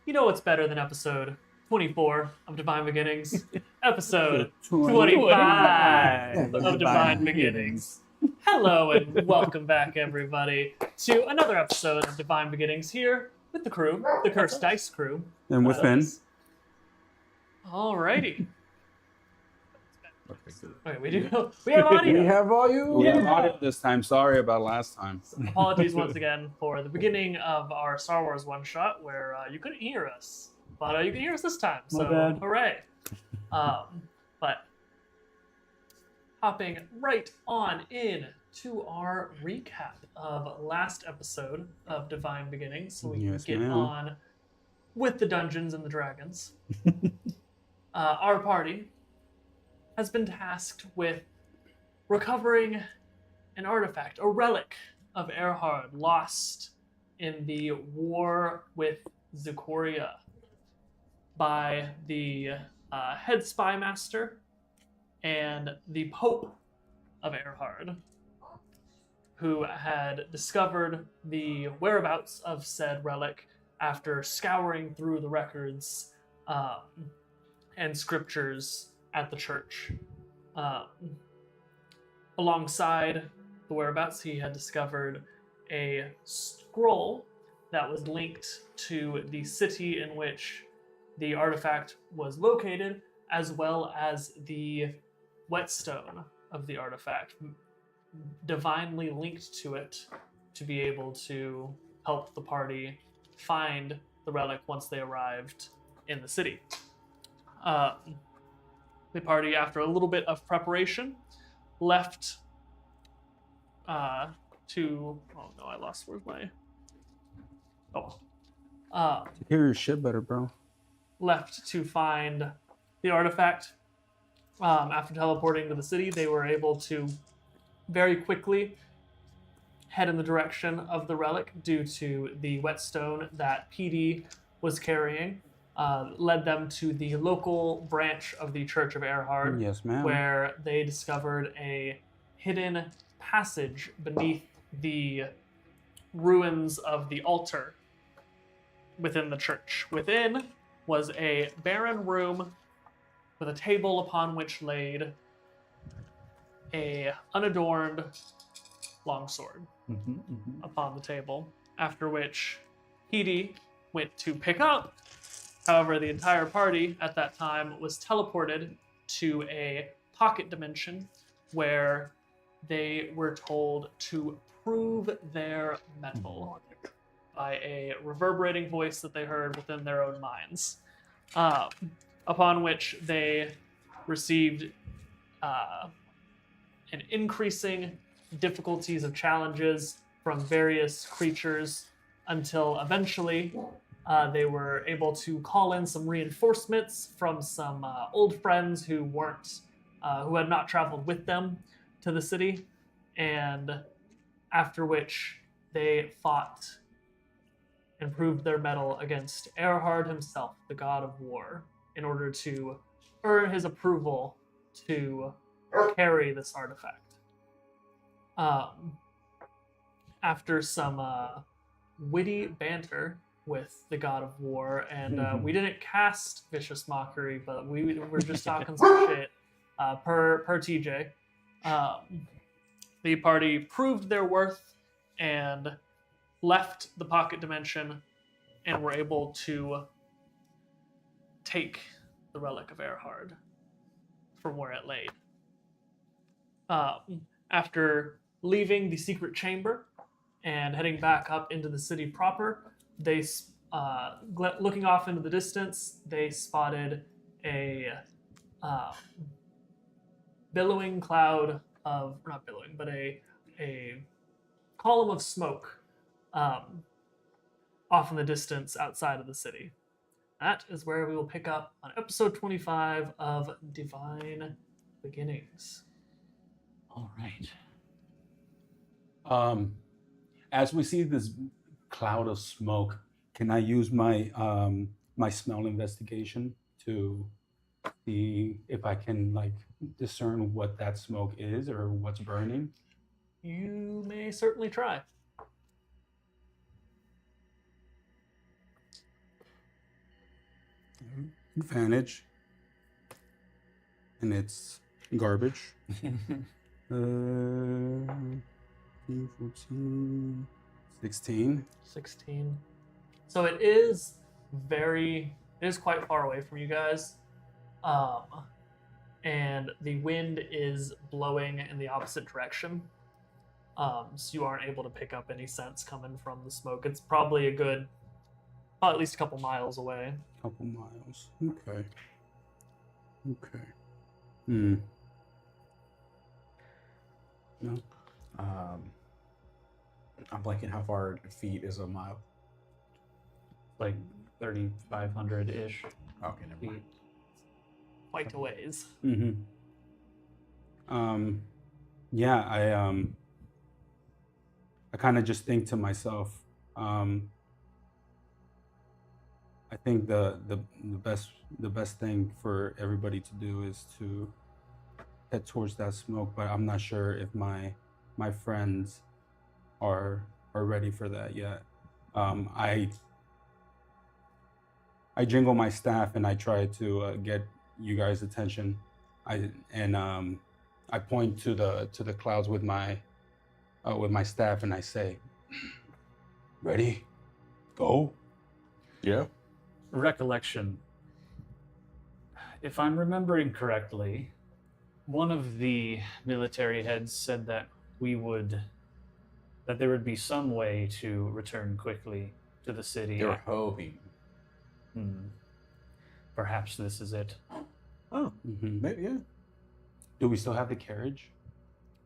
You know what's better than episode 24 of Divine Beginnings? Episode 25 of Divine Beginnings. Hello and welcome back, everybody, to another episode of Divine Beginnings here with the crew, the Cursed Dice crew. And with Finn. Alrighty. Okay, we have audio. We have audio. We have audio this time. Sorry about last time. Apologies once again for the beginning of our Star Wars one-shot where you couldn't hear us. But you can hear us this time, so hooray. But hopping right on in to our recap of last episode of Divine Beginnings, so we can get on with the Dungeons and the Dragons. Our party has been tasked with recovering an artifact, a relic of Erhard, lost in the war with Zukoria by the head spy master and the Pope of Erhard, who had discovered the whereabouts of said relic after scouring through the records and scriptures at the church. Alongside the whereabouts, he had discovered a scroll that was linked to the city in which the artifact was located, as well as the whetstone of the artifact, divinely linked to it to be able to help the party find the relic once they arrived in the city. The party, after a little bit of preparation, left to... Oh no, I lost... Where's my... Hear your shit better, bro. Left to find the artifact. After teleporting to the city, they were able to very quickly head in the direction of the relic due to the whetstone that PD was carrying. Led them to the local branch of the Church of Erhard, yes, ma'am, where they discovered a hidden passage beneath the ruins of the altar within the church. Within was a barren room with a table upon which laid a unadorned longsword upon the table, after which Hede went to pick up. However, the entire party at that time was teleported to a pocket dimension where they were told to prove their mettle by a reverberating voice that they heard within their own minds, upon which they received an increasing difficulties of challenges from various creatures until eventually they were able to call in some reinforcements from some old friends who had not traveled with them to the city, and after which they fought and proved their mettle against Erhard himself, the god of war, in order to earn his approval to carry this artifact. After some witty banter with the god of war, and we didn't cast Vicious Mockery, but we were just talking some shit per TJ. The party proved their worth and left the pocket dimension and were able to take the relic of Erhard from where it lay. After leaving the secret chamber and heading back up into the city proper, they, looking off into the distance, they spotted a billowing cloud of, not billowing, but a column of smoke off in the distance outside of the city. That is where we will pick up on episode 25 of Divine Beginnings. All right. As we see this cloud of smoke, can I use my my smell investigation to see if I can discern what that smoke is or what's burning? You may certainly try. Advantage. And it's garbage. 14, 16. 16. So it is quite far away from you guys. And the wind is blowing in the opposite direction. So you aren't able to pick up any scents coming from the smoke. It's probably at least a couple miles away. Couple miles. Okay. Hmm. No. I'm blanking how far feet is a mile. Like 3,500-ish Okay, never mind. feet. Quite a ways. Mm-hmm. Yeah, I kind of just think to myself, I think the best thing for everybody to do is to head towards that smoke, but I'm not sure if my friends are ready for that yet. I jingle my staff and I try to get you guys' attention. I point to the clouds with my staff and I say, "Ready? Go." Yeah. Recollection. If I'm remembering correctly, one of the military heads said that there would be some way to return quickly to the city. They were hoping. Perhaps this is it. Oh, Mm-hmm. maybe, yeah. Do we still have the carriage?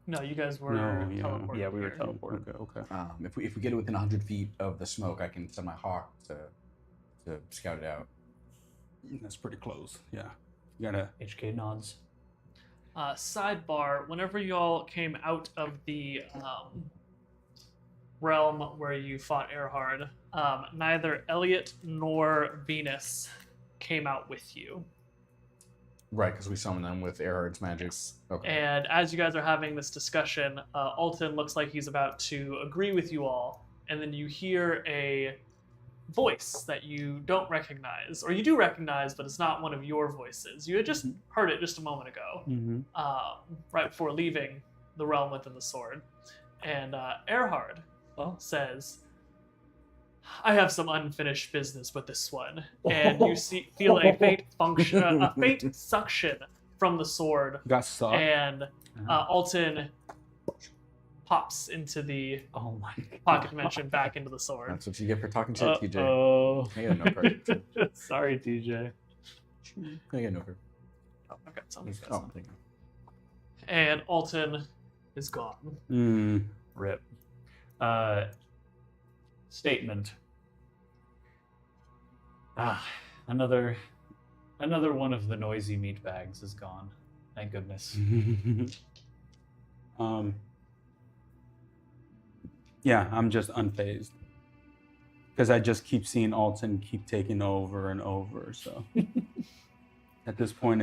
No, you guys were No, yeah. teleported. Yeah, we were here. teleported. Okay. If we get within 100 feet of the smoke, I can send my hawk to scout it out. That's pretty close. Yeah. You gotta. HK nods. Sidebar, whenever y'all came out of the realm where you fought Erhard, neither Elliot nor Venus came out with you. Right, because we summoned them with Erhard's magic. Okay. And as you guys are having this discussion, Alton looks like he's about to agree with you all, and then you hear a voice that you don't recognize, or you do recognize, but it's not one of your voices. You had just heard it just a moment ago, Mm-hmm. right before leaving the realm within the sword. And Erhard says, "I have some unfinished business with this one," and you feel a faint suction from the sword, Got sucked. and Alton pops into the Oh my pocket dimension back into the sword. That's what you get for talking shit, TJ. Oh. I got no card. Sorry, TJ. I got no card. Oh, okay, so Oh, thank you. and Alton is gone. Mm. Rip. Statement. Another one of the noisy meat bags is gone. Thank goodness. Yeah, I'm just unfazed because I just keep seeing Alton keep taking over and over. So at this point,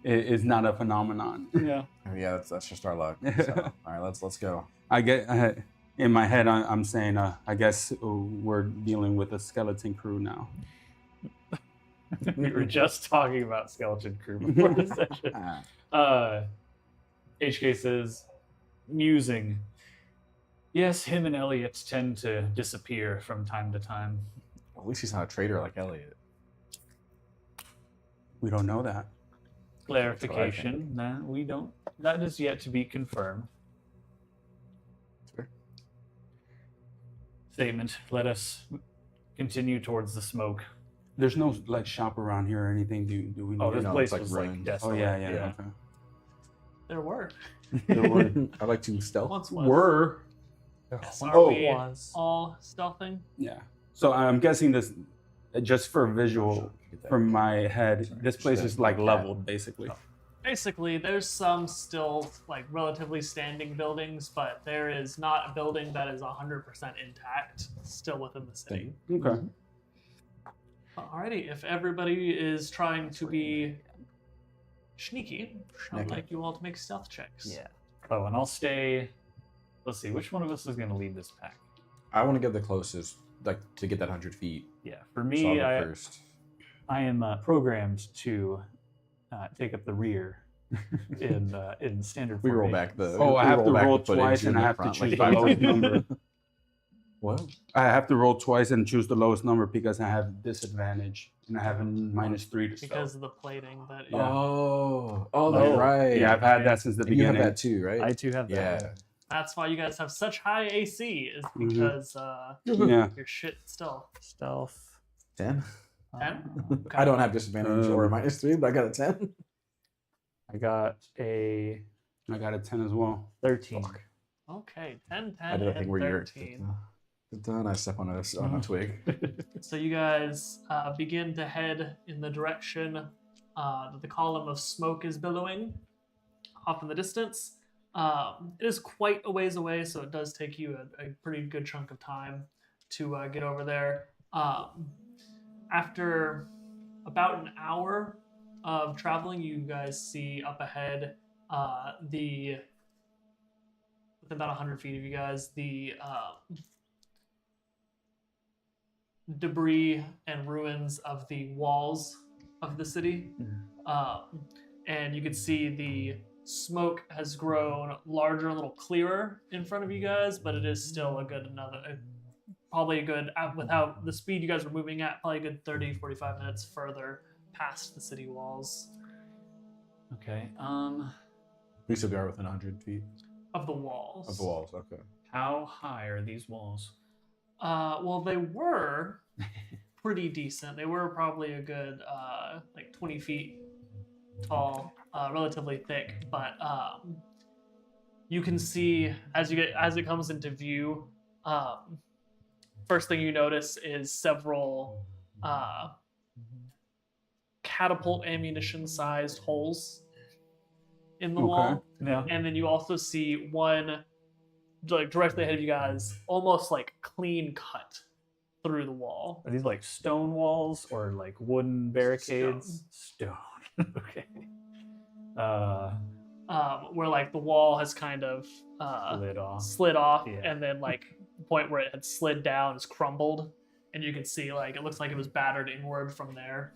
it's not a phenomenon. Yeah. Oh, yeah, that's just our luck. So, all right, let's go. I get in my head, I'm saying, I guess we're dealing with a skeleton crew now. We were just talking about Skeleton Crew before the session. HK says, musing. Yes, him and Elliot tend to disappear from time to time. At least he's not a traitor like Elliot. We don't know that. Clarification, that is yet to be confirmed. Fair. Statement, let us continue towards the smoke. There's no like shop around here or anything. Do we? Oh, need this No, place it's like was ruined. like Oh desolate. yeah. Yeah. Okay. There were. There were. I'd like to stealth. Once was. Were. Yes, Oh. are we Was. all stealthing? Yeah. So I'm guessing this, just for visual Get that. from my head, Sorry. this place is like Cat. leveled basically. Basically, there's some still like relatively standing buildings, but there is not a building that is 100% intact still within the city. Okay. Alrighty, if everybody is trying to be sneaky, I'd like you all to make stealth checks. Yeah. Oh, and I'll stay. Let's see, which one of us is going to lead this pack? I want to get the closest, like to get that 100 feet. Yeah, for So I'll me, go first. I am programmed to take up the rear in standard We roll formation. back the. Oh, I we have to back roll the footage twice in and I the have to front, choose the 5 lowest times. number. What? I have to roll twice and choose the lowest number because I have disadvantage and I have a -3 to Because stealth. of the plating that Yeah. Oh, Oh, that's right. Yeah, I've had that since the And you have beginning. that too, right? I too have that. Yeah. that's why you guys have such high AC is Mhm. because Yeah. your shit still. Stealth. 10. 10? Okay. I don't have disadvantage or a -3, but I got a 10. I got a I got a 10 as well. 13. Okay, 10, 10, I did a and thing where you're 13. done. I step on a twig. So you guys begin to head in the direction that the column of smoke is billowing off in the distance. It is quite a ways away, so it does take you a pretty good chunk of time to get over there. After about an hour of traveling, you guys see up ahead within about 100 feet of you guys, the debris and ruins of the walls of the city. And you can see the smoke has grown larger, a little clearer in front of you guys, but it is still probably a good, without the speed you guys were moving at, probably a good 30, 45 minutes further past the city walls Okay. We still are within 100 feet of the walls. of the walls. Okay. How high are these walls? Well, they were pretty decent. They were probably a good like 20 feet tall, relatively thick. But you can see as it comes into view. First thing you notice is several catapult ammunition-sized holes in the wall, Yeah. and then you also see one like directly ahead of you guys, almost like clean cut through the wall. Are these like stone walls or like wooden barricades? Stone. Okay. Where like the wall has kind of Slid off. yeah. Yeah. And then like the point where it had slid down is crumbled, and you can see like it looks like it was battered inward from there.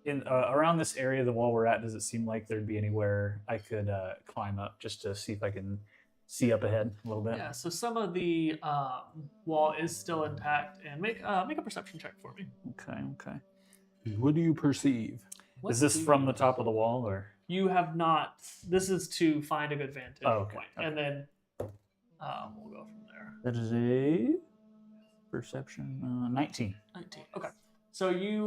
In around this area of the wall we're at, does it seem like there'd be anywhere I could climb up just to see if I can see up ahead a little bit? Yeah, so some of the wall is still intact, and make a perception check for me. Okay. What do you perceive? Is this from the top of the wall or? You have not. This is to find a good vantage okay. point, and then we'll go from there. That is a perception 19. 19. Okay. So you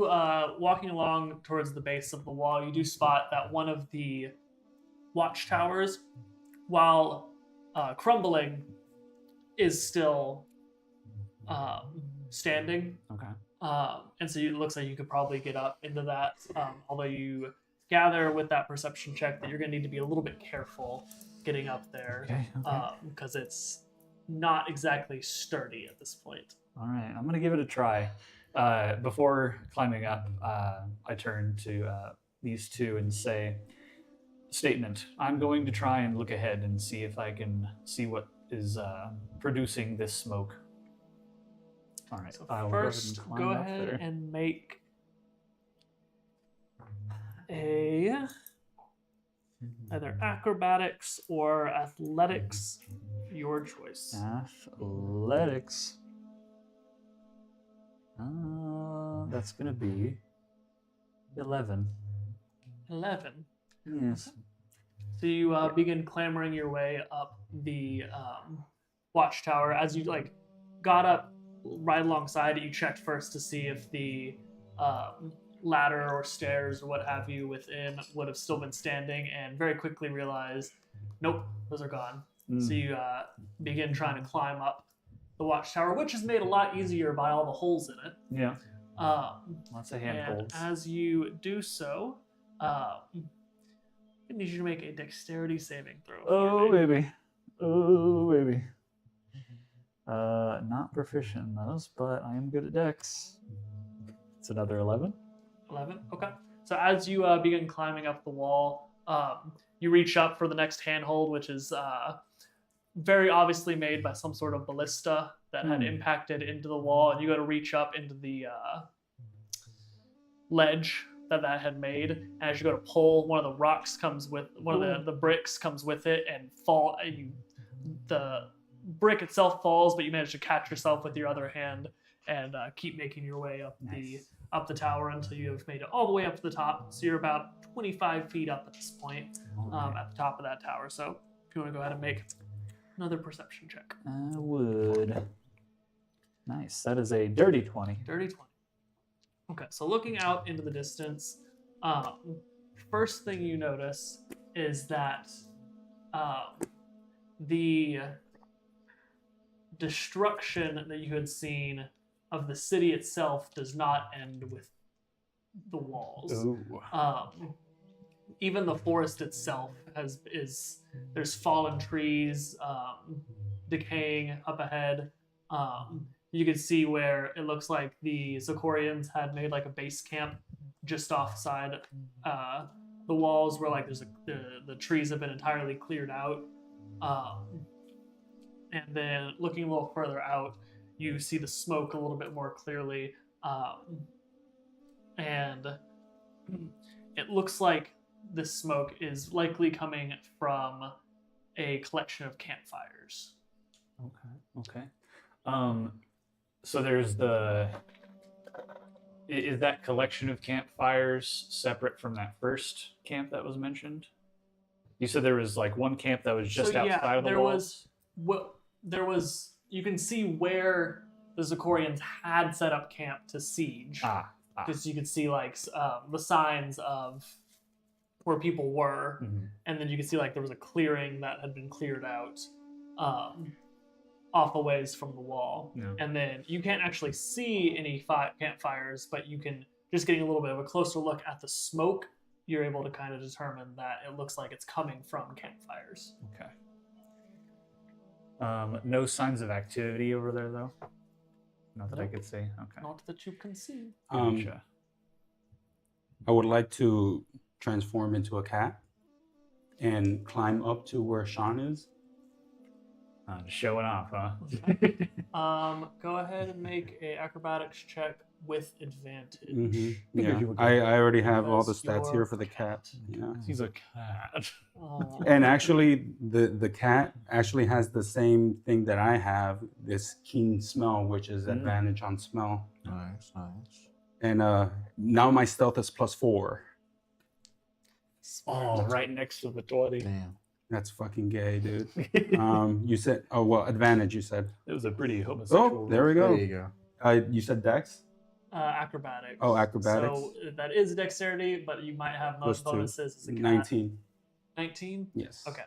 walking along towards the base of the wall, you do spot that one of the watchtowers, while crumbling, is still standing. Okay. And so it looks like you could probably get up into that. Although you gather with that perception check that you're going to need to be a little bit careful getting up there. Okay. Because it's not exactly sturdy at this point. All right. I'm gonna give it a try. Before climbing up, I turn to these two and say, "Statement. I'm going to try and look ahead and see if I can see what is producing this smoke." All right. So I will first, climb go up ahead there. and make either acrobatics or athletics, your choice. Athletics. That's gonna be 11. 11. Yes. So you begin clambering your way up the watchtower. As you got up right alongside it, you checked first to see if the ladder or stairs or what have you within would have still been standing, and very quickly realized, nope, those are gone. So you begin trying to climb up the watchtower, which is made a lot easier by all the holes in it. Yeah. Lots of handholds. And as you do so, I need you to make a dexterity saving throw. Oh baby. Oh baby. Not proficient in those, but I am good at dex. It's another 11. 11. Okay. So as you begin climbing up the wall, you reach up for the next handhold, which is very obviously made by some sort of ballista that had impacted into the wall, and you go to reach up into the ledge that had made. As you go to pull, one of the rocks comes with one of the bricks comes with it, and the brick itself falls, but you manage to catch yourself with your other hand and keep making your way up the tower until you have made it all the way up to the top. So you're about 25 feet up at this point at the top of that tower. So if you want to go ahead and make another perception check. I would. Nice. That is a dirty 20. Dirty 20. Okay, so looking out into the distance, first thing you notice is that the destruction that you had seen of the city itself does not end with the walls. Even the forest itself there's fallen trees decaying up ahead. You can see where it looks like the Zikorians had made like a base camp just offside the walls, where like there's the trees have been entirely cleared out. And then looking a little further out, you see the smoke a little bit more clearly, and it looks like this smoke is likely coming from a collection of campfires. Okay. So there's is that collection of campfires separate from that first camp that was mentioned? You said there was like one camp that was just outside of the walls? There was, you can see where the Zikorians had set up camp to siege. Because you could see like the signs of where people were, and then you could see like there was a clearing that had been cleared out off a ways from the wall. Yeah. And then you can't actually see any campfires, but you can, just getting a little bit of a closer look at the smoke, you're able to kind of determine that it looks like it's coming from campfires. Okay. No signs of activity over there, though? Not that I could see. Okay. Not that you can see. Gotcha. I would like to transform into a cat and climb up to where Sean is. Just showing off, huh? Go ahead and make a acrobatics check with advantage. Yeah, I already have all the stats here for the cat. Yeah. He's a cat. And actually, the cat actually has the same thing that I have, this keen smell, which is advantage on smell. Nice. And now my stealth is +4. Oh, right next to the 20. Damn. That's fucking gay, dude. You said, advantage, you said. It was a pretty homosexual. Oh, there we go. There you go. You said dex? Acrobatics. Oh, acrobatics. So that is dexterity, but you might have most bonuses as a cat. 19. 19? Yes. Okay.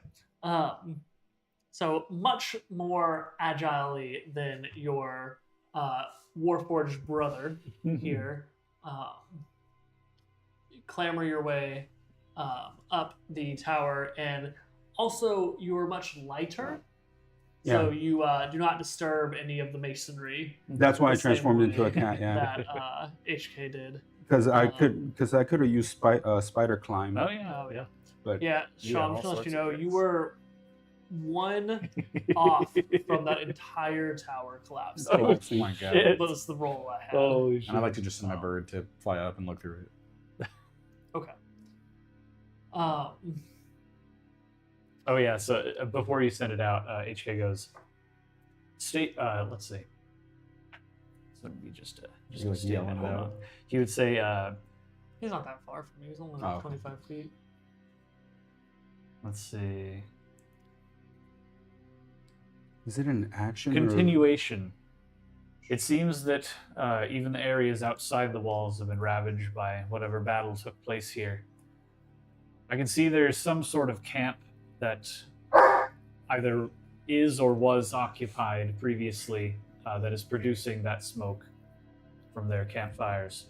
So much more agilely than your Warforged brother here. Clamber your way up the tower, and also you are much lighter. So you do not disturb any of the masonry. That's why I the same transformed into a way cat, yeah. That HK did. Because I could have used spider climb. Oh, yeah. Oh, yeah. But Yeah, You Sean, have to all let you sorts know, of you tricks. were one off from that entire tower collapse. Oh, Oh my god. shit. That was the roll I had. Holy shit. And I like to just send my bird to fly up and look through it. Okay. Oh, yeah. So before you send it out, HK goes, let's see. So it'd be just You like stand yelling and it hold out? on. He would say, He's not that far from me. He's only Oh, like okay. 25 feet. let's see. is it an action? Continuation. It seems that even the areas outside the walls have been ravaged by whatever battle took place here. I can see there's some sort of camp that either is or was occupied previously that is producing that smoke from their campfires.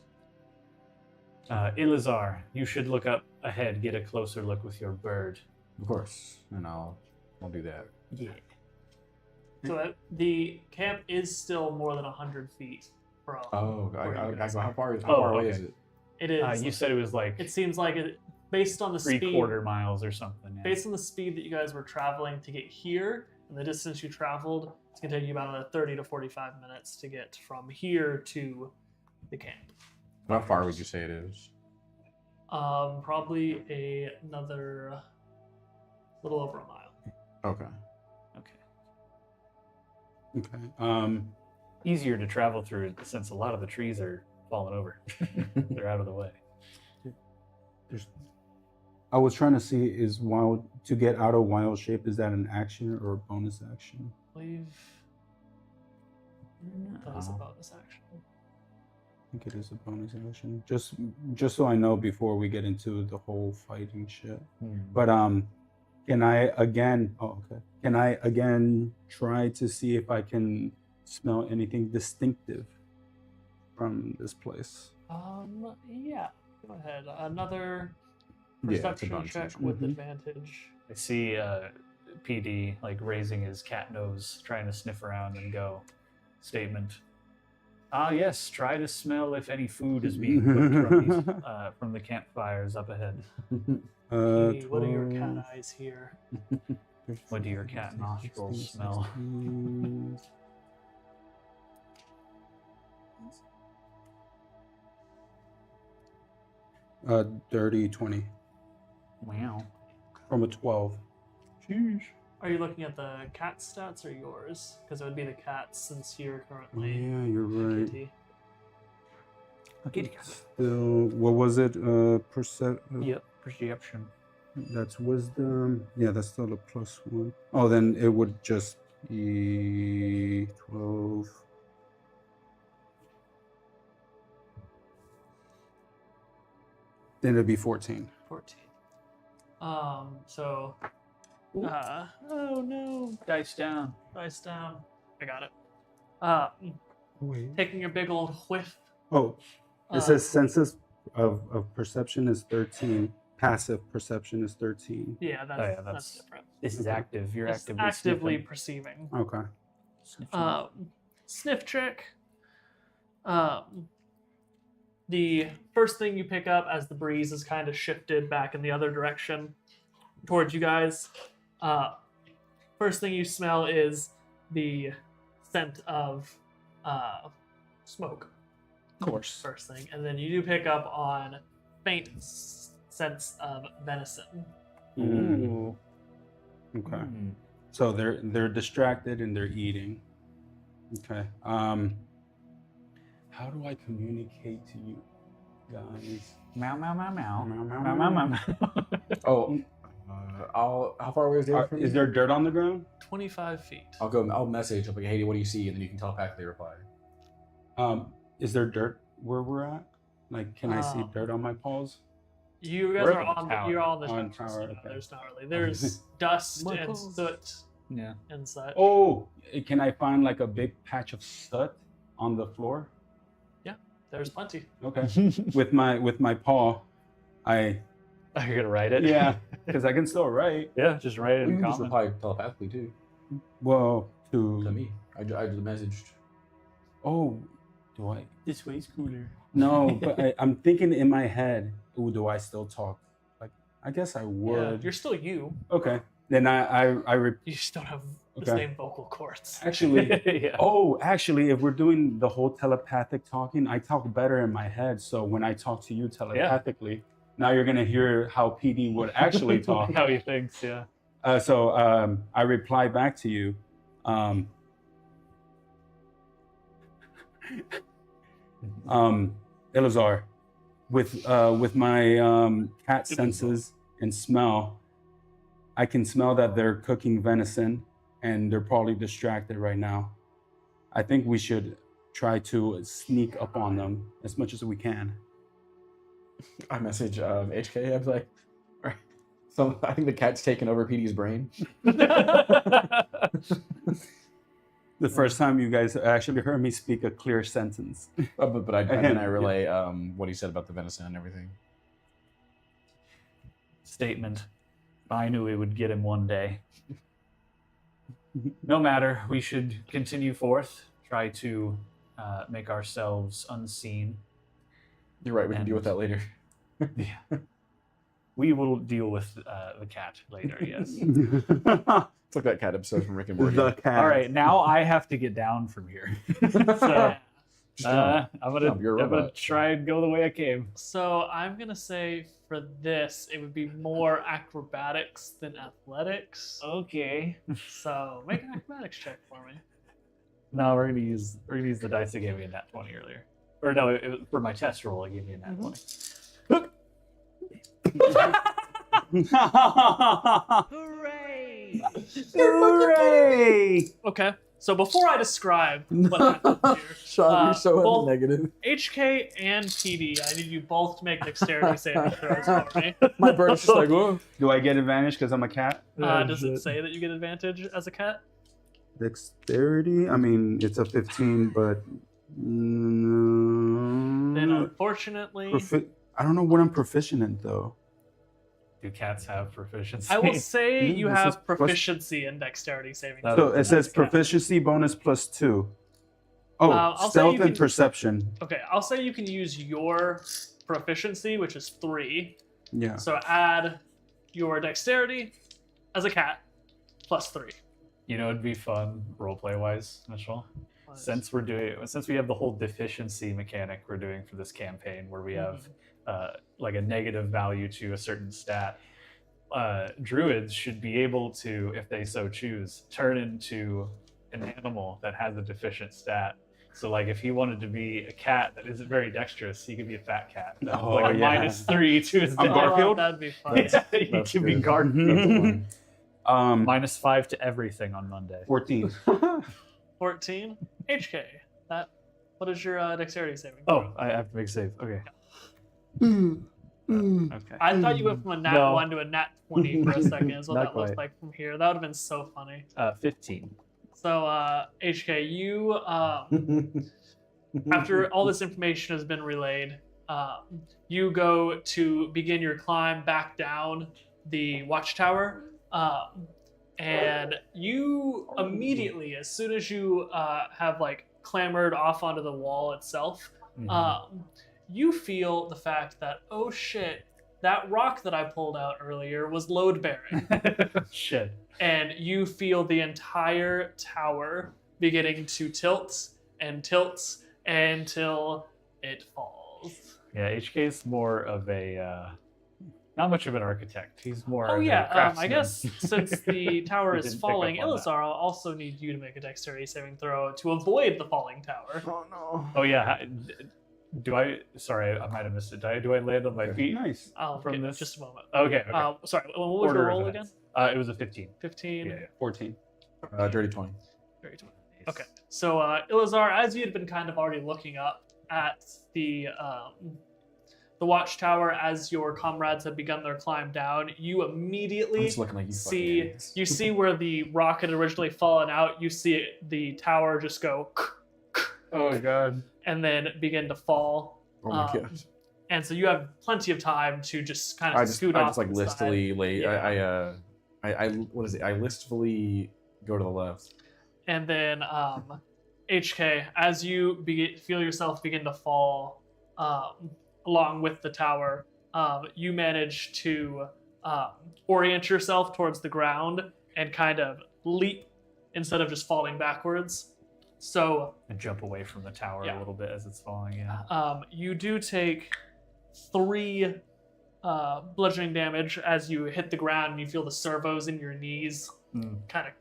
Ilizar, you should look up ahead, get a closer look with your bird. Of course. And I'll do that. Yeah. So the camp is still more than 100 feet from. Oh, where you guys how are. far Oh, away okay. is it? It is. You said it was like It seems like it, based on the speed. 3/4 miles or something. Yeah. Based on the speed that you guys were traveling to get here and the distance you traveled, it's going to take you about another 30 to 45 minutes to get from here to the camp. How far would you say it is? Probably another little over a mile. Okay. Okay. Okay. Easier to travel through since a lot of the trees are falling over. They're out of the way. I was trying to see to get out of wild shape, is that an action or a bonus action? I believe that is a bonus action. I think it is a bonus action. Just so I know before we get into the whole fighting shit. But can I again? Oh, okay. Can I again try to see if I can smell anything distinctive from this place? Yeah. Go ahead. Another Yeah, it's a perception bonus check action. with advantage. I see PD like raising his cat nose, trying to sniff around and go. Statement. Ah, yes. Try to smell if any food is being cooked from the campfires up ahead. Hey, what are your cat eyes here? What do your cat nostrils smell? Dirty 20 Wow. from a 12. Jeez. Are you looking at the cat stats or yours? Because it would be the cat since you're Oh, currently yeah, you're right. kitty. Still, what was it? Yep. Perception. That's wisdom. Yeah, that's still a +1. Oh, then it would just be 12. Then it'd be 14. 14. So, oh no, Dice down. dice down. I got it. Wait. Taking a big old whiff. Oh, it says senses of perception is 13. Passive perception is 13. Yeah, that's, yeah, that's different. This is active. You're It's actively actively sniffing. perceiving. Okay. Sniff check. The first thing you pick up as the breeze is kind of shifted back in the other direction towards you guys, first thing you smell is the scent of smoke. Of course. First thing, and then you do pick up on faint sense of venison. Ooh. Okay. Mm. So they're distracted and they're eating. Okay. How do I communicate to you guys? Meow, meow, meow, meow. Meow, meow, Meow, meow, meow, meow. Oh, how far away is David from Is me? there dirt on the ground? 25 feet. I'll message. I'll be like, hey, what do you see? And then you can telepathically reply. Is there dirt where we're at? Like, can I see Um, dirt on my paws? You guys We're are at the on tower. you're on the On tower. tower, So okay. There's not really. There's dust My and balls. soot Yeah. and such. Oh, can I find like a big patch of soot on the floor? There's plenty. Okay. with my paw, You're gonna write it? yeah, because I can still write. Yeah, just write it You in can just common. reply telepathically too. Well, To to me. I messaged. oh, do I? This way's cooler. No, but I'm thinking in my head. Ooh, do I still talk? Like, I guess I Yeah, would. you're still you. Okay. Then You just don't have the Okay. same vocal cords. actually. Yeah. Oh, actually, if we're doing the whole telepathic talking, I talk better in my head. So when I talk to you telepathically, now you're gonna hear how PD would actually talk. How he thinks, yeah. So I reply back to you. Elazar, with my cat senses and smell, I can smell that they're cooking venison and they're probably distracted right now. I think we should try to sneak up on them as much as we can. I message HK. I was like, all right. So I think the cat's taken over PD's brain. The first time you guys actually heard me speak a clear sentence. But then I relay what he said about the venison and everything. Statement. I knew we would get him one day. No matter, we should continue forth, try to make ourselves unseen. You're right. We can deal with that later. We will deal with the cat later, yes. It's like that cat episode from Rick and Morty. The cat. All right, now I have to get down from here. So, jump. I'm You're a gonna robot. try and go the way I came. So I'm gonna say for this, it would be more acrobatics than athletics. Okay. So make an acrobatics check for me. No, we're gonna use the dice that gave me a nat 20 earlier. Or no, it was for my test roll. It gave me a nat 20. Hooray! Hooray! Okay, so before I describe what happened here, Sean, you're so both negative. HK and PD, I need you both to make dexterity saving throws for me. My bird's just like, whoa. Do I get advantage because I'm a cat? Does it say that you get advantage as a cat? Dexterity? I mean, it's a 15, but... Then unfortunately, I don't know what I'm proficient in, though. Do cats have proficiency? I will say you This is have plus- proficiency in dexterity saving So throws. So it says as a cat. proficiency bonus +2. Oh, I'll say stealth you and can- perception. Okay, I'll say you can use your proficiency, which is 3. Yeah. So add your dexterity as a cat +3. You know, it'd be fun roleplay wise, Mitchell. Since we have the whole deficiency mechanic we're doing for this campaign, where we have like a negative value to a certain stat, druids should be able to, if they so choose, turn into an animal that has a deficient stat. So, like, if he wanted to be a cat that isn't very dexterous, he could be a fat cat. Oh, like a yeah. -3 to his I'm dex. Garfield? That'd be fun. Yeah, you That's can be good. Garfield. -5 to everything on Monday. 14. 14. HK. What is your dexterity saving? Oh, throw? I have to make a save. Okay. Okay. I thought you went from a nat No. 1 to a nat 20 for a second, is what Not that looked quite. like from here. That would have been so funny. 15. So, HK, you, after all this information has been relayed, you go to begin your climb back down the watchtower, and you immediately, as soon as you have like clambered off onto the wall itself, you feel the fact that, oh shit, that rock that I pulled out earlier was load bearing. Shit. And you feel the entire tower beginning to tilt and tilts until it falls. Yeah, HK's more of a not much of an architect. He's more Oh of a yeah, I craftsman. guess since the tower We is didn't pick up falling, on that. Ilizar, I'll also need you to make a dexterity saving throw to avoid the falling tower. Oh no. Oh yeah, do I? Sorry, I might have missed it. Do I land on my feet? Nice. I'll From get this? just a moment. Okay. Sorry, what was Order your of roll again? events. It was a 15. 15. Yeah. 14. Dirty 20. Very good. Okay, so Ilizar, as you had been kind of already looking up at the watchtower as your comrades had begun their climb down, you I'm immediately just looking like you fucking see idiots. you see where the rock had originally fallen out. You see the tower just go Oh god. and then begin to fall. Oh my gosh. And so you have plenty of time to just kind of I just scoot off like to the side. listfully lay. Yeah. I what is it? I listfully go to the left. And then HK, as you feel yourself begin to fall along with the tower, you manage to orient yourself towards the ground and kind of leap instead of just falling backwards. So And jump away from the tower Yeah. a little bit as it's falling. Yeah. you do take 3 bludgeoning damage as you hit the ground and you feel the servos in your knees kind of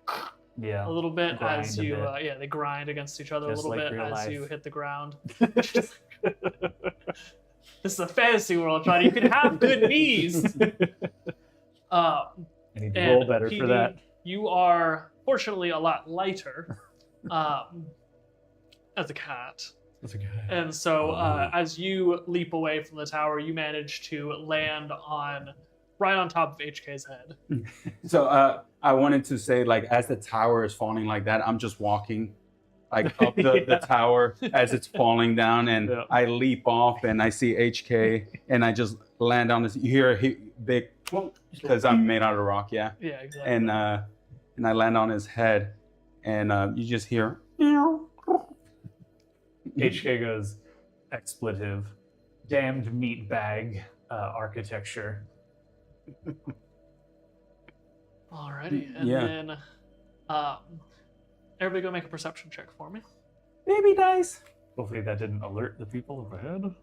Yeah. a little bit Grind as a you bit. they grind against each other Just a little like bit real as life. you hit the ground. This is a fantasy world, John. You can have good knees. I need to And roll better PD, for that. You are fortunately a lot lighter as a cat. That's a good. And so as you leap away from the tower, you manage to land right on top of HK's head. So I wanted to say, like, as the tower is falling like that, I'm just walking like up the tower as it's falling down, and Yeah. I leap off and I see HK and I just land on this. You hear a big because I'm made out of rock, yeah. Yeah, exactly. And I land on his head, and you just hear. HK goes expletive, damned meat bag architecture. Alrighty, and Yeah. then everybody go make a perception check for me. Baby dice. Hopefully that didn't alert the people up ahead.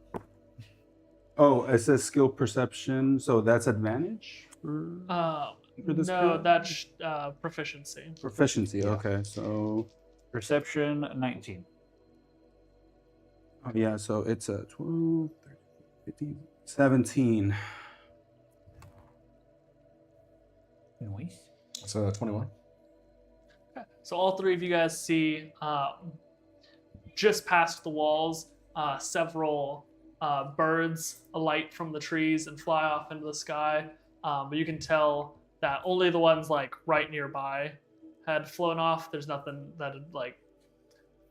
Oh, it says skill perception, so that's advantage for this No, skill? that's proficiency. Proficiency. Yeah. Okay, so Perception 19. oh, yeah, so it's a 12, 13, 15, 17. Nice. So 21. So all three of you guys see just past the walls several birds alight from the trees and fly off into the sky. But you can tell that only the ones like right nearby had flown off. There's nothing that had like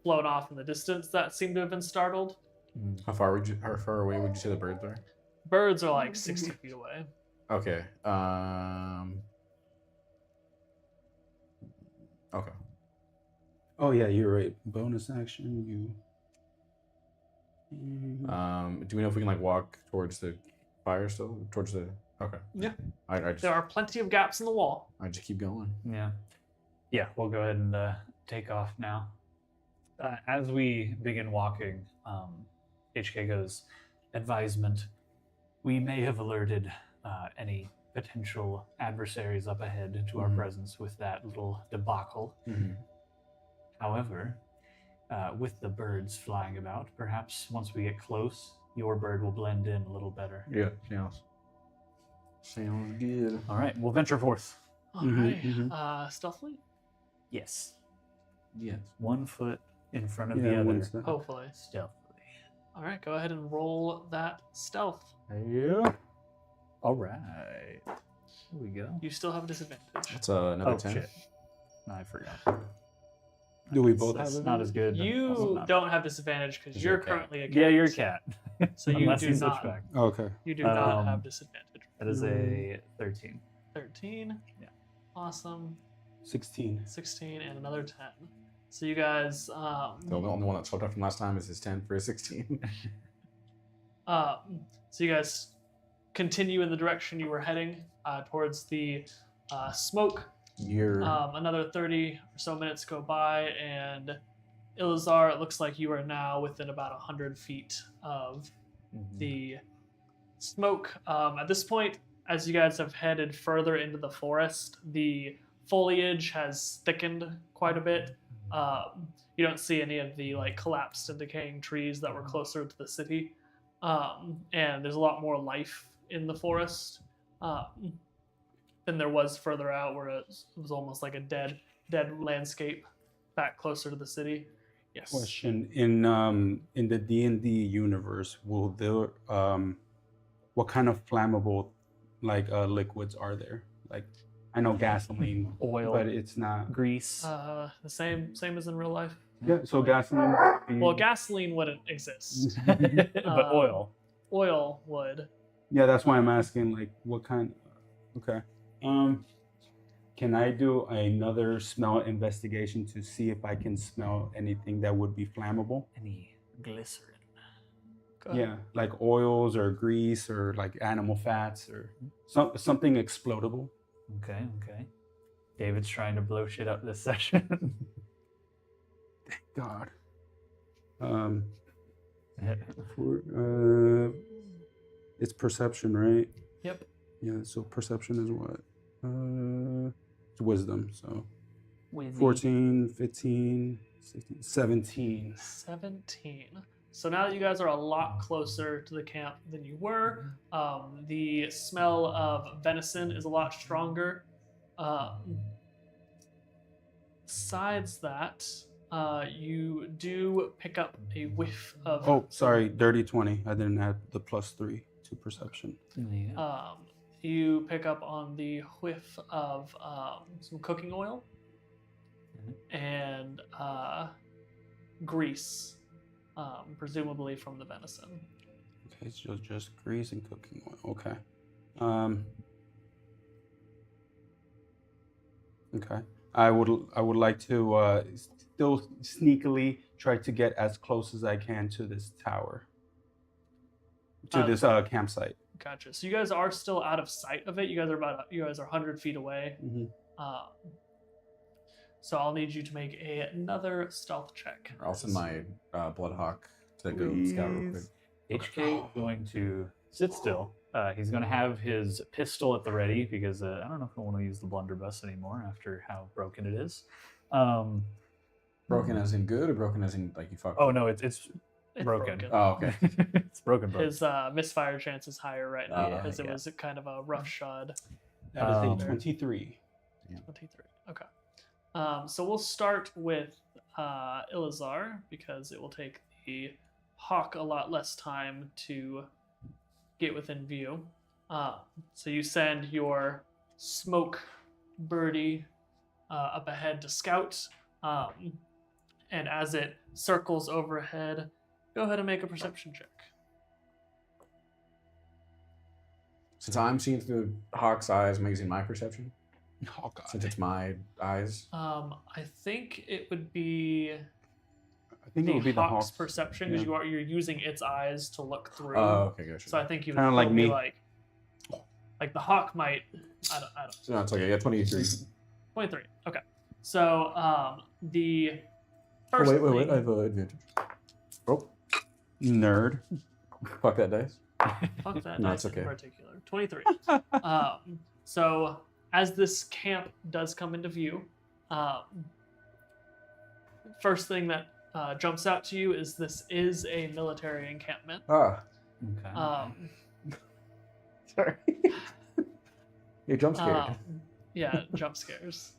flown off in the distance that seemed to have been startled. How far away would you say the birds are? Birds are like 60 feet away. Okay. Okay. Oh yeah, you're right. Bonus action, you. Do we know if we can like walk towards the fire still? Towards the. Okay. Yeah. I just There are plenty of gaps in the wall. I just keep going. Yeah. Yeah, we'll go ahead and take off now. As we begin walking, HK goes, advisement. We may have alerted any potential adversaries up ahead to our presence with that little debacle. However, with the birds flying about, perhaps once we get close, your bird will blend in a little better. Yeah. Sounds good. All right, we'll venture forth. All Mhm, right. Stealthily? Yes. Yes. 1 foot in front of Yeah, the other. one's that. Hopefully. Stealthily. All right, go ahead and roll that stealth. Yeah. All right. Here we go. You still have disadvantage. That's another Oh, 10. shit. No, I forgot. Do we It's- both it's have not it? as good. but also You not. don't have disadvantage because You're you're a cat. currently a cat. Yeah, you're a cat. So you Unless do he's not. switchback. Okay. You do not have Um, disadvantage. That is a 13. 13. Yeah. Awesome. 16. 16 and another 10. So you guys, The only one that swept up from last time is his 10 for his 16. so you guys continue in the direction you were heading towards the smoke. You're Another 30 or so minutes go by, and Ilazar, it looks like you are now within about 100 feet of the smoke. At this point, as you guys have headed further into the forest, the foliage has thickened quite a bit. You don't see any of the like collapsed and decaying trees that were closer to the city, and there's a lot more life in the forest than there was further out, where it was almost like a dead landscape back closer to the city. Yes. Question: in the D&D universe, will there what kind of flammable like liquids are there? Like, I know gasoline, Oil, but it's not. grease. The same as in real life. Yeah, so gasoline. would be- Well, gasoline wouldn't exist. But oil. Oil would. Yeah, that's why I'm asking. Like, what kind? Okay. Can I do another smell investigation to see if I can smell anything that would be flammable? Any glycerin. Go ahead. Yeah, like oils or grease or like animal fats or something explodable. Okay. David's trying to blow shit up this session. God. It's perception, right? Yep. Yeah. So perception is what? It's wisdom. So 14, 15, 16, 17. 17. So now that you guys are a lot closer to the camp than you were, the smell of venison is a lot stronger. Besides that, you do pick up a whiff of. Oh, sorry, dirty 20. I didn't add the +3 to perception. You pick up on the whiff of some cooking oil and grease, presumably from the venison. Okay, so just grease and cooking oil. Okay. Okay. I would like to still sneakily try to get as close as I can to this tower, to this campsite. Gotcha. So you guys are still out of sight of it. You guys are 100 feet away. Mm-hmm. So I'll need you to make another stealth check. I'll send my Bloodhawk to go scout real quick. HK is going to sit still. He's going to have his pistol at the ready because I don't know if I want to use the blunderbuss anymore after how broken it is. Broken as in good or broken as in like you fucked? Oh no, it's It's broken. Oh, okay. It's broken. His misfire chance is higher right now Yeah, because it yeah. was kind of a roughshod. That is Um, a 23. 23. Okay. So we'll start with Ilazar because it will take the hawk a lot less time to get within view. So you send your smoke birdie up ahead to scout. And as it circles overhead, go ahead and make a perception check. Since I'm seeing through the Hawk's eyes, I'm using my perception. Hawkeye. Since it's my eyes. I think it would be I think it would be the hawk's hawk's perception because yeah. you're using its eyes to look through. Oh, okay, gotcha. So I think you would Kinda like probably me. like the hawk might. I don't. So no, it's okay. Yeah, 23. 23. Okay. So the Oh, first wait. thing, I have advantage. Oh, Nerd. fuck that dice. fuck that No, dice it's okay. in particular. 23. So as this camp does come into view, first thing that jumps out to you is this is a military encampment. Ah, Okay. sorry. You're jump scared. Yeah, jump scares.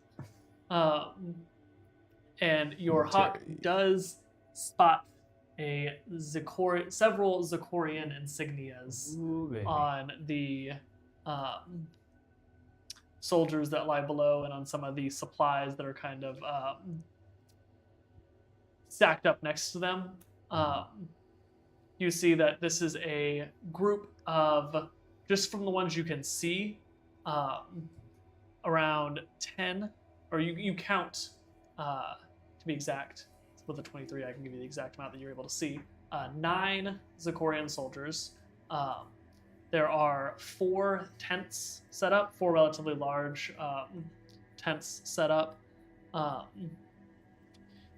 And your hawk Military. does spot several Zikorian insignias Ooh, baby. on the soldiers that lie below and on some of the supplies that are kind of stacked up next to them. You see that this is a group of, just from the ones you can see, around 10, or you count, to be exact, with a 23 I can give you the exact amount that you're able to see, 9 Zikorian soldiers. There are 4 tents set up, 4 relatively large tents set up.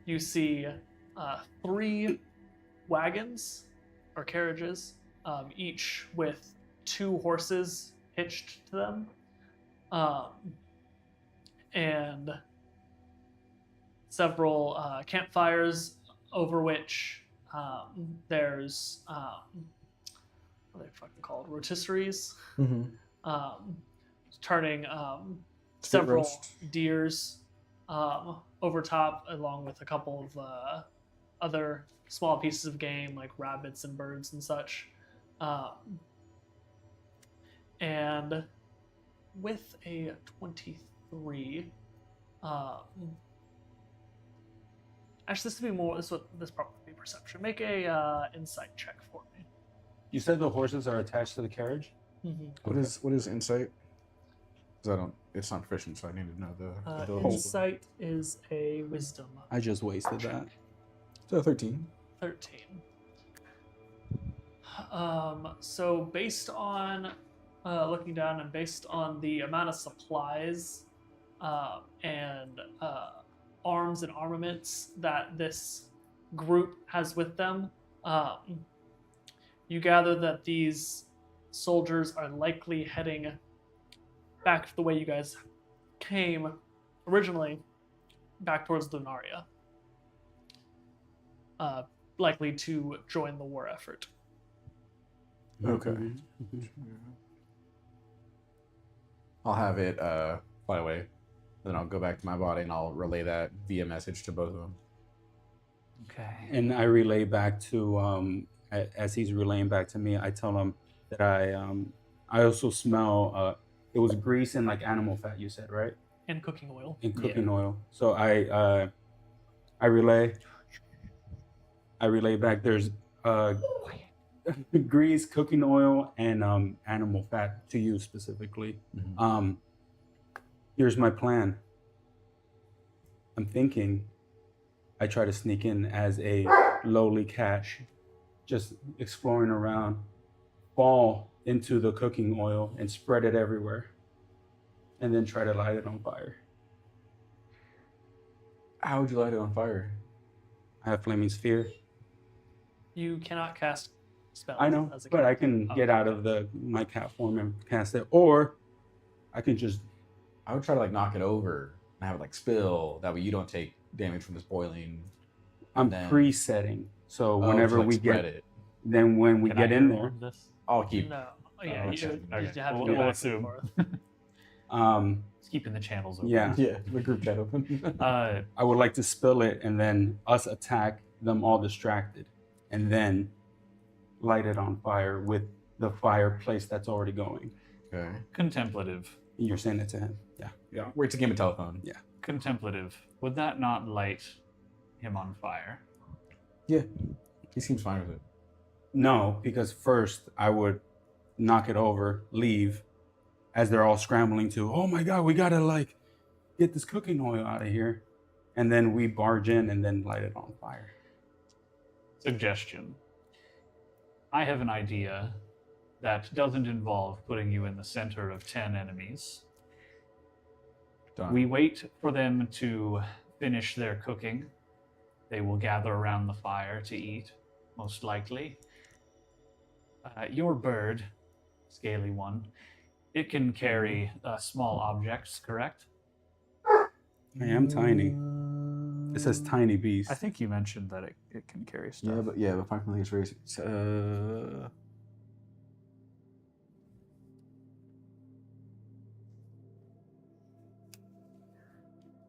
You see 3 wagons or carriages, each with 2 horses hitched to them, and several campfires over which there's what are they fucking called? Rotisseries. Mm-hmm. Turning Spit several roast. deers over top, along with a couple of other small pieces of game like rabbits and birds and such. And with a 23, actually, this would be more. This probably be perception. Make a insight check for me. You said the horses are attached to the carriage? What is insight? 'Cause I don't. It's not proficient, so I need to know the abilities. Insight is a wisdom. I just wasted that. So 13. 13. So based on looking down and based on the amount of supplies and arms and armaments that this group has with them, you gather that these soldiers are likely heading back the way you guys came originally, back towards Lunaria. Likely to join the war effort. Okay. Mhm. I'll have it fly away. Then I'll go back to my body and I'll relay that via message to both of them. Okay. And I relay back to as he's relaying back to me, I tell him that I also smell it was grease and like animal fat, you said, right? And cooking oil. And cooking oil. So I relay back there's grease, cooking oil, and animal fat to you specifically. Mm-hmm. Here's my plan. I'm thinking I try to sneak in as a lowly cache, just exploring around, fall into the cooking oil and spread it everywhere, and then try to light it on fire. How would you light it on fire? I have flaming sphere. You cannot cast spells. I know, as a but I character. can Oh, get out okay. of my cat form and cast it, or I can just. I would try to like knock it over and have it like spill. That way you don't take damage from this boiling. I'm then- presetting, so Oh, whenever to, like, we spread get, it. then when we Can I get in hear all there, of this? I'll keep. No. Oh, yeah, Oh, you okay. just have to We'll- go we'll back assume. and forth. It's keeping the channels open. Yeah. Yeah, the group chat open. I would like to spill it and then us attack them all distracted, and then light it on fire with the fireplace that's already going. Okay. Contemplative. You're saying it to him, yeah. Yeah. It's a game of telephone. Yeah. Contemplative. Would that not light him on fire? Yeah. He seems fine with it. No, because first I would knock it over, leave, as they're all scrambling to, oh my god, we gotta like get this cooking oil out of here, and then we barge in and then light it on fire. Suggestion. I have an idea that doesn't involve putting you in the center of 10 enemies. Done. We wait for them to finish their cooking. They will gather around the fire to eat, most likely. Your bird, scaly one, it can carry small objects, correct? I am tiny. It says tiny beast. I think you mentioned that it can carry stuff. Yeah, but 5 million is very.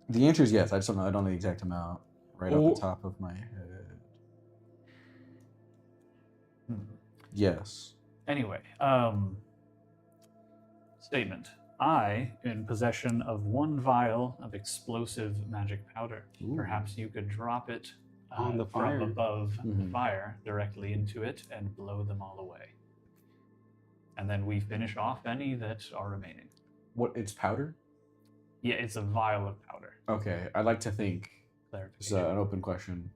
The answer is yes. I just don't know. I don't know the exact amount right off the top of my head. Yes. Anyway, statement. I am in possession of 1 vial of explosive magic powder. Ooh. Perhaps you could drop it On the fire. from above the Mhm. fire directly into it and blow them all away. And then we finish off any that are remaining. What? It's powder. Yeah, it's a vial of powder. Okay. I'd like to think. It's Clarification. an open question.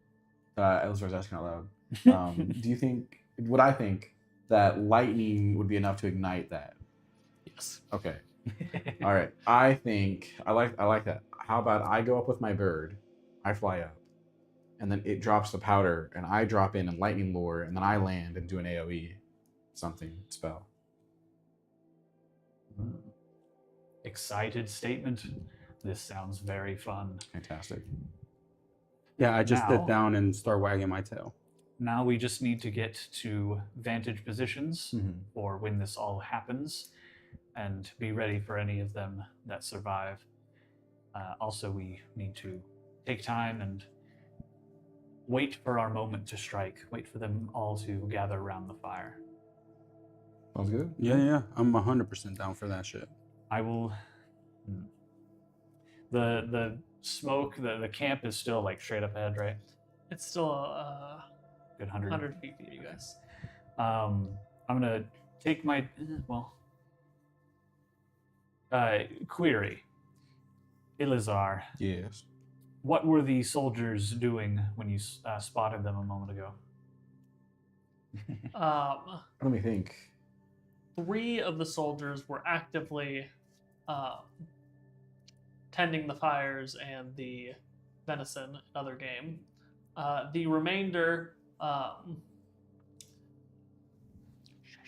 Elizar's asking out loud. Do you think? Would I think that lightning would be enough to ignite that? Yes. Okay. All right. I think I like that. How about I go up with my bird, I fly up, and then it drops the powder, and I drop in and lightning lure, and then I land and do an AOE, something spell. Excited statement. This sounds very fun. Fantastic. Yeah, I just Now- sit down and start wagging my tail. Now we just need to get to vantage positions Mhm. for when this all happens and be ready for any of them that survive. Also, we need to take time and wait for our moment to strike. Wait for them all to gather around the fire. Sounds good. Yeah, I'm 100% down for that shit. I will. The smoke, the camp is still like straight up ahead, right? It's still Good 100. 100 feet for you guys. I'm gonna take my query. Ilizar, Yes. what were the soldiers doing when you spotted them a moment ago? Let me think. 3 of the soldiers were actively tending the fires and the venison, another game. The remainder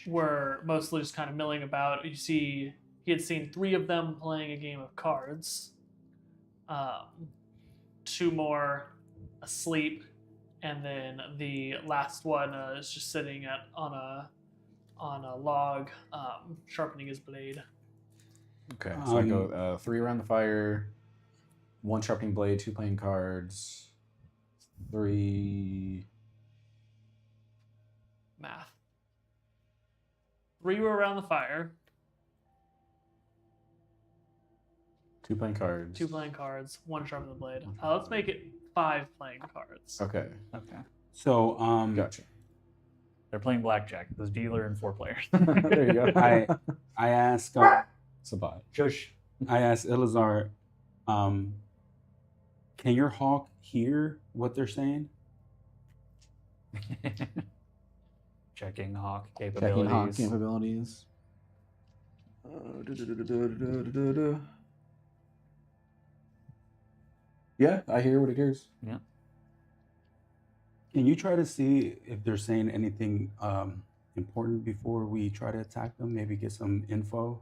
were mostly just kind of milling about. You see, he had seen 3 of them playing a game of cards. 2 more asleep, and then the last one is just sitting on a log, sharpening his blade. Okay. So I go 3 around the fire, 1 sharpening blade, 2 playing cards, 3. Math. 3 were around the fire, 2 playing cards. 2 playing cards, 1 sharpening the blade. Let's make it 5 playing cards. Okay. Okay. So Gotcha. They're playing blackjack. There's dealer and 4 players. There you go. I ask Sabat. Shush. I asked Ilizar, can your hawk hear what they're saying? Checking hawk Checking capabilities. hawk capabilities. Yeah, I hear what it hears. Can you try to see if they're saying anything important before we try to attack them? Maybe get some info.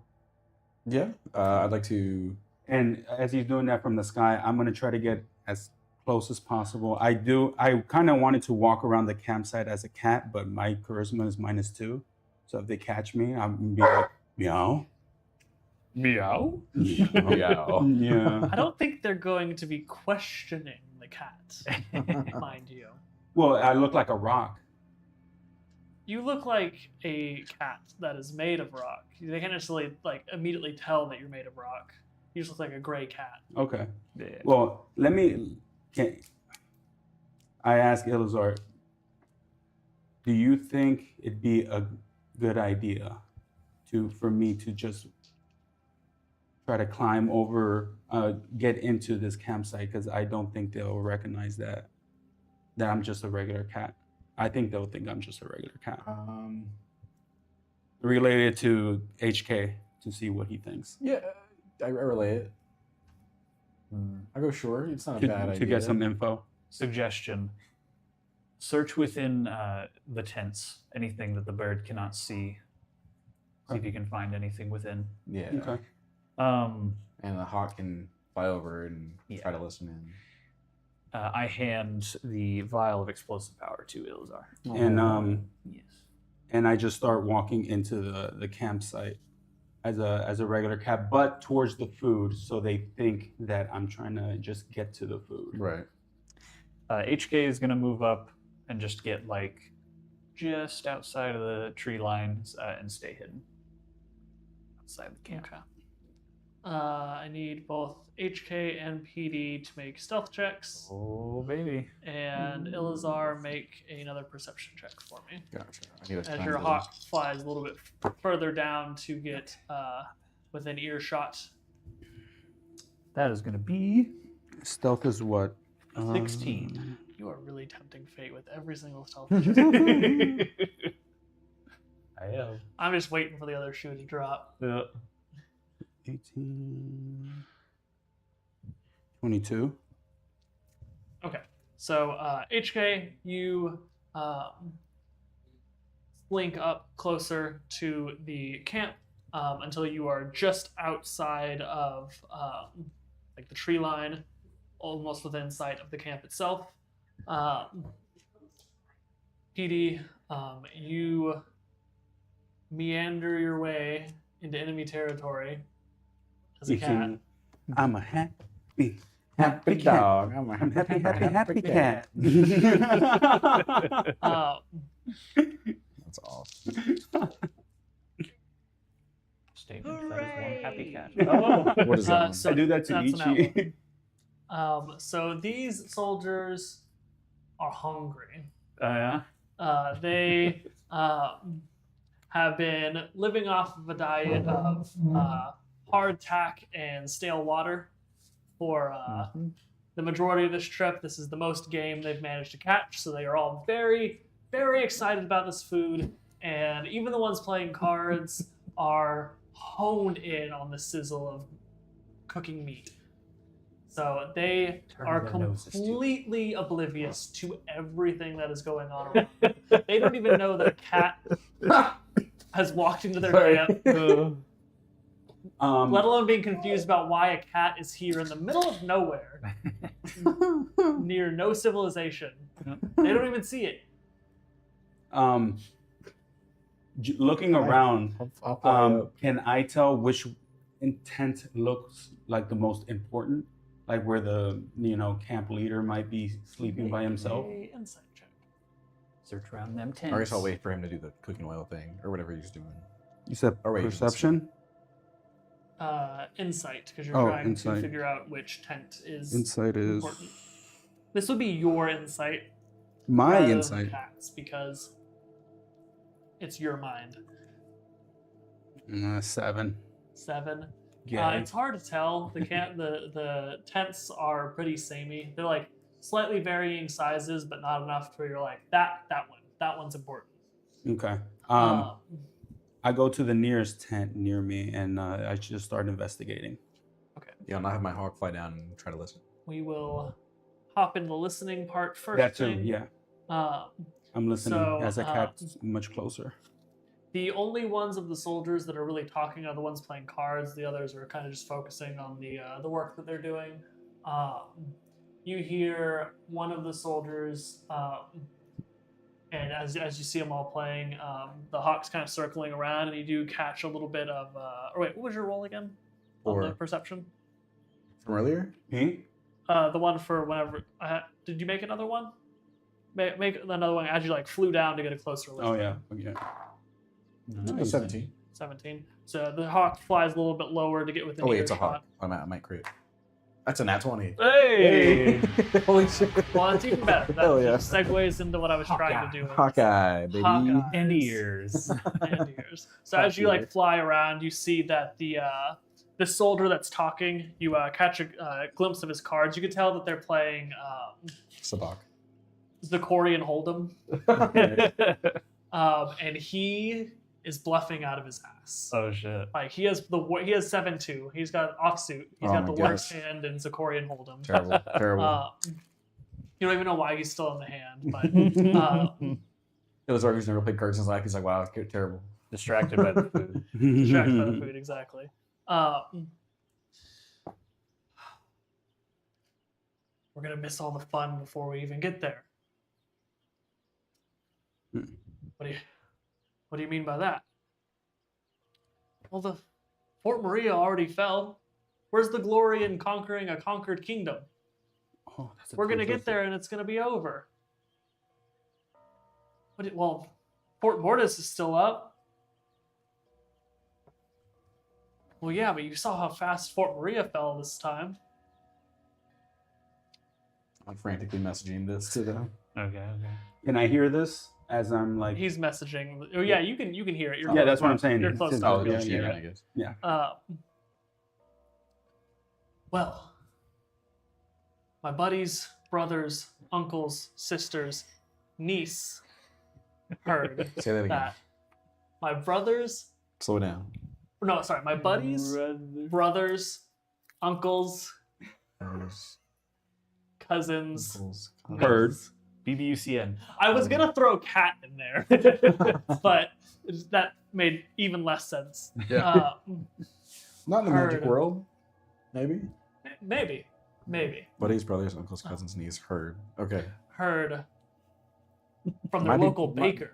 Yeah, I'd like to. And as he's doing that from the sky, I'm gonna try to get as close as possible. I kind of wanted to walk around the campsite as a cat, but my charisma is -2. So if they catch me, I'm gonna be like, meow. Meow. Meow. Yeah. I don't think they're going to be questioning the cat, mind you. Well, I look like a rock. You look like a cat that is made of rock. They can't necessarily like immediately tell that you're made of rock. You just look like a gray cat. Okay. Yeah. Well, I ask Ilizar, do you think it'd be a good idea for me to just try to climb over, get into this campsite? Because I don't think they'll recognize that I'm just a regular cat. I think they'll think I'm just a regular cat. Relate it to HK to see what he thinks. Yeah, I relay it. I go, sure, it's not a bad idea. To get some info. Suggestion. Search within the tents, anything that the bird cannot see. See if you can find anything within. Yeah. Okay. And the hawk can fly over and try to listen in. I hand the vial of explosive power to Ilizar. And Yes. and I just start walking into the campsite as a regular cat, but towards the food, so they think that I'm trying to just get to the food. Right. HK is gonna move up and just get like just outside of the tree lines and stay hidden outside the camp. Okay. I need both HK and PD to make stealth checks, Oh baby. and Ilizar make another perception check for me. Gotcha. I need a As time your to- hawk flies a little bit further down to get within earshot. That is gonna be Stealth is what? 16. You are really tempting fate with every single stealth I check. am. I'm just waiting for the other shoe to drop. Yeah. 18, 22. Okay, so HK, you slink up closer to the camp until you are just outside of like the tree line, almost within sight of the camp itself. PD, you meander your way into enemy territory as a cat. I'm a happy Happy cat. dog. I'm a I'm happy cat. That's awesome. Statement that is one happy cat. Oh. What is that? So I do that to that's an Ichi. so these soldiers are hungry. Yeah. They have been living off of a diet of hardtack and stale water for the majority of this trip. This is the most game they've managed to catch, so they are all very, very excited about this food. And even the ones playing cards are honed in on the sizzle of cooking meat. So they are their noses to it. completely oblivious to everything that is going on around them. They don't even know that a cat has walked into their camp, let alone being confused about why a cat is here in the middle of nowhere, near no civilization. They don't even see it. Looking around, I'll fly up. can I tell which intent looks like the most important? Like where the camp leader might be sleeping by himself? Make a insight check. Search around them tents. Or I guess I'll wait for him to do the cooking oil thing or whatever he's doing. You said Or wait, perception? Insight, because you're Oh, trying to insight. figure out which tent is Insight is important. This would be your insight. my rather than insight. the cat's, because it's your mind. 7. 7. Yeah. It's hard to tell. The tents are pretty samey. They're like slightly varying sizes, but not enough where you're like that one's important. Okay. Um, I go to the nearest tent near me and I just start investigating. Yeah, I'll not have my hawk fly down and try to listen. we will hop into the listening part first. That too, thing. yeah. I'm listening so, as a cat's much closer. The only ones of the soldiers that are really talking are the ones playing cards. The others are kind of just focusing on the work that they're doing. You hear one of the soldiers, and as you see them all playing, the hawk's kind of circling around, and you do catch a little bit of. Or wait, what was your roll again? On the perception. From earlier? Me? The one for whenever. Did you make another one? Make another one as you like flew down to get a closer look. Oh yeah. Okay. Nice. 17. 17. So the hawk flies a little bit lower to get within. Oh wait, it's a earshot. hawk. I might crit. That's a nat 20. Hey! Holy shit. Well, it's even better. That Hell yeah. just segues into what I was trying to do. Hawkeye, baby. Hawkeye. And ears. And ears. So as you like fly around, you see that the soldier that's talking, you catch a glimpse of his cards. You can tell that they're playing Sabak. Zakorian Hold'em, and he is bluffing out of his ass. Oh shit. Like he has 7-2. He's got an offsuit. He's got my the goodness. left hand in Zakorian Hold'em. Terrible. Terrible. You don't even know why he's still in the hand, but It was already never played cards in his life. He's like, wow, terrible. Distracted by the food. distracted by the food, exactly. We're gonna miss all the fun before we even get there. What do you mean by that? Well, the Fort Maria already fell. Where's the glory in conquering a conquered kingdom? Oh, that's a We're gonna total get there and it's gonna be over. Well, Fort Mortis is still up. Well, yeah, but you saw how fast Fort Maria fell this time. I'm frantically messaging this to them. Okay. Can I hear this as I'm like? He's messaging. Oh yeah, you can hear it. You're Yeah, close that's what I'm enough. saying. You're It's close just- enough. Oh, to be yeah, able to hear yeah, it. I guess. Yeah. Well, my buddies, brothers, uncles, sisters, niece heard Say that again. that my brothers, Slow down. no, sorry, my buddies, brothers, uncles, Brothers, cousins. uncles, Heard. BBUCN. I was gonna throw cat in there, but that made even less sense. Yeah. Not in the magic Heard. world. Maybe. Maybe. Buddies, brothers, uncles, cousins, niece. Heard. Okay. Heard from their Might be- local baker.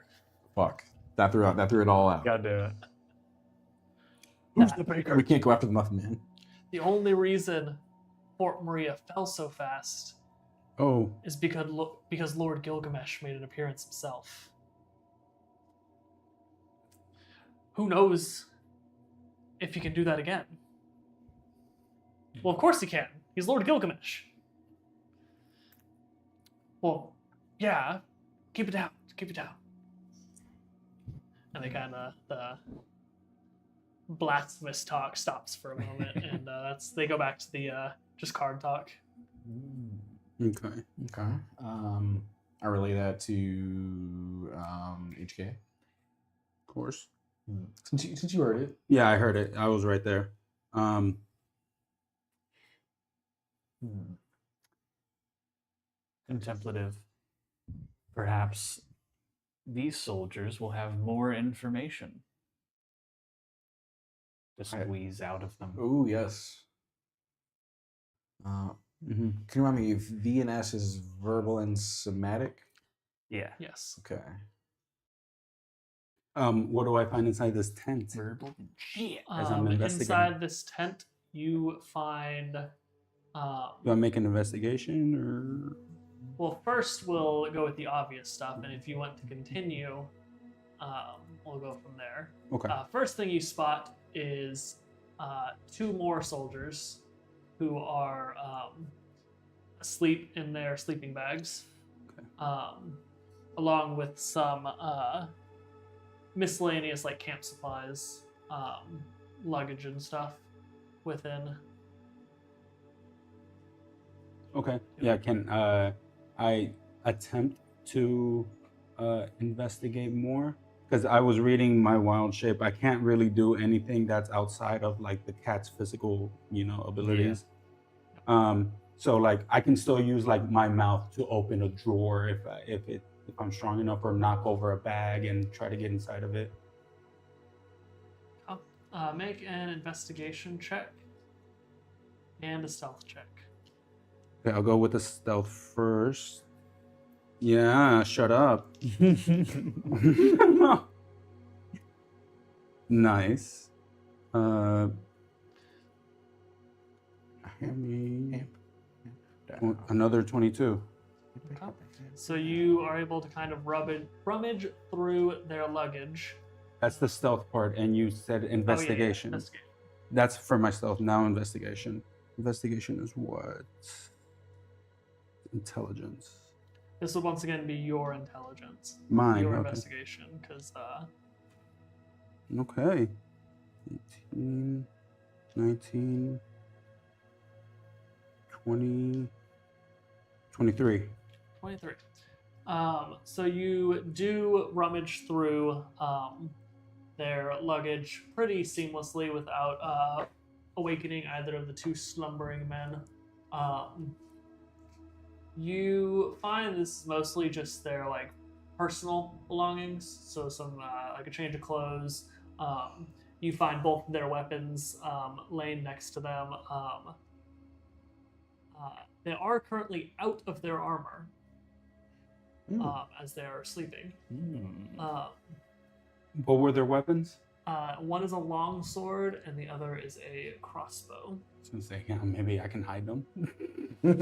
Fuck. That threw it all out. Gotta do it. Who's the baker? We can't go after the Muffin Man. The only reason Fort Maria fell so fast Oh, is because Lord Gilgamesh made an appearance himself. Who knows if he can do that again? Well, of course he can. He's Lord Gilgamesh. Well, yeah. Keep it down. Keep it down. And they the blasphemous talk stops for a moment, and they go back to the just card talk. okay. Okay. I relay that to HK. Of course. Since you heard it. Yeah, I heard it. I was right there. Contemplative. Perhaps these soldiers will have more information to squeeze out of them. Oh yes. Can you remind me if V and S is verbal and somatic? Yeah. Yes. Okay. What do I find inside this tent? Verbal. As I'm investigating. Inside this tent, you find. Do I make an investigation or? Well, first we'll go with the obvious stuff, and if you want to continue, we'll go from there. Okay. First thing you spot is 2 more soldiers who are asleep in their sleeping bags, along with some miscellaneous like camp supplies, luggage and stuff within. Okay. Yeah. Can I attempt to investigate more? Because I was reading my wild shape. I can't really do anything that's outside of like the cat's physical, abilities. So like I can still use like my mouth to open a drawer if I'm strong enough, or knock over a bag and try to get inside of it. Make an investigation check and a stealth check. Okay, I'll go with the stealth first. Yeah, shut up. Nice. Another 22. So you are able to kind of rummage through their luggage. That's the stealth part, and you said investigation. Oh, yeah, investigation. That's for my stealth. Now investigation. Investigation is what? Intelligence. This would once again be your intelligence. Mine, Your okay. investigation, because Okay. 18, 19, 20, 23. 23. So you do rummage through their luggage pretty seamlessly without awakening either of the two slumbering men. You find this is mostly just their like personal belongings, so some like a change of clothes. You find both of their weapons laying next to them. They are currently out of their armor as they are sleeping. What were their weapons? One is a long sword, and the other is a crossbow. I was gonna say, yeah, maybe I can hide them. But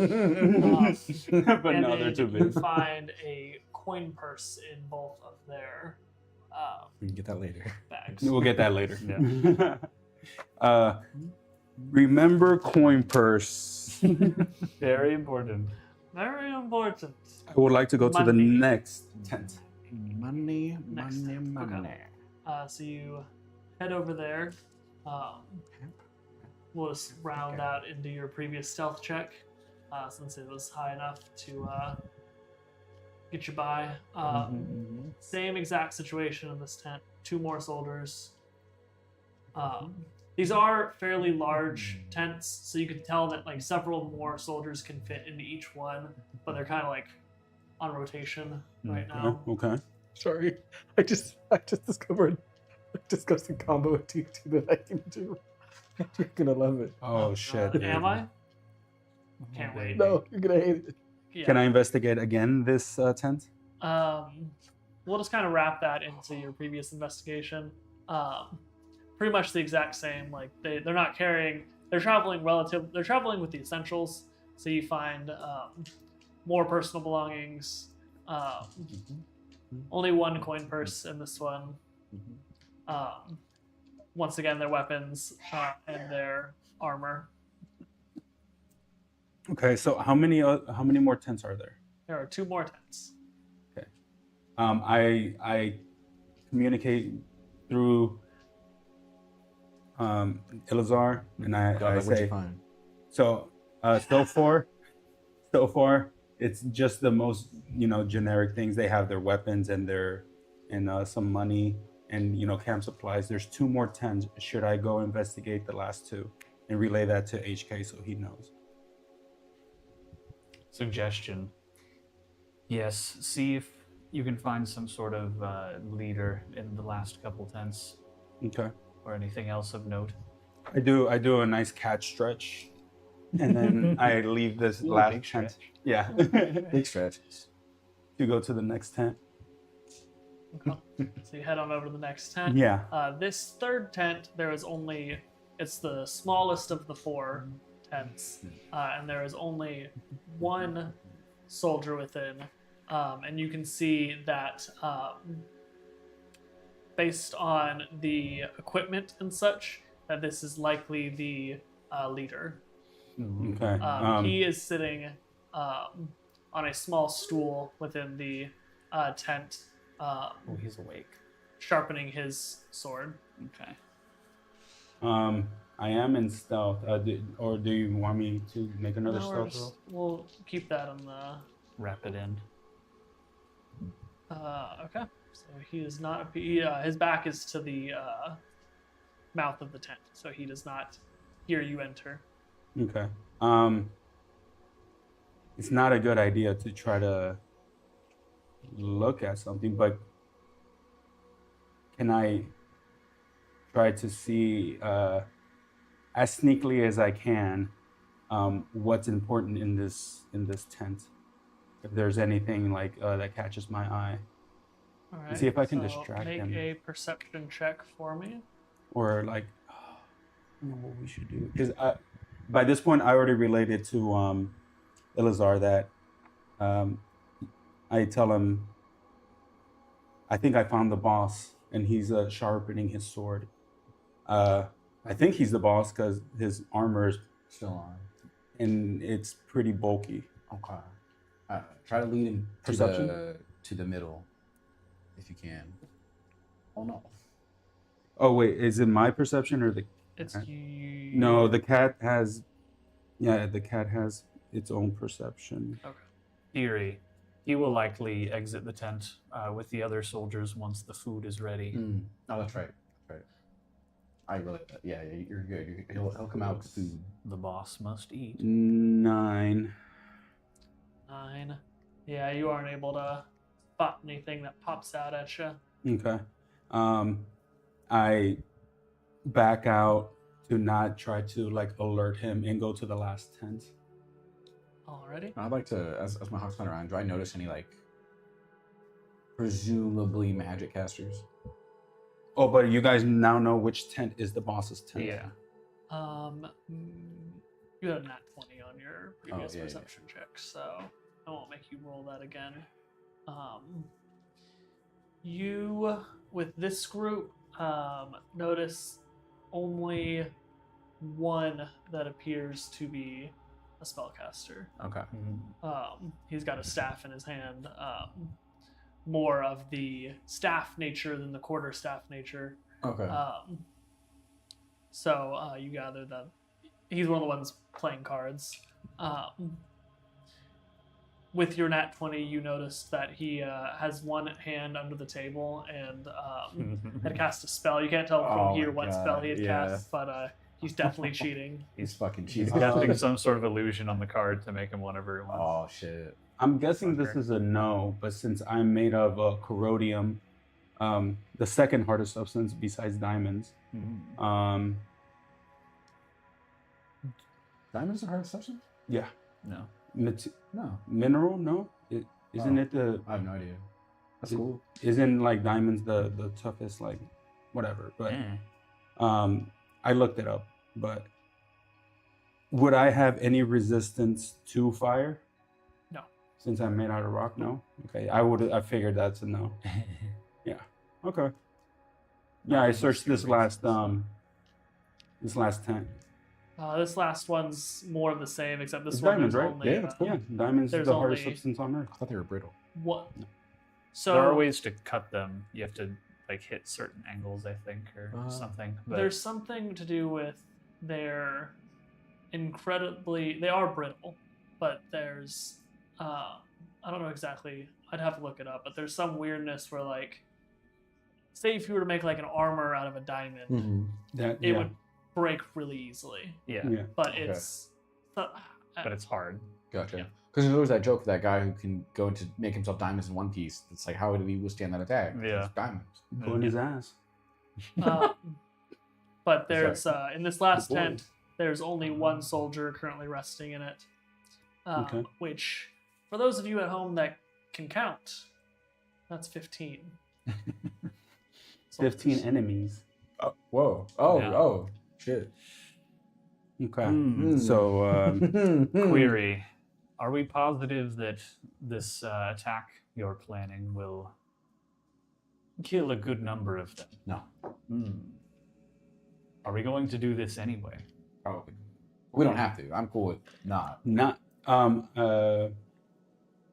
But no, they're too You big. find a coin purse in both of their We can get that later. bags. We'll get that later. Remember coin purse. Very important. Very important. I would like to go to the Money. next tent. Money, Next money, time. Okay. money. So you head over there. We'll just round out into your previous stealth check, since it was high enough to get you by. Same exact situation in this tent. 2 more soldiers. These are fairly large tents, so you can tell that like several more soldiers can fit into each one, but they're kind of like on rotation right now. Okay. Sorry, I just discovered a disgusting combo of T2 that I can do. You're gonna love it. Oh shit. Am I? Can't wait. No, you're gonna hate it. Yeah. Can I investigate again this tent? We'll just kind of wrap that into your previous investigation. Pretty much the exact same. Like they're not carrying. They're traveling They're traveling with the essentials. So you find more personal belongings. Only one coin purse in this one. Once again, their weapons and their armor. Okay, so how many more tents are there? There are 2 more tents. Okay. I communicate through Ilazar, and I What'd say, you find? so far, it's just the most generic things. They have their weapons and some money and camp supplies. There's 2 more tents. Should I go investigate the last 2 and relay that to HK so he knows? Suggestion. Yes, see if you can find some sort of leader in the last couple tents Okay. or anything else of note. I do a nice cat stretch, and then I leave this Ooh, last big tent. stretch. Yeah. Big stretch. To go to the next tent. Okay. So you head on over to the next tent. Yeah. This 3rd tent, it's the smallest of the 4 tents, and there is only 1 soldier within, and you can see that based on the equipment and such, that this is likely the leader. Okay. He is sitting on a small stool within the tent, Oh, he's awake. sharpening his sword. Okay. I am in stealth. Or do you want me to make another No, stealth roll? we'll keep that on the. Wrap it in. Okay. So he does not. His back is to the mouth of the tent, so he does not hear you enter. Okay. it's not a good idea to try to look at something, but can I try to see as sneakily as I can what's important in this tent? If there's anything like that catches my eye, All and right. see if I can so distract make him, a perception check for me. or like, I don't know what we should do, because by this point I already related to Elazar that I tell him I think I found the boss, and he's sharpening his sword. I think he's the boss because his armor is Still on. and it's pretty bulky. Okay. Try to lead him Perception? to the middle, if you can. Oh no. Oh wait, is it my perception or the? It's you. No, the cat has. Yeah, the cat has its own perception. Theory. He will likely exit the tent with the other soldiers once the food is ready. Oh, that's right. That's right. I really. Yeah, you're good. He'll come out with food. The boss must eat. 9. 9. Yeah, you aren't able to spot anything that pops out at you. Okay. I back out to not try to like alert him and go to the last tent. Alrighty. I'd like to, as my hawk's coming around, do I notice any like presumably magic casters? Oh, but you guys now know which tent is the boss's tent. Yeah. You had a nat 20 on your previous yeah. perception check, so I won't make you roll that again. You, with this group, notice only one that appears to be a spellcaster. Okay. He's got a staff in his hand, more of the staff nature than the quarter staff nature. Okay. So you gather that he's one of the ones playing cards. With your nat 20, you notice that he has one hand under the table and had cast a spell. You can't tell from Oh here my what God, spell he had yeah. cast, but he's definitely cheating. He's fucking He's cheating. casting some sort of illusion on the card to make him whatever he wants. Oh shit. I'm guessing this Okay. is a no, but since I'm made of corrodium, the second hardest substance besides diamonds, Diamonds are hard substance? yeah, No. No. mineral, no, isn't Oh. it the? I have no idea. That's It- cool. Isn't like diamonds the toughest, like whatever, but Eh. I looked it up, but would I have any resistance to fire? No. Since I'm made out of rock, no. Okay, I figured that's a no. Yeah. Okay. Yeah, I searched this last tent. This last one's more of the same, except this It's one diamonds, there's right? only Yeah, that's cool. Yeah, diamonds is There's the hardest only- substance on earth. I thought they were brittle. what. So There are ways to cut them. You have to like hit certain angles, I think, or something. But there's something to do with their they are brittle, but there's I don't know exactly, I'd have to look it up, but there's some weirdness where, like, say if you were to make like an armor out of a diamond, That it yeah. would break really easily, yeah, Yeah. but Okay. it's but it's hard. Gotcha. Yeah. Because there's always that joke of that guy who can go into make himself diamonds in one piece. It's like, how did he withstand that attack? Yeah. It's diamonds. Pulling his ass. But there's in this last Good boy. tent, there's only one soldier currently resting in it, Okay. which, for those of you at home that can count, that's 15. 15 soldiers. enemies. Oh, whoa. Oh, Yeah. oh, shit. Okay. Mm. So Query: are we positive that this attack you're planning will kill a good number of them? No, Are we going to do this anyway? probably. We don't have to. I'm cool with not. not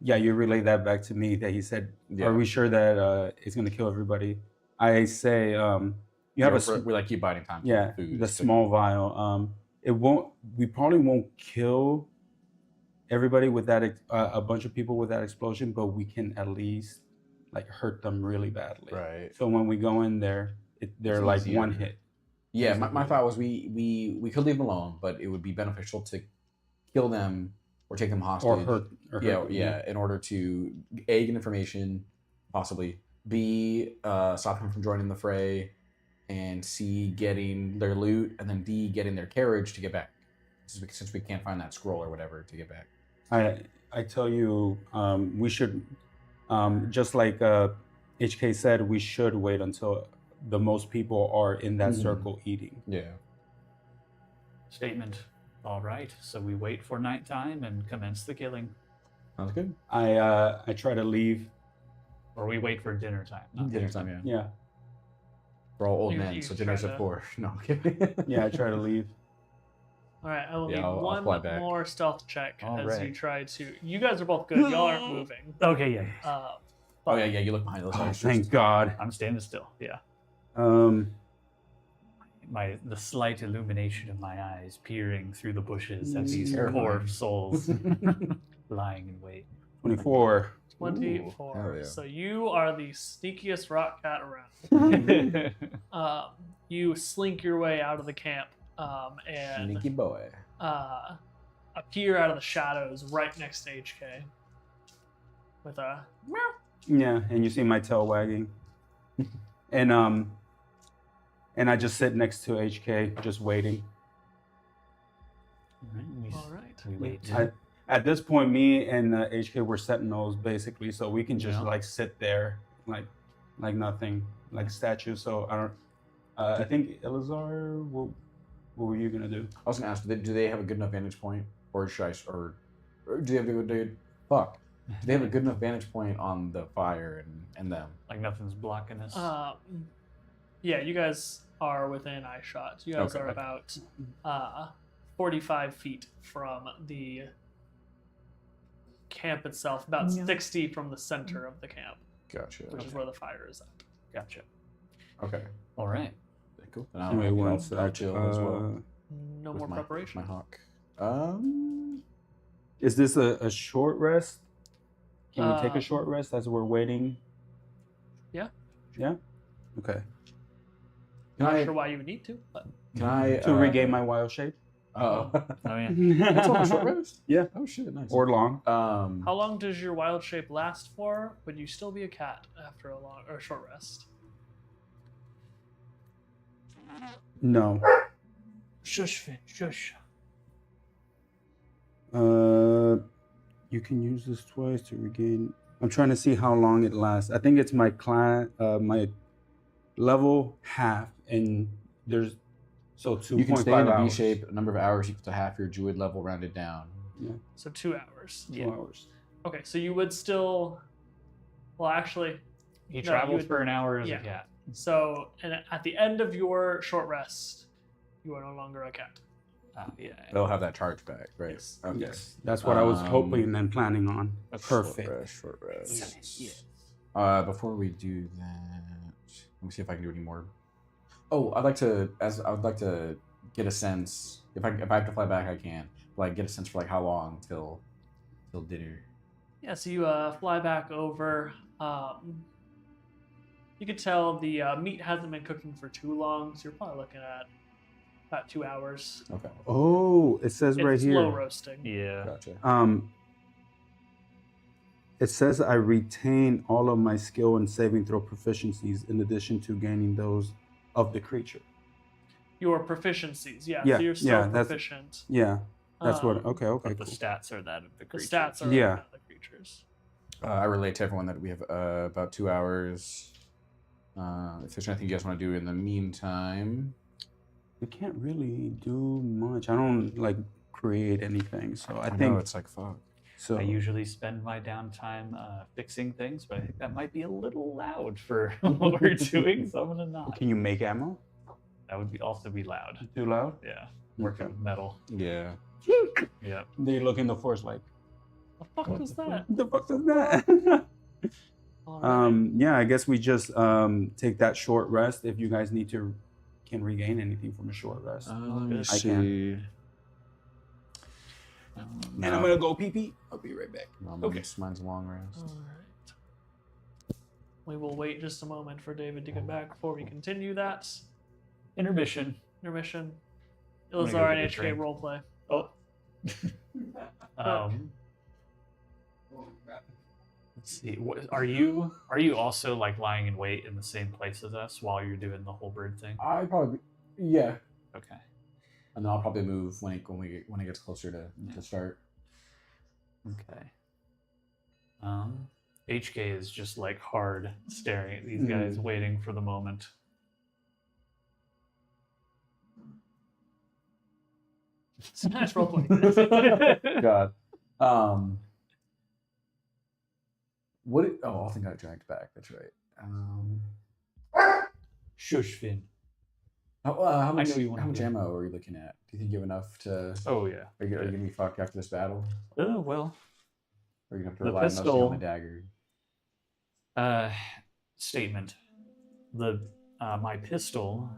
yeah, you relay that back to me that he said, Yeah. are we sure that it's going to kill everybody? I say you have we like keep biding time. yeah, for food, the but- small vial. We probably won't kill everybody with that a bunch of people with that explosion, but we can at least like hurt them really badly. Right. So when we go in there, they're It's like easier. one hit. Yeah, my thought was we could leave them alone, but it would be beneficial to kill them or take them hostage. or hurt. Yeah. In order to A, get information, possibly B, stop him from joining the fray, and C, getting their loot, and then D, getting their carriage to get back. Since we can't find that scroll or whatever to get back. I tell you, we should, just like HK said, we should wait until the most people are in that circle eating. Yeah. Statement. All right. So we wait for nighttime and commence the killing. Sounds good. I try to leave. Or we wait for dinner time. not Dinner time, yeah. Yeah, We're all old You- men, you so dinner's try at to- 4. No, I'm kidding. yeah, I try to leave. All right, I will Yeah, need I'll one fly back. more stealth check All as right. you try to. You guys are both good. Y'all aren't moving. Okay, yeah. Oh, But yeah, you look behind those Oh, guys. thank God. I'm standing still. Yeah. The slight illumination of my eyes peering through the bushes at these Terrifying. poor souls lying in wait. 24. 24. hell yeah. So you are the sneakiest rock cat around. You slink your way out of the camp and Sneaky boy. appear out of the shadows right next to HK with a meow. Yeah, and you see my tail wagging. and I just sit next to HK, just waiting. All right. We wait. At this point, me and HK were sentinels basically, so we can just Yeah. like sit there, like nothing, like statues. So I don't. I think Elazar. What were you gonna do? I was gonna ask, do they have a good enough vantage point, or should I, or do they have a good? Fuck. Do they have a good enough vantage point on the fire and them? Like nothing's blocking us. Yeah, you guys are within eye shot. You guys Okay. are about 45 feet from the camp itself, about 60 from the center of the camp, Gotcha. which is where the fire is at. Gotcha. Okay. All right. Cool. And Wait one I'll sec. chill as well. No with more my- preparation. My hawk. Is this a short rest? Can we take Uh, a short rest as we're waiting? Yeah. Yeah. Okay. Can Not I? sure why you would need to, but Can I? To regain my wild shape. Oh. Oh yeah. That's on a short rest. Yeah. Oh shit! Nice. Or long. how long does your wild shape last for? Would you still be a cat after a long or short rest? No. Shush, Finn, shush. You can use this twice to regain. I'm trying to see how long it lasts. I think it's my my level half, and there's so 2.5 you can stay in a B hours. shape. A number of hours equal to half your druid level rounded down. So 2 hours. 2 hours. Okay, so you would still. Well, actually, He No, travels you would- for an hour as yeah. a cat. so and at the end of your short rest, you are no longer a cat. Oh, yeah. They'll have that charge back, right? Yes. Okay. Yes, that's what I was hoping and planning on. That's Perfect. Short rest. Yes. Before we do that, let me see if I can do any more. Oh, I'd like to get a sense. If I have to fly back, I can. Like get a sense for like how long till dinner. Yeah, so you fly back over. You could tell the meat hasn't been cooking for too long, so you're probably looking at about 2 hours. Okay. Oh, it says right It's here. slow roasting. Yeah. Gotcha. It says I retain all of my skill and saving throw proficiencies in addition to gaining those of the creature. Your proficiencies, yeah. Yeah, So you're still yeah, that's- proficient. Yeah, that's what. Um, Okay, But the cool. stats are that of the The creature. stats are Yeah. the creatures. I relate to everyone that we have about 2 hours. If there's anything you guys want to do in the meantime. We can't really do much. I don't like create anything, so I know think it's like fuck. so. I usually spend my downtime fixing things, but I think that might be a little loud for what we're doing, so I'm gonna not. Can you make ammo? That would also be loud. Too loud? Yeah. Working with metal. Yeah. Yeah. They look in the forest like, The fuck was that? what the fuck is that? Alright. Yeah, I guess we just take that short rest. If you guys can regain anything from a short rest. Let me I see. And I'm gonna go pee pee. I'll be right back. No, Okay. mine's a long rest. Alright. We will wait just a moment for David to get back before we continue that Intermission. intermission. I'm gonna go Ilazar get and a HK drink. roleplay. Oh. Let's see. Are you also like lying in wait in the same place as us while you're doing the whole bird thing? I probably, yeah. Okay. And then I'll probably move when it gets closer to start. Okay. HK is just like hard staring at these guys, waiting for the moment. Smash roleplay. God. I think I dragged back. That's right. Shush, Finn. How much know you wanna do it. ammo are you looking at? Do you think you have enough to? Oh yeah. Are you gonna be fucked after this battle? Oh well. Or are you gonna have to The rely mostly pistol- on the dagger? Statement. My pistol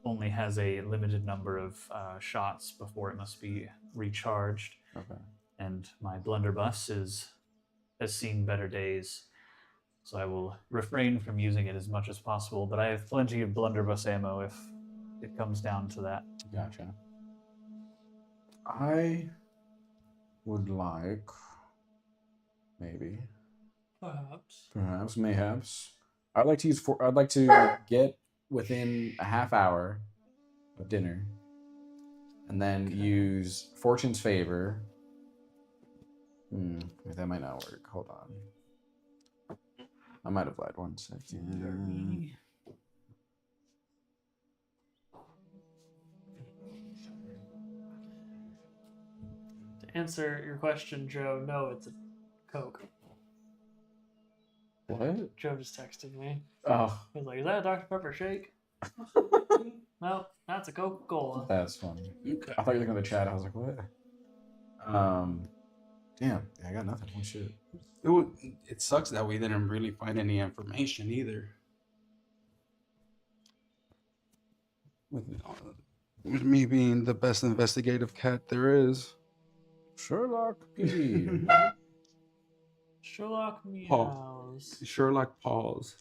only has a limited number of shots before it must be recharged, Okay. and my blunderbuss has seen better days, so I will refrain from using it as much as possible. But I have plenty of blunderbuss ammo if it comes down to that. Gotcha. I would like, maybe, mayhaps. I'd like to get within a half hour of dinner, and then use Fortune's favor. That might not work. Hold on. I might have lied 1 second. To answer your question, Joe, no, it's a Coke. What? Joe just texted me. Oh, He was like, "Is that a Dr. Pepper shake?" No, that's a Coca-Cola. that's funny. Okay. I thought you were looking at the chat. I was like, what? Damn. Yeah, I got nothing. Holy shit. It sucks that we didn't really find any information either. With me being the best investigative cat there is. Sherlock P. Sherlock Paul. meows. Sherlock Pauls.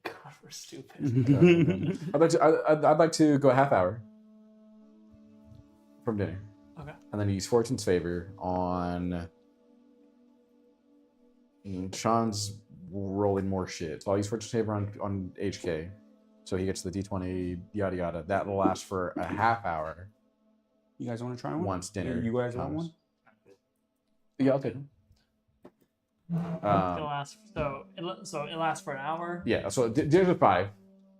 God, we're stupid. I'd like to go a half hour from dinner. Okay. And then use Fortune's favor on Sean's rolling more shit. So I'll use Fortune's favor on HK. So he gets the D20, yada yada. That will last for a half hour. You guys want to try one? Once dinner You guys want comes. one? Yeah, I'll take them. It'll last. So it lasts for an hour. Yeah, so dinner's at 5.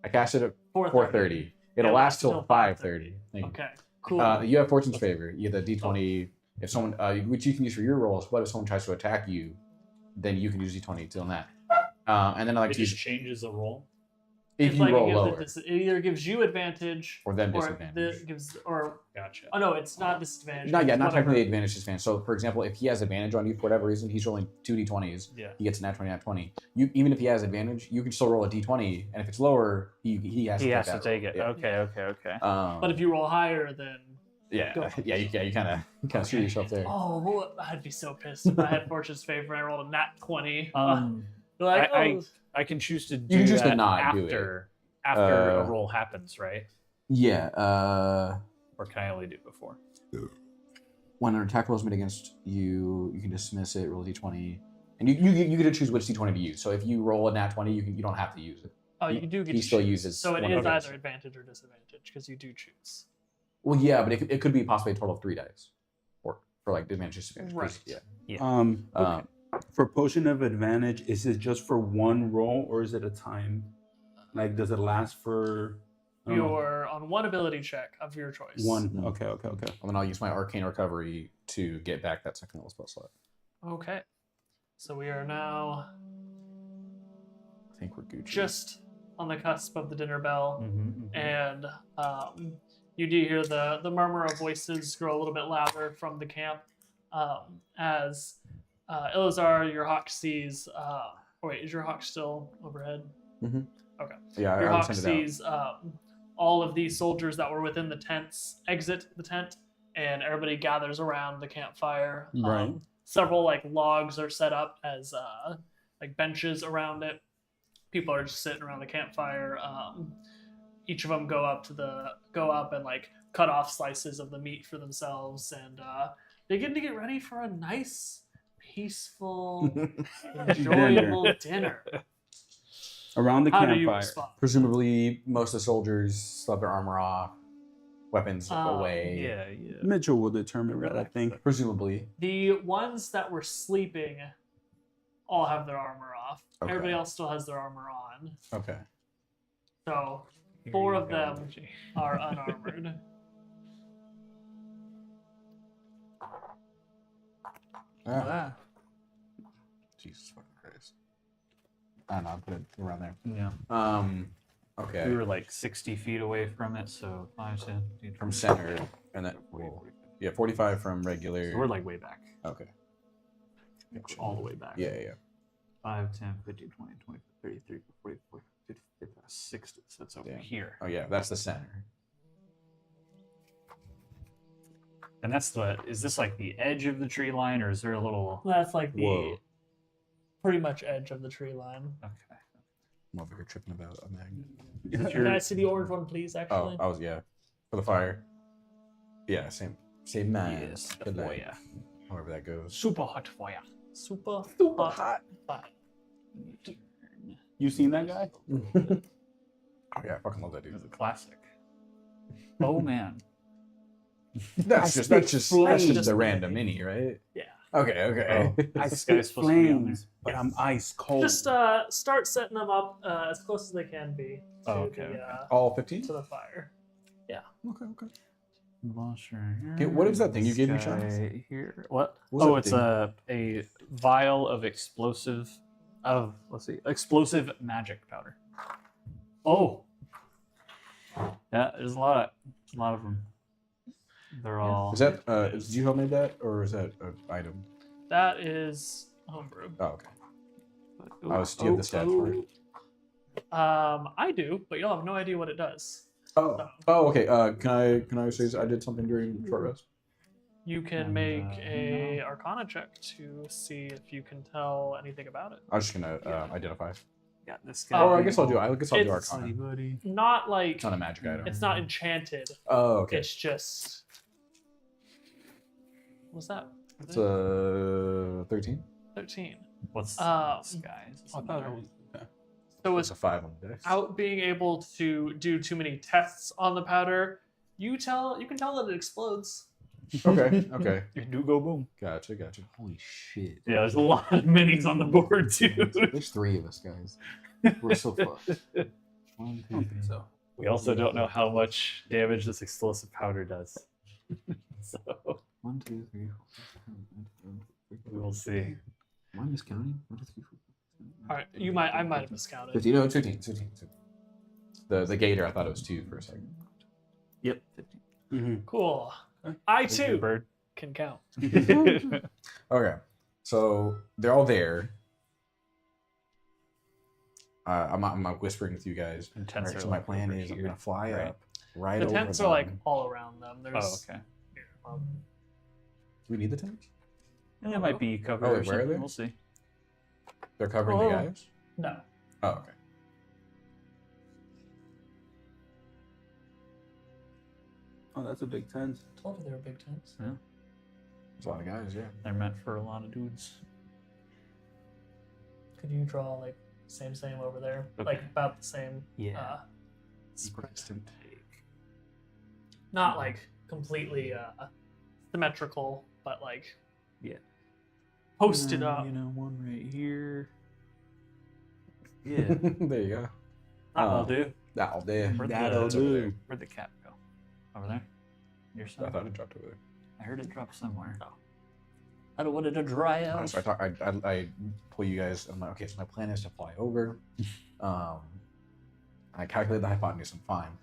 I cast it at 4:30. 4:30. It'll last till 5:30. Thank you. Okay. Cool. You have Fortune's favor. You get the D20. If someone, which you can use for your rolls, but if someone tries to attack you, then you can use D20 till that. And then I like It to just use changes the roll. if It's you like roll it lower it either gives you advantage or then or disadvantage. Gotcha. Oh no, it's not disadvantage. Not yet, not Whatever. technically advantage disadvantage. So, for example, if he has advantage on you for whatever reason, he's rolling 2 D20s. Yeah. He gets a nat 20, nat 20. Even if he has advantage, you can still roll a D20, and if it's lower, he has He to has take to that take roll. it. Yeah. Okay. But if you roll higher, then yeah, Go. you kind of screw yourself there. oh, I'd be so pissed if I had Fortune's favor and I rolled a nat 20. They're like, I can choose to do can choose to that not do after a roll happens, right? Yeah. Or can I only do it before? When an attack roll is made against you, you can dismiss it, roll a d20, and you get to choose which d20 to use. So if you roll a nat 20, you don't have to use it. oh, you do get he to still choose. uses So it one is of those. either advantage or disadvantage because you do choose. Well, yeah, but it could be possibly a total of 3 dice, or for like advantage disadvantage. Right. Yeah. For potion of advantage, is it just for one roll or is it a time? Like, does it last for? I don't know. You're on one ability check of your choice. One. Mhm. Okay. And then I'll use my arcane recovery to get back that second level spell slot. Okay. So we are now I think we're Gucci. just on the cusp of the dinner bell. Mm-hmm. And you do hear the murmur of voices grow a little bit louder from the camp as Ilazar, your hawk sees. Wait, is your hawk still overhead? Yeah, Your I hawk sent it out. sees all of these soldiers that were within the tents exit the tent, and everybody gathers around the campfire. Right. Several like logs are set up as like benches around it. People are just sitting around the campfire. Each of them go up and like cut off slices of the meat for themselves and begin to get ready for a nice, peaceful, enjoyable dinner. Around the How do you campfire. respond? Presumably, most of the soldiers slept their armor off, weapons away. Yeah. Mitchell will determine that, I think. Presumably. The ones that were sleeping all have their armor off. Okay. Everybody else still has their armor on. Okay. So Here 4 you of go, them Luigi. are unarmored. Ah. Jesus fucking Christ. I don't know. I'll put it around there. Yeah. Okay. We were like 60 feet away from it, so 5, 10, 15, From center, and then 45 from regular. So we're like way back. Okay. All the way back. Yeah. 5, 10, 15, 20, 20, 33, 44, 50, 55, 60. So it's over Yeah. here. Oh yeah, that's the center. And that's is this like the edge of the tree line, or is there a little? That's like the Whoa. pretty much edge of the tree line. Okay. I'm over here tripping about a mag. Can I see the orange one, please? Oh, Actually. I was for the fire. Yeah, same man. Yes, the Good night. fire. However that goes. Super hot fire. Super hot. Fire. You seen that guy? Oh yeah, I fucking love that It was dude. a classic. Oh man. That's just flames. the random mini, right? Yeah. Okay. I This spit guy's supposed to be on flames, but I'm ice cold. Just start setting them up as close as they can be to, Oh, okay, All 15? to the fire. Okay. Washer here. Okay, what is that thing you gave me, Sean? Guy here. What? What's Oh, that it's thing? a vial of explosive magic powder. Oh. Yeah, there's a lot of them. They're all. Is that did you help made that, or is that an item? That is homebrew. Oh, okay. Do you have the stats for it? I do, but you'll have no idea what it does. Oh, okay. Can I say I did something during short rest? You can And, make a Arcana check to see if you can tell anything about it. I was just gonna identify. Got this guy. Oh, I guess I'll do It's- Arcana. Buddy. Not like It's not a magic item. it's not enchanted. Oh, okay. It's just what's that? It's 13. 13. What's Um, this guy? Is this I thought it another- was. Okay. So It's a 5 on the dice. without being able to do too many tests on the powder, you can tell that it explodes. Okay. You do go boom. Gotcha. Holy shit. Yeah, there's a lot of minis on the board too. There's 3 of us, guys. We're so fucked. 1, I 2, don't think so. We also don't know how much damage this explosive powder does. So 1, 2, 3, 4, 5, 6, 7, 8, 9, 10, 11, 12, 13, 14, 15. we will see. Am I miscounting? 1, 2, 3, 4, 5, 6, 7, 8, All right, I might have miscounted. 15. No, it's 15. It's 15. The gator, I thought it was 2 for a second. Yep. 15. Mm-hmm. Cool. I Good too bird. can count. Okay, so they're all there. I'm whispering with you guys. And tents Alright, are so my like plan over is I'm here. gonna fly Right. up right The over tents them. are like all around them. There's Oh, okay. Do we need the tents? And it might be covered Oh, or wait, where are something. they? We'll see. They're covering Oh. the guys. no. Oh, okay. Oh, that's a big tent. Told you they were big tents. There's a lot of guys. Yeah. They're meant for a lot of dudes. Could you draw like same over there, Okay. like about the same? Yeah. Spread. Instant take. Not like completely symmetrical, but like Yeah. posted up. You know, one right here. Yeah. There you go. That'll do. That'll do. Where'd That'll the, do. Where'd the cat go? Over there? Your I son? thought it dropped over there. I heard it drop somewhere. Oh. I don't want it to dry out. So I pull you guys. I'm like, okay, so my plan is to fly over. I calculate the hypotenuse. I'm fine.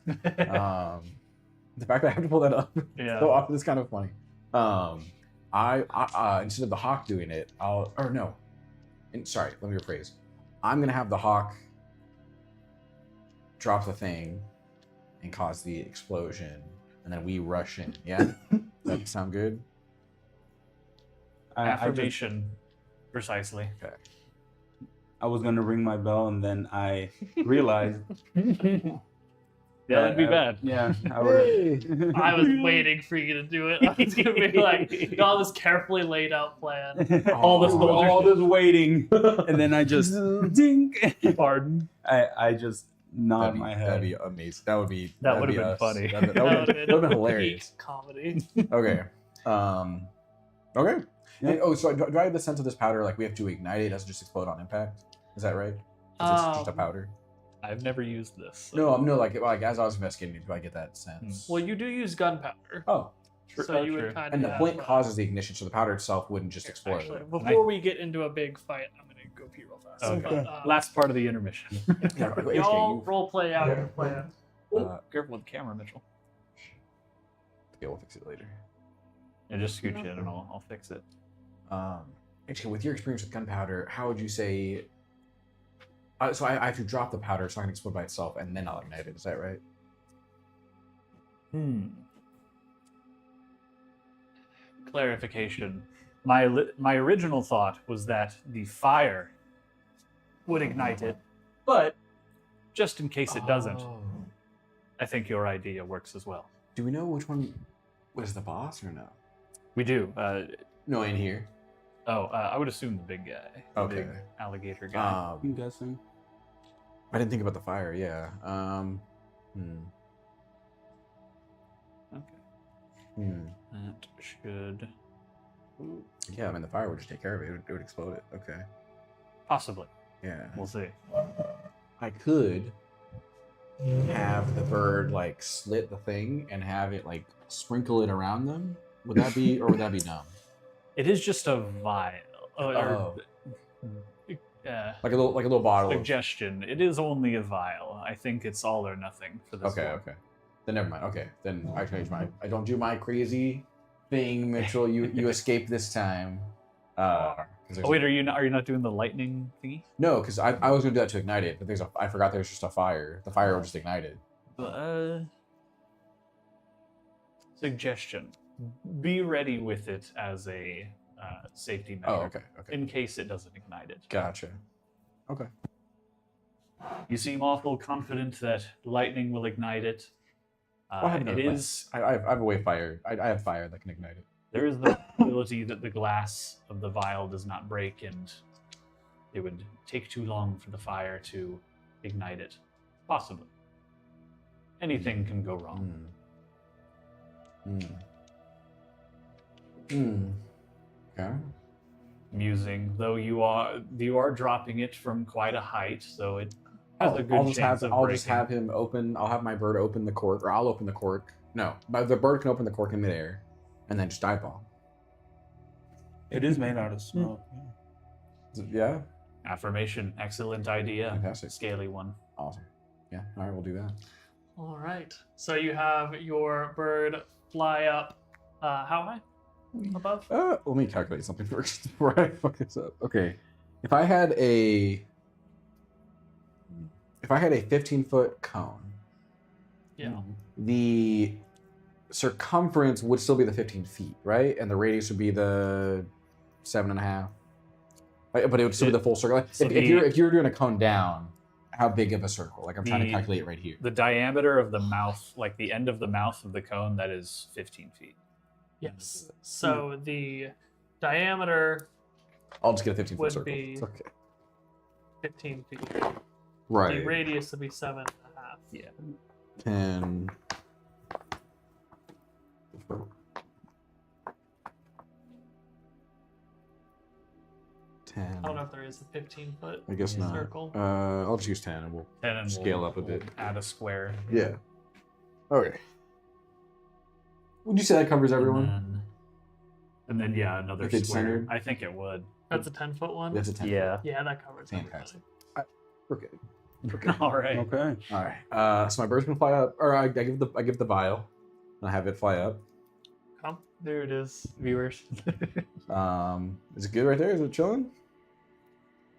The fact that I have to pull that up Yeah. so often is kind of funny. I instead of the hawk doing it, let me rephrase. I'm gonna have the hawk drop the thing and cause the explosion, and then we rush in. Yeah, that sound good? I just, Affirmation. Precisely. Okay. I was gonna ring my bell and then I realized Yeah, Yeah, that'd be bad. Yeah, I would. I was waiting for you to do it. I was gonna be like, all this carefully laid out plan. All the soldiers- all this waiting, and then I just ding. Pardon. I just nod my head. That'd be amazing. That would be. That that'd would've be been us. funny. That That would have been hilarious. peak comedy. Okay. Okay. Yeah. And, so do I have the sense of this powder? Like we have to ignite it, it doesn't just explode on impact. Is that right? It's just a powder. I've never used this. No, like as I was investigating, do I get that sense? Well, you do use gunpowder, Oh, so you would kind of. and the point causes the ignition, so the powder itself wouldn't just explode. Actually, before we get into a big fight, I'm gonna go pee real fast. Okay. But, Last part of the intermission. y'all role play out your plan. Careful with the camera, Mitchell. Okay, we'll fix it later. And just scooch in and I'll fix it. Actually, with your experience with gunpowder, how would you say? So I have to drop the powder, so I can explode by itself, and then I'll ignite it. Is that right? Clarification. My original thought was that the fire would ignite it, but just in case it doesn't, Oh. I think your idea works as well. Do we know which one was the boss or no? We do. No, in here. I would assume the big guy. The Okay. big alligator guy. I'm guessing. I didn't think about the fire. Yeah. Okay. That should Yeah, I mean the fire would just take care of it. It would explode it. Okay. possibly. Yeah. We'll see. I could have the bird like slit the thing and have it like sprinkle it around them. Would that be, or would that be dumb? It is just a vial. Oh. Like Like a little bottle. suggestion. It is only a vial. I think it's all or nothing for this Okay, one. okay. Then never mind. Okay, then I change my. I don't do my crazy thing, Mitchell. You escaped this time. 'Cause there's Oh wait, are you not doing the lightning thingy? No, because I was gonna do that to ignite it, but I forgot there's just a fire. The fire will just ignite it. Suggestion: be ready with it as a safety measure. Oh, okay, okay. In case it doesn't ignite it. Gotcha. Okay. You seem awful confident that lightning will ignite it. Well, I have another It plan. is. I have a way fire. I have fire that can ignite it. There is the possibility that the glass of the vial does not break, and it would take too long for the fire to ignite it. Possibly. Anything can go wrong. Okay. Musing, though you are dropping it from quite a height, so it has a good chance of I'll breaking. just have him open. I'll have my bird open the cork, or I'll open the cork. No, but the bird can open the cork in midair, and then just dive bomb. It is made out of smoke. Yeah. Affirmation, excellent idea. Fantastic. Scaly one. Awesome. Yeah. All right, we'll do that. All right. So you have your bird fly up. How high? Above? Let me calculate something first before I fuck this up. Okay, if I had a 15-foot cone, Yeah. the circumference would still be the 15 feet, right? And the radius would be the 7.5. But it would still be the full circle. Like, So if you were doing a cone down, how big of a circle? Like I'm trying to calculate right here. The diameter of the mouth, like the end of the mouth of the cone, that is 15 feet. Yes. So the diameter I'll just get a 15-foot would circle. be- It's okay. 15 feet. Right. The radius would be 7.5. Yeah. 10. I don't know if there is a 15-foot I guess not. circle. I'll just use 10 and we'll 10 and scale we'll- up a bit. we'll add a square. Yeah. Okay. Would you say that covers everyone? And then yeah, another If it's square. centered? I think it would. That's a 10-foot one? That's a 10. Yeah. Yeah, that covers Fantastic. everybody. We're good. We're good. All right. Okay. All right. So my bird's gonna fly up, or I give the vial, and I have it fly up. Come. There it is, viewers. Is it good right there? Is it chilling?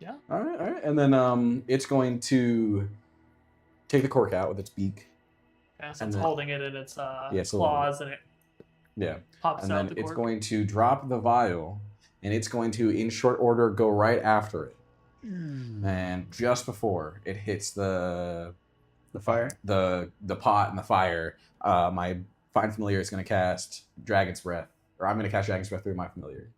Yeah. All right. All right. And then it's going to take the cork out with its beak. Yeah, so And it's then- holding it in its it's a claws and it Yeah. pops And out then the it's cork. going to drop the vial, and it's going to, in short order, go right after it. And just before it hits the The fire. the pot and the fire, my Find Familiar is going to cast Dragon's Breath, or I'm going to cast Dragon's Breath through my Familiar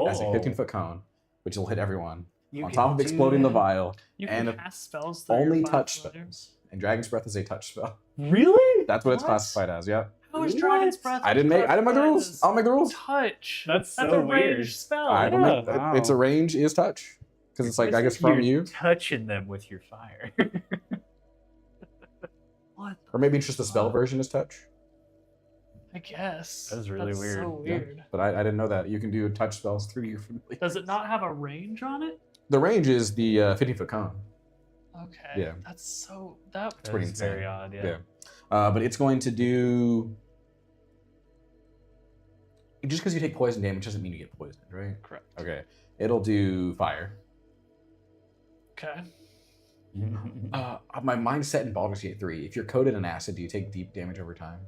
as a 15-foot cone, which will hit everyone You on can top of do exploding the that. vial. You And can cast spells through Only your touch Familiar. spells, and Dragon's Breath is a touch spell. Really? That's what it's What? classified as. Yeah. How is Dragon's Breath? I didn't make the rules. I'll make the rules. Touch. That's so a weird. ranged spell. I will Yeah. make, Wow. It's a range is touch because it's like I guess from You're you, touching them with your fire. What? or maybe it's just the spell version is touch. I guess. That is really So weird. Yeah. weird. But I didn't know that you can do touch spells through your Familiar. Does it not have a range on it? The range is the 15-foot cone. Okay. Yeah. That's so that. That's pretty insane. very odd. Yeah. But it's going to do. Just because you take poison damage doesn't mean you get poisoned, right? Correct. Okay. It'll do fire. Okay. My mind's set in Baldur's Gate 3. If you're coated in acid, do you take deep damage over time?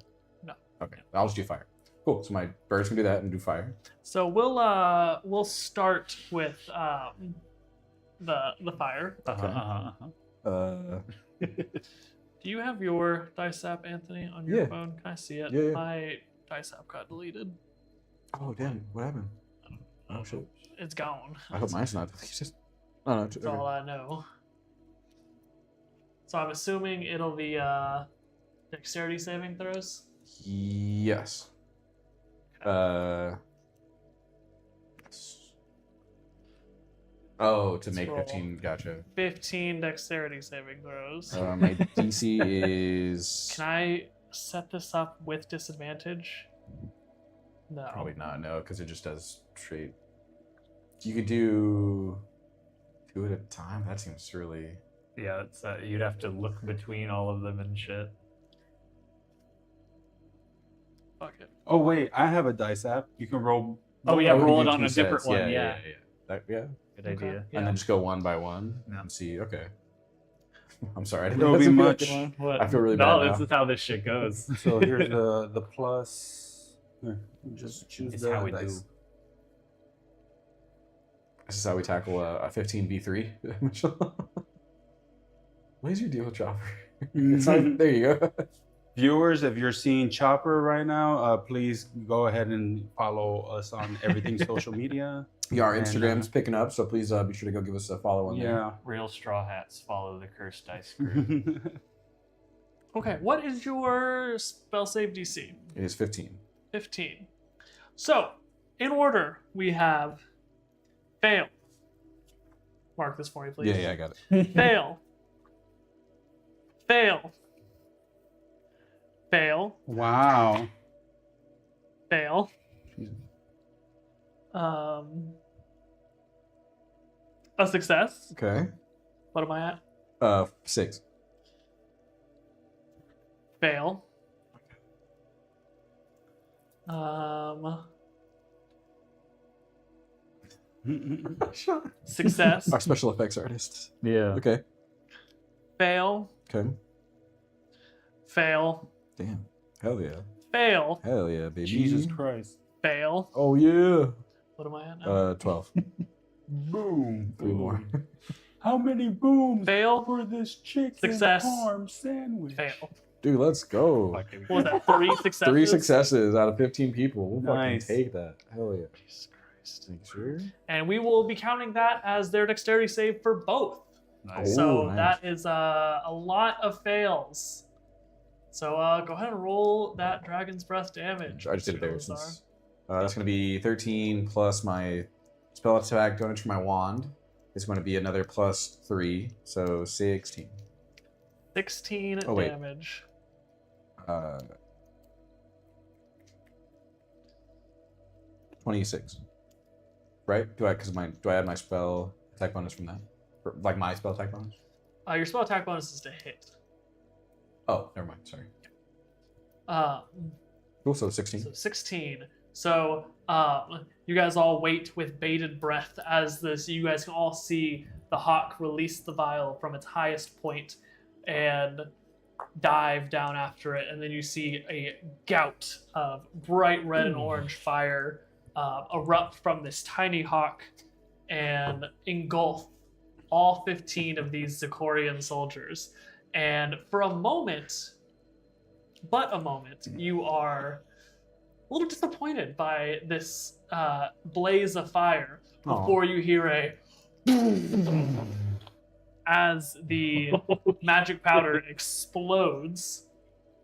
No. Okay. I'll just do fire. Cool. So my birds can do that and do fire. So we'll start with the fire. Do you have your dice app, Anthony, on your Yeah. phone? Can I see it? Yeah, yeah. My dice app got deleted. Oh damn! What happened? Oh shit! It's gone. I hope mine's not deleted. Oh no. That's all I know. So I'm assuming it'll be dexterity saving throws. Yes. Oh, to Let's make roll. 15. Gotcha. 15 dexterity saving throws. My DC is Can I set this up with disadvantage? No. probably not. No, because it just does straight. You could do 2 at a time. That seems really. Yeah, it's you'd have to look between all of them and shit. Fuck it. Oh wait, I have a dice app. You can roll. Oh yeah, we could roll do it on 2 a different sets. one. Yeah, Yeah, yeah. good Okay. idea. Yeah. And then just go one by one Yeah. and see. Okay. I'm sorry. I didn't There'll know be that's a much. good one. What? I feel really no, bad this now. is how this shit goes. So here's the plus. Here, just choose It's the how we dice. do. This is how we tackle a 15v3. What is your deal with Chopper? It's not, there you go. Viewers, if you're seeing Chopper right now, please go ahead and follow us on everything social media. Yeah, our And, Instagram's picking up, so please be sure to go give us a follow on there. Yeah. Real straw hats follow the cursed dice crew. Okay, what is your spell save DC? It is 15. 15. So, in order, we have fail. Mark this for me, please. Yeah, I got it. Fail. Fail. Fail. Wow. Fail. Jesus. A success. Okay. What am I at? 6. Fail. Success. Our special effects artist. Yeah. Okay. Fail. Okay. Fail. Damn. Hell yeah. Fail. Hell yeah, baby. Jesus Christ. Fail. Oh yeah. What am I at now? 12. Boom. 3 more. How many booms Fail. for this chicken Success. parm sandwich? Fail. Dude, let's go. What was that? 3 successes? 3 successes out of 15 people. We'll Nice. fucking take that. Hell yeah. Jesus Christ. Make sure. And we will be counting that as their dexterity save for both. Nice. So nice. that is a lot of fails. So go ahead and roll that Dragon's Breath damage. I just did it there. Salazar. Since, that's going to be 13 plus my spell attack damage from my wand. It's going to be another plus 3, so 16. 16 Oh, wait. damage. 26. Right? Do I add my spell attack bonus from that? Or, like my spell attack bonus? Your spell attack bonus is to hit. Oh, never mind. Sorry. Um, Also 16. So 16. So you guys all wait with bated breath as this. You guys can all see the hawk release the vial from its highest point and dive down after it, and then you see a gout of bright red and orange fire erupt from this tiny hawk and engulf all 15 of these Zikorian soldiers. And for a moment, but a moment, you are a little disappointed by this blaze of fire before you hear a as the magic powder explodes.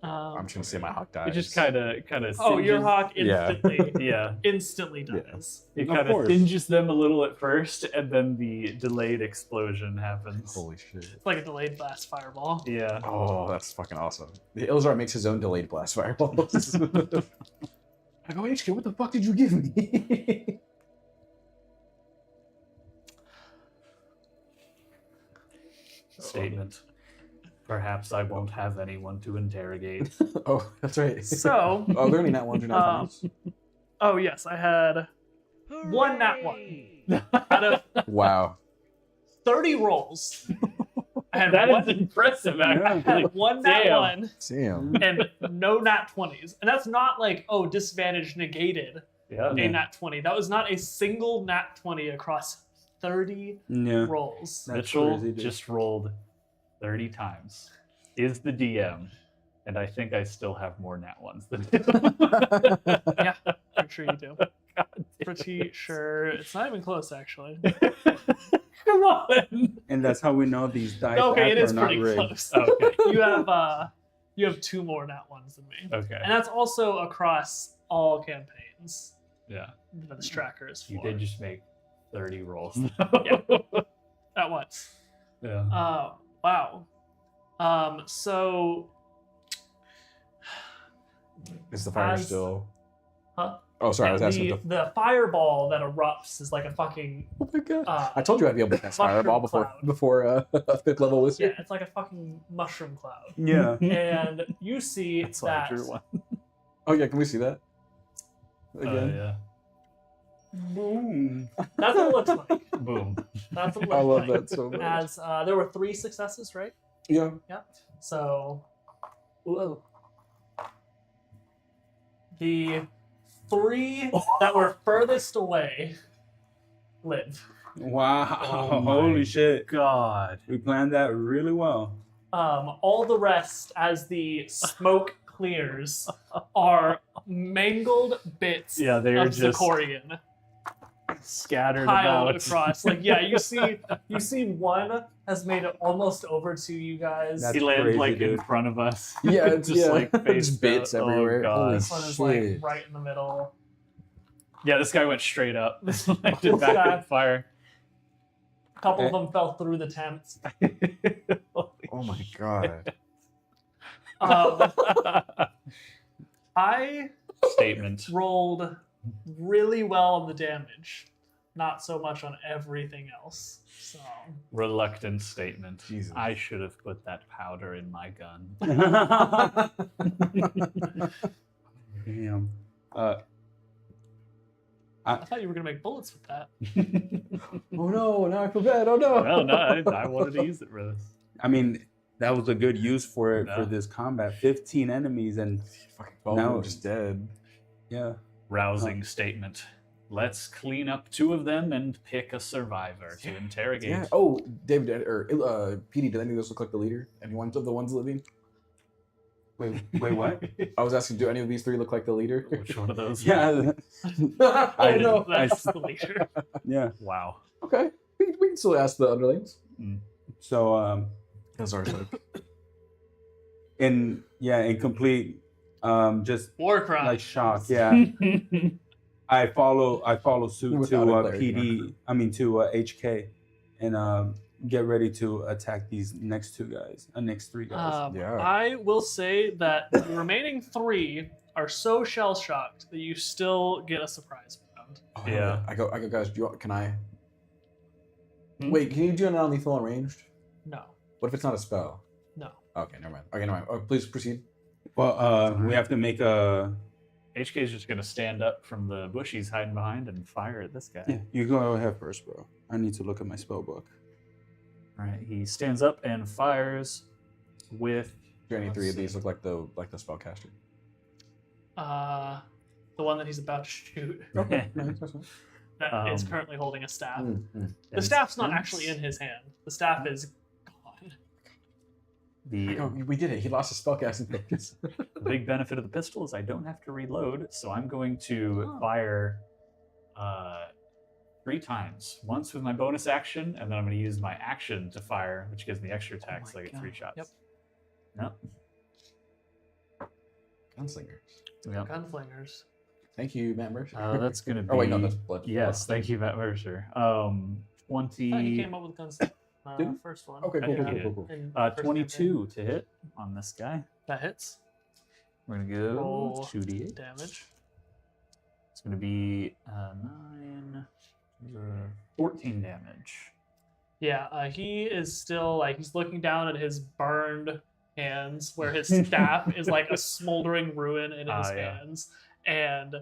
I'm just gonna say my hawk dies. It just kind of Oh, your hawk Yeah. instantly, yeah. instantly Yeah. dies. It Of kind of course. singes them a little at first, and then the delayed explosion happens. Holy shit. It's like a delayed blast fireball. Yeah. Oh, that's fucking awesome. The Ilzar makes his own delayed blast fireballs. I go, HK, what the fuck did you give me? Statement. Perhaps I won't have anyone to interrogate. Oh, that's right. So, Oh, they're only nat ones, you're not funnies. oh yes, I had one nat one out of Wow. 30 rolls. I had That one, is impressive, I actually. had one nat Damn. one Damn. and no nat 20s. And that's not like, oh, disadvantage negated Yeah. a nat 20. That was not a single nat 20 across 30 Yeah. rolls. That's Mitchell crazy, dude. just rolled 30 times. Is the DM, and I think I still have more nat ones than him. Yeah, pretty sure you do. Pretty sure. It's not even close, actually. Come on. And that's how we know these dice Okay, it apps is are not pretty rigged. close. Okay. You have 2 more nat ones than me. Okay. And that's also across all campaigns Yeah. that this tracker is for. You did just make 30 rolls. Yeah. At once. Yeah. Wow. So Is the fire As- still? Huh? Oh, sorry, I was asking. the fireball that erupts is like a fucking Oh my god! uh, I told you I'd be able to cast mushroom fireball before cloud. a 5th level yeah, wizard. it's like a fucking mushroom cloud. Yeah. And you see That's why I that drew one. Oh yeah, can we see that again? Yeah. Boom. that's what it looks like. Boom. That's what it looks I love like. that so much. As there were 3 successes, right? Yeah. Yeah. So, whoa. The 3 that were furthest away live. Wow. Oh my Holy shit. God. We planned that really well. All the rest, as the smoke clears, are mangled bits Yeah, they're of just Zikorian scattered piled about. across. Like, yeah, you see one has made it almost over to you guys. That's He landed crazy, like in dude. front of us. Yeah, it's just like face just bits out. everywhere. Oh, God. Holy This one is like shit. right in the middle. Yeah, this guy went straight up. This Like, did guy- backward fire. A couple of them fell through the tents. Oh my god. I Statement. rolled really well on the damage, not so much on everything else. So Reluctant statement. Jesus. I should have put that powder in my gun. Damn. I thought you were gonna make bullets with that. Oh no! Now I feel bad. Oh no! Well, no, I wanted to use it for this. I mean, that was a good use for it Yeah. for this combat. 15 enemies and Fucking phone, Now- I'm just dead. yeah. Rousing statement. Let's clean up 2 of them and pick a survivor to interrogate. Yeah. Oh, David or PD, did any of those look like the leader? Any one of the ones living? Wait, what? I was asking, do any of these 3 look like the leader? Which one of those? Yeah. I I know. That's the leader. Yeah. Wow. Okay, we can still ask the underlings. So Those are in complete just War crime. like shock. Yeah. I follow suit Without to a clarity PD. I mean to HK, and get ready to attack these next 2 guys. Next 3 guys. Yeah. I will say that the remaining 3 are so shell shocked that you still get a surprise round. Oh, Yeah. I go, guys. Can I? Hmm? Wait, can you do a non-lethal unranged? No, What if it's not a spell? no. Okay, never mind. Okay, never mind. Oh, please proceed. Well, we have to make a. HK is just gonna stand up from the bush he's hiding behind and fire at this guy. Yeah, you go ahead first, bro. I need to look at my spell book. All right, he stands up and fires with. Do any Let's 3 of see. these look like the spellcaster? The one that he's about to shoot Okay, nice, that's fine. that is Um, currently holding a staff. Mm, mm. The staff's not actually in his hand. The staff is gone. We did it. He lost his spellcasting focus. The big benefit of the pistol is I don't have to reload, so I'm going to fire 3 times. Once with my bonus action, and then I'm going to use my action to fire, which gives me extra attack, so I get 3 shots. Yep. Yep. Gunslingers. Yep. Gunslingers. Thank you, Matt Mercer. That's going to be... Oh wait, no, that's blood. Yes, thank you, Matt Mercer. I thought 20... you came up with gunslinger. Did you? First one. Okay, cool, Yeah. cool, cool, cool. In first 22 to hit on this guy. campaign. That hits. We're going to go Roll 2d8. Damage. It's going to be 9... 14 damage. Yeah, he is still like he's looking down at his burned hands, where his staff is like a smoldering ruin in his hands, and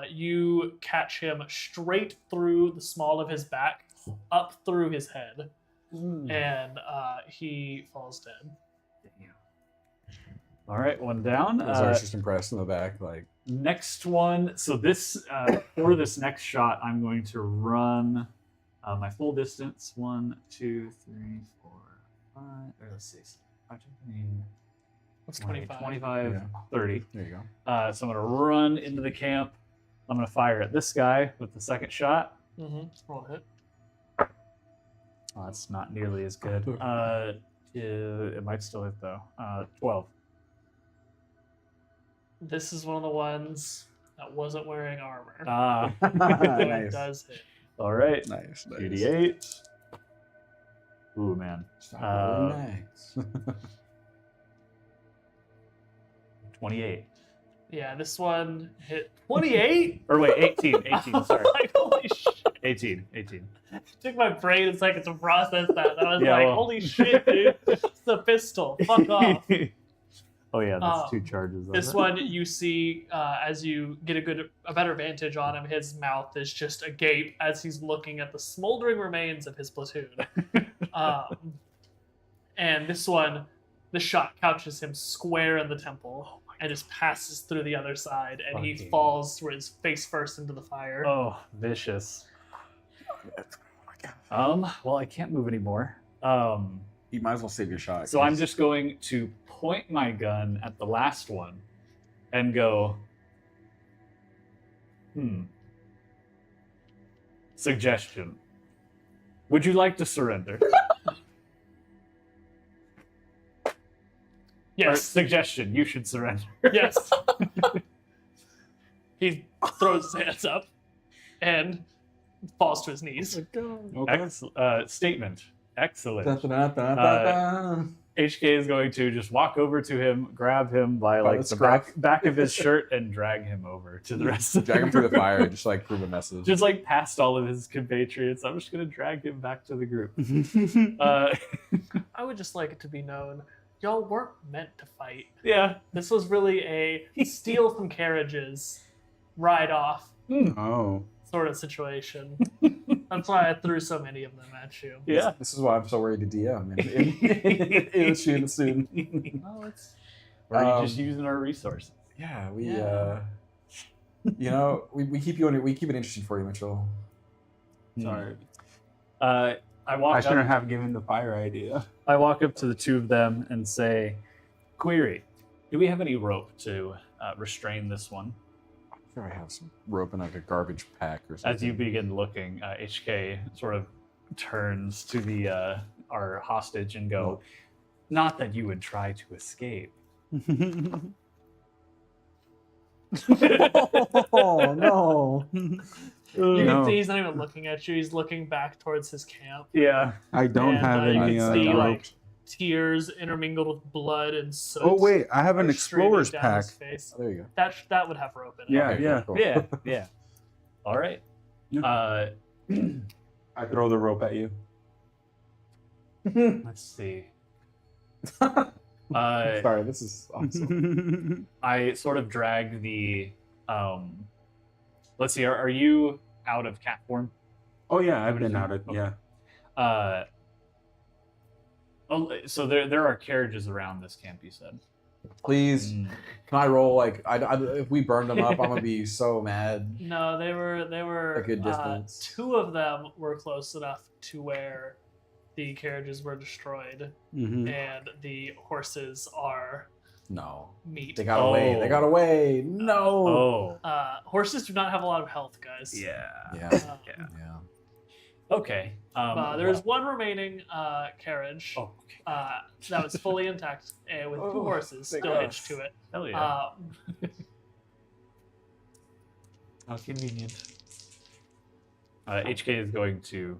you catch him straight through the small of his back, up through his head, and he falls dead. All right, one down. I was just impressed in the back, like. Next one. So this for this next shot, I'm going to run my full distance. 1, 2, 3, 4, 5. Or let's see. 15, That's 20, 25. 25, Yeah. 30. There you go. So I'm going to run into the camp. I'm going to fire at this guy with the second shot. Roll a hit. Oh, that's not nearly as good. It might still hit though. 12. This is one of the ones that wasn't wearing armor. So it Nice. does hit. All right. Nice. 88. Ooh, man. Stop rolling nice. 28. Yeah, this one hit 28. Or wait, 18. 18, sorry. Like, holy shit! 18. It took my brain a second to process that. I was Yeah, like, well. holy shit, dude! It's a pistol. Fuck off. Oh yeah, that's 2 charges. This one you see as you get a better vantage on him. His mouth is just agape as he's looking at the smoldering remains of his platoon. And this one, the shot couches him square in the temple and just passes through the other side, and he Fucking- falls with his face first into the fire. Oh, vicious. Well, I can't move anymore. You might as well save your shot. So I'm just going to point my gun at the last one and go, suggestion. Would you like to surrender? Or Yes, suggestion, you should surrender. yes. He throws his hands up and falls to his knees. Statement. Excellent. Da-da-da-da-da-da. HK is going to just walk over to him, grab him by By like the the scruff. back of his shirt, and drag him over to the rest of Drag him through the fire, just like prove a message. Just like past all of his compatriots. I'm just going to drag him back to the group. I would just like it to be known, y'all weren't meant to fight. Yeah. This was really a steal some carriages, ride off Oh. sort of situation. That's why I threw so many of them at you. Yeah. This is why I'm so worried to DM. It'll shoot soon. Oh, it's Or are you just using our resources? Yeah, Yeah. we keep you we keep it interesting for you, Mitchell. Sorry. I I walk shouldn't up. have given the fire idea. I walk up to the 2 of them and say, "Query: do we have any rope to restrain this one?" I'm sure I have some rope in like a garbage pack or something. As you begin looking, HK sort of turns to the our hostage and go, "Not that you would try to escape." Oh no! you No. can see he's not even looking at you. He's looking back towards his camp. Yeah. I don't And, have you any can see rope. like tears intermingled with blood and soot. Oh wait, I have an are streaming explorer's down pack. his face. Oh, there you go. That would have rope in it. Yeah, Okay, yeah. cool. Yeah. All right. Yeah. I throw the rope at you. Let's see. Sorry, this is awesome. I sort of drag the. Let's see. Are you out of cat form? Oh yeah, I've been out of Okay. yeah. So there are carriages around this camp. You said. Please, can I roll? Like, if we burned them up, I'm gonna be so mad. No, they were A good distance. 2 of them were close enough to where the carriages were destroyed Mm-hmm. and the horses are No. meat. They got away. They got away. No. Oh. Horses do not have a lot of health, guys. Yeah. Yeah. Um, Yeah. Okay. There's one remaining carriage Oh, okay. that was fully intact with two horses thank still God. hitched to it. Hell yeah. How convenient. HK is going to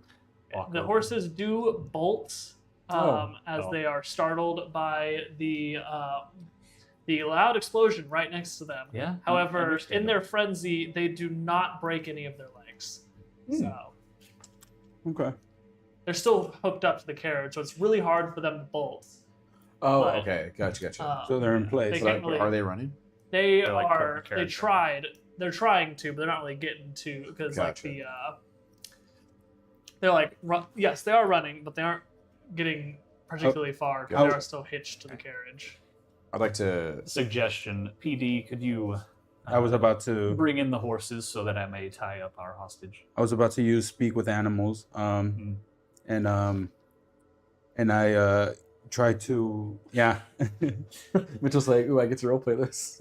walk The over. horses do bolt as Oh. they are startled by the loud explosion right next to them. Yeah. However, in understandable. their frenzy, they do not break any of their legs. So Okay. they're still hooked up to the carriage, so it's really hard for them to bolt. Oh, But, okay. Gotcha. So they're in They place. can't really- Are they running? They They're, like, putting are. the They carriage tried. They're trying to, but they're not really getting to because Gotcha. like they're like yes, they are running, but they aren't getting particularly far because they Oh. are still hitched to the carriage. I'd like to. Suggestion. PD, could you I was about to. bring in the horses so that I may tie up our hostage? I was about to use speak with animals. And I tried to. Yeah. Mitchell's like, ooh, I get to roleplay this.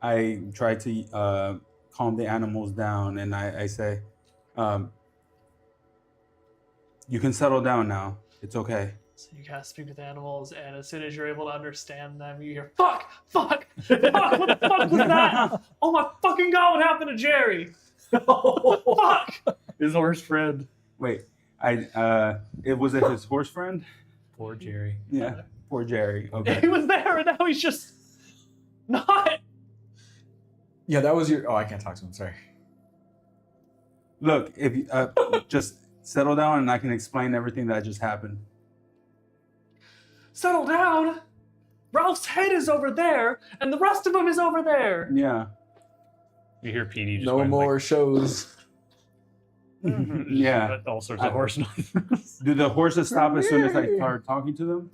I try to calm the animals down, and I say, "You can settle down now. It's okay." So you guys speak with animals, and as soon as you're able to understand them, you hear "fuck, fuck, fuck." What the fuck was that? Oh my fucking god! What happened to Jerry? Fuck! His horse friend. Wait, was it his horse friend? Poor Jerry. Yeah, poor Jerry. Okay. He was there, and now he's just not. Yeah, that was your. Oh, I can't talk to him. Sorry. Look, if you just settle down, and I can explain everything that just happened. Settle down. Ralph's head is over there, and the rest of him is over there. Yeah. You hear PD just No going, more shows. Yeah. Like, all sorts of horse noises. Do the horses stop as soon as I start talking to them?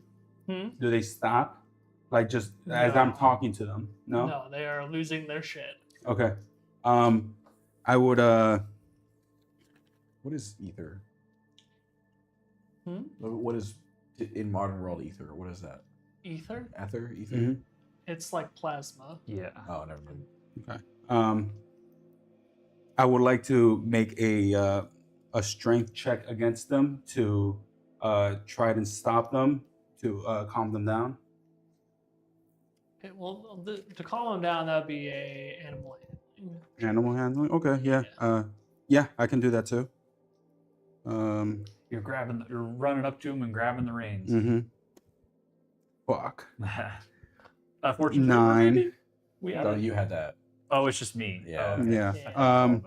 Hmm? Do they stop? Like just as No. I'm talking to them? No? No, they are losing their shit. Okay. I would What is ether? Hmm? What is in modern world ether? What is that? Ether? Ether? Mhm. It's like plasma. Yeah. Oh, never mind. I would like to make a strength check against them to try and stop them, to calm them down. Okay, well, to calm them down, that would be a animal handling. Animal handling? Okay, yeah. Yeah, I can do that too. You're running up to him and grabbing the reins. Mm-hmm. Fuck. Fortune 9. maybe? We have No, it. you had that. Oh, it's just me. Yeah. Oh, okay. Yeah. Yeah.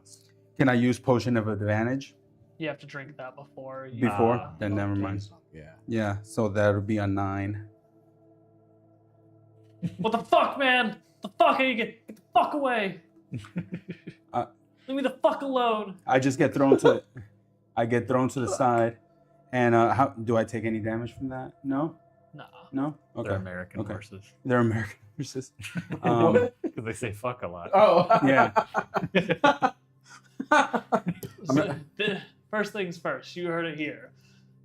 Can I use potion of advantage You have to drink that before you. before? Then never mind. Yeah. Yeah, so that would be a 9. What the fuck, man? The fuck? Get the fuck away! Leave me the fuck alone! I just get thrown to. I get thrown to the side, and how do I take any damage from that? No, Nah. no. Okay, They're American Okay. horses. they're American horses. Because they say fuck a lot. Oh. Yeah. So, first things first, you heard it here.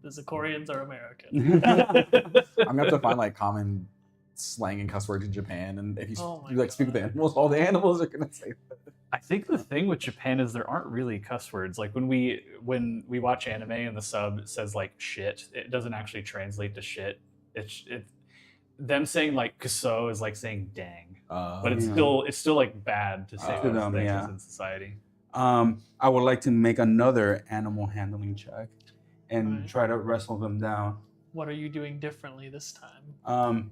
The Zikorians are American. I'm gonna have to find like common slang and cuss words in Japan, and if you, Oh my you like speak with the God. animals, all the animals are gonna say that. I think the thing with Japan is there aren't really cuss words. Like when we watch anime and the sub says like shit, it doesn't actually translate to shit. It's them saying like kuso is like saying dang, but it's Yeah. still like bad to say To those them, things yeah. in society. I would like to make another animal handling check, and Right. try to wrestle them down. What are you doing differently this time?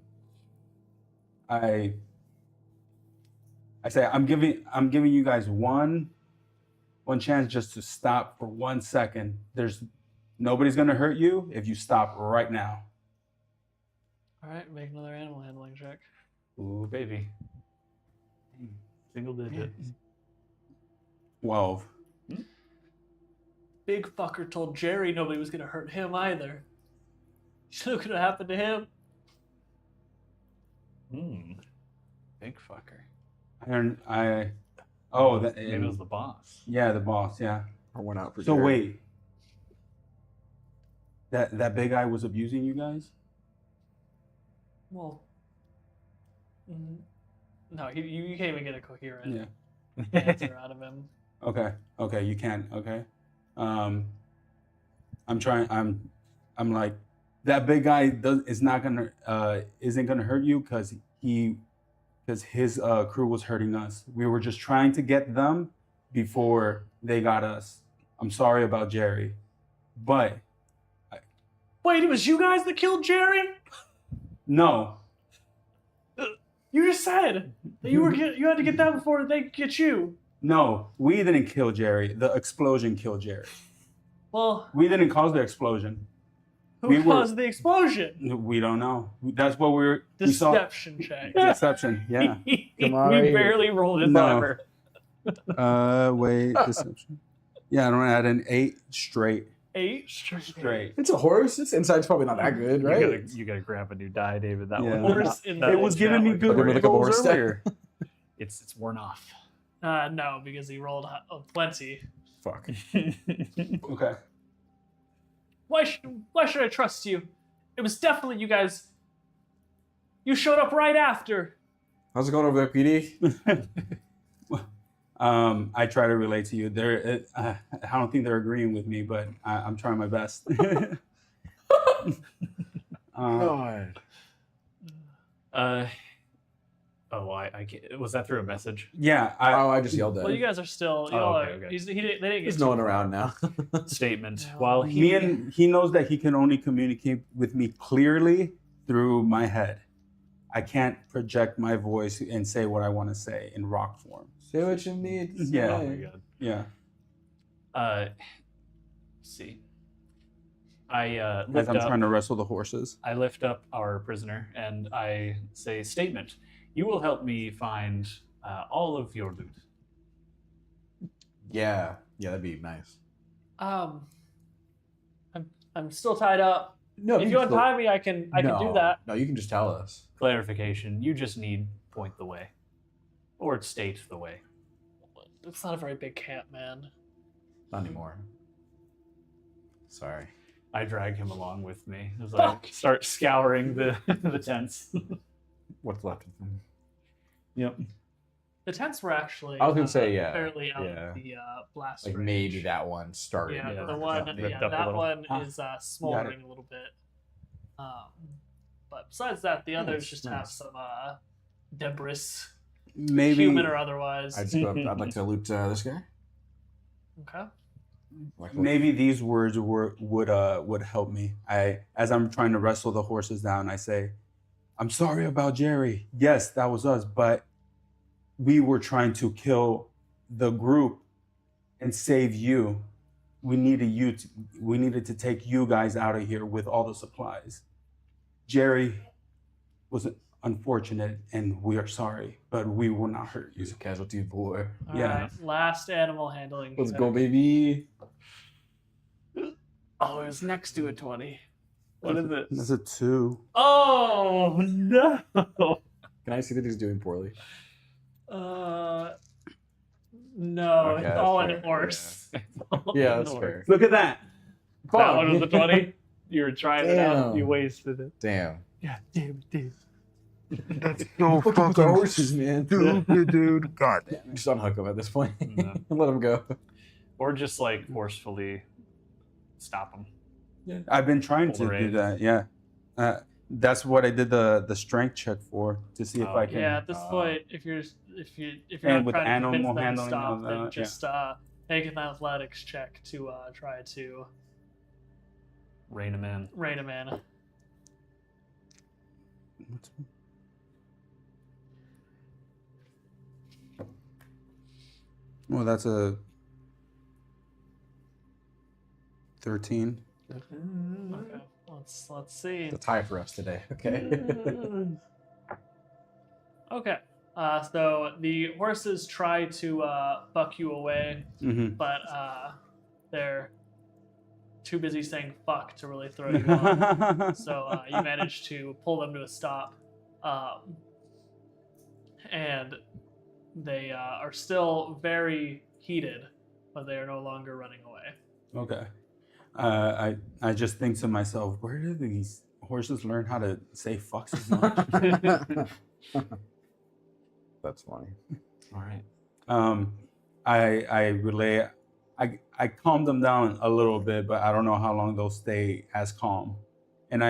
I say I'm giving you guys one chance just to stop for 1 second. Nobody's gonna hurt you if you stop right now. All right, make another animal handling check. Ooh, baby. Single digit. 12. Big fucker told Jerry nobody was gonna hurt him either. You know what could have happened to him? Big fucker. Maybe Maybe it was the boss. yeah, the boss, yeah. Or went out for So dinner. wait, That big guy was abusing you guys? Well, no, you can't even get a coherent Yeah. answer out of him. Okay, you can. Okay. I'm like, that big guy isn't gonna hurt you because his crew was hurting us. We were just trying to get them before they got us. I'm sorry about Jerry, but Wait, it was you guys that killed Jerry? no. You just said that you had to get them before they get you. No, we didn't kill Jerry. The explosion killed Jerry. Well, We didn't cause the explosion. who caused the explosion? We don't know. That's what we saw. Deception check. Deception, yeah. Come on, We right here. barely rolled his No. armor. Wait, deception. Yeah, I don't add an 8 straight. 8 Straight. It's a horse. Its inside's probably not that good, right? You gotta grab a new die, David. That Yeah. one. Horse in the- It was giving me good Look at the rolls horse stat. earlier. It's worn off. No, because he rolled plenty. Fuck. Okay. Why should I trust you? It was definitely you guys. You showed up right after. How's it going over there, PD? I try to relate to you. I don't think they're agreeing with me, but I'm trying my best. God. I can't. Was that through a message? Yeah, I just yelled at Well, him. you guys are still. You Oh, all okay, are, okay. they didn't get There's to no one you. around now. Statement. No. While he he knows that he can only communicate with me clearly through my head. I can't project my voice and say what I want to say in rock form. Say what you need. to Yeah. Oh say. my god. Yeah. Let's see. I As lift I'm up. trying to wrestle the horses. I lift up our prisoner and I say, "Statement. You will help me find all of your loot." Yeah, that'd be nice. I'm still tied up. No, If you untie me, I can do that. No, you can just tell us. Clarification. You just need point the way, or state the way. It's not a very big camp, man. Not anymore. Sorry. I drag him along with me as Fuck. I start scouring the the tents. What's left of them? Yep. The tents were actually. I was gonna say, yeah, fairly out yeah. of the blast Like range. maybe that one started. Yeah, Yeah, the one. ripped Yeah, up a that little. one Ah, is smoldering a little bit. But besides that, the others Nice, just have nice. some debris, Maybe human or otherwise. I'd like to loot this guy. Okay. Like, maybe these words would help me. As I'm trying to wrestle the horses down, I say, "I'm sorry about Jerry. Yes, that was us, but we were trying to kill the group and save you. We needed to take you guys out of here with all the supplies. Jerry was unfortunate, and we are sorry, but we will not hurt you." He's a casualty boy. All Yeah. right, last animal handling. Let's check. go, baby. Oh, it was next to a 20. What is it? That's a 2. Oh no! Can I see that he's doing poorly? No, Okay, it's all that's in fair, horse. Yeah, that's fair. Look at that. That one was a 20. You were trying it out. Damn. You wasted it. Damn. Yeah, damn it, dude. That's so Fuck with the horses, man. stupid, dude. God damn. Just unhook him at this point. No. Let him go. Or just like forcefully stop him. I've been trying to Pull do reins. that. Yeah, that's what I did the strength check for, to see if Oh, I can. Yeah, at this point, if you're And not with trying to animal convince them to handling stop, and all then that, just make an athletics check to try to Rein him in. rein him in. Well, that's a 13. Okay, let's see. It's a tie for us today. Okay. Okay, so the horses try to buck you away, Mm-hmm. but they're too busy saying "fuck" to really throw you off. So you manage to pull them to a stop, and they are still very heated, but they are no longer running away. Okay. I just think to myself, where do these horses learn how to say fuck so much? That's funny. All right. I relay. I calm them down a little bit, but I don't know how long they'll stay as calm. And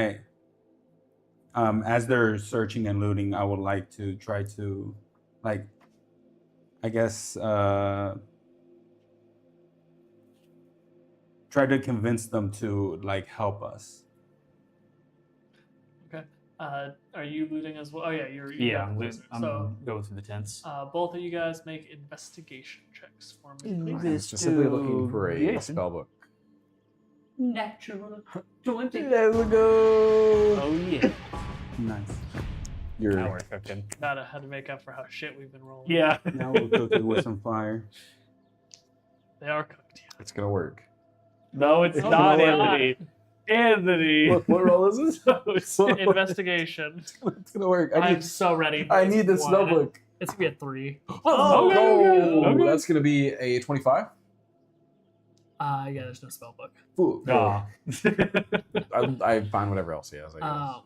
as they're searching and looting, I would like to try to, like, I guess, try to convince them to like help us. Okay. Are you looting as well? Oh yeah, you're Yeah, got I'm, prisoners. I'm So going through the tents. both of you guys make investigation checks for me, please. I'm specifically looking for a Investigation. spell book. Natural 20. Let's go. Oh yeah. Nice. You're Now we're cooking. Gotta had to make up for how shit we've been rolling. Yeah. Now we'll cook it with some fire. They are cooked. Yeah. it's gonna work. No, it's Oh, not, it's Anthony. Anthony. What roll is this? Investigation. It's gonna work. I'm so ready. I need the One. spell book. It's gonna be a 3. Oh, okay, okay. That's gonna be a 25. Yeah, there's no spell book. Ooh, Aw. I find whatever else he has. I guess.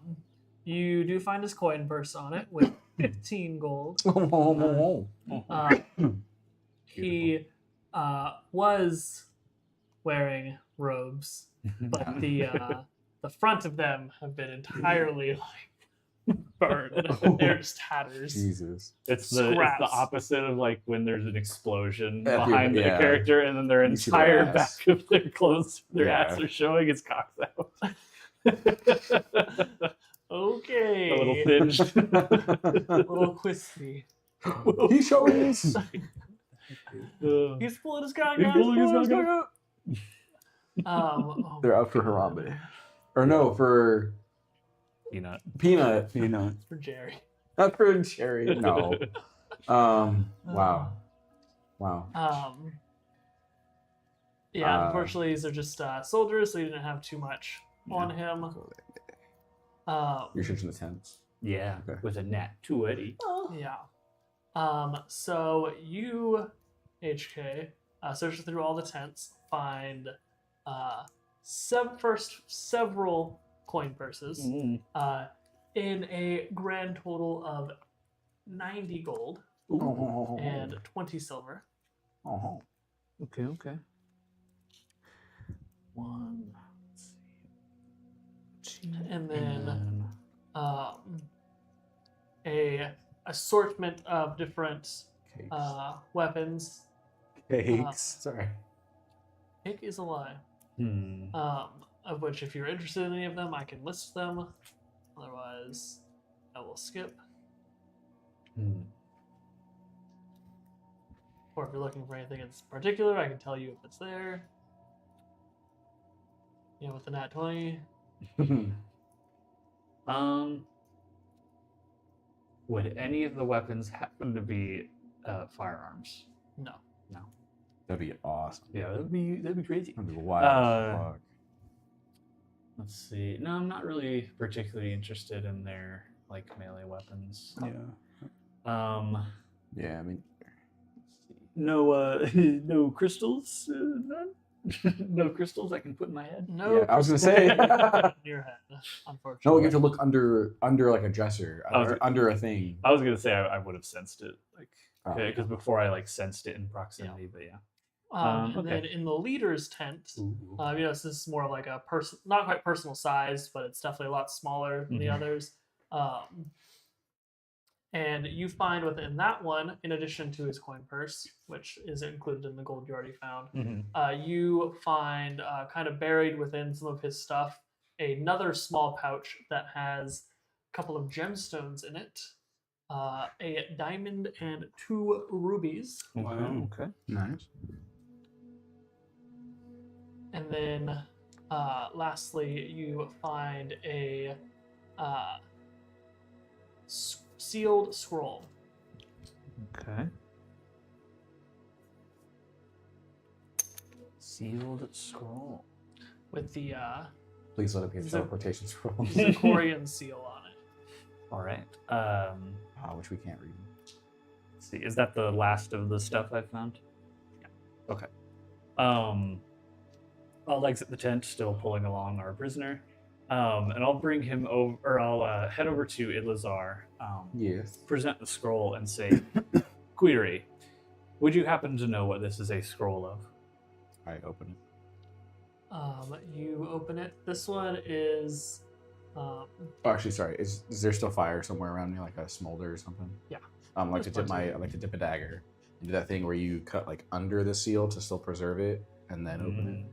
You do find his coin purse on it with 15 gold. He was wearing robes, but the front of them have been entirely like burned. They're just tatters. Jesus. It's the Scraps. opposite of like when there's an explosion At the- behind the yeah. character and then their You see their entire ass. back of their clothes, their Yeah. ass are showing, its cock's out. Okay. A little singed. A little crispy. He shows. He's pulling his gun, He's guys. pulling his pulling gun. Oh They're out for Harambe. Or no, for Peanut. Peanut. You know, for Jerry. Not for Cherry. No. Wow. Wow. Yeah, unfortunately, these are just soldiers, so you didn't have too much on Yeah. him. You're searching the tents. Yeah, Okay. with a nat 20. Yeah. So you, HK, search through all the tents, find several coin purses Mm. in a grand total of 90 gold Oh. and 20 silver. Oh. Okay. One. And then a assortment of different Cakes. weapons. cakes. Sorry. Cake is a lie. Hmm. Of which, if you're interested in any of them, I can list them. Otherwise, I will skip. Hmm. Or if you're looking for anything in particular, I can tell you if it's there. Yeah, with the nat 20. Would any of the weapons happen to be firearms? No. That'd be awesome. Yeah, that'd be crazy. That'd be wild as fuck. Let's see. No, I'm not really particularly interested in their like melee weapons. Yeah. Yeah, I mean, No, no crystals. None. No crystals I can put in my head. No. Yeah, I was gonna crystal say. in your head, unfortunately. no, you have to look under like a dresser, or under a thing. I was gonna say I would have sensed it, like Oh. because before I like sensed it in proximity, but yeah. And okay. then in the leader's tent, Ooh. so this is more of like a not quite personal size, but it's definitely a lot smaller than the Mhm. others. And you find within that one, in addition to his coin purse, which is included in the gold you already found, Mhm. you find kind of buried within some of his stuff another small pouch that has a couple of gemstones in it, a diamond and 2 rubies. Wow. Okay. Nice. And then lastly, you find a sealed scroll. Okay. Sealed scroll. With the Please let it be a teleportation scroll. Zikorian seal on it. All right. Which we can't read. Let's see. Is that the last of the stuff I found? Yeah. Okay. I'll exit the tent, still pulling along our prisoner, and I'll bring him over, or I'll head over to Ilazar, Yes. present the scroll, and say, "Query: would you happen to know what this is a scroll of?" I open it. You open it. This one is. Oh, actually, sorry. Is there still fire somewhere around me, like a smolder or something? Yeah. I like There's to dip plenty. I like to dip a dagger and do that thing where you cut like under the seal to still preserve it, and then open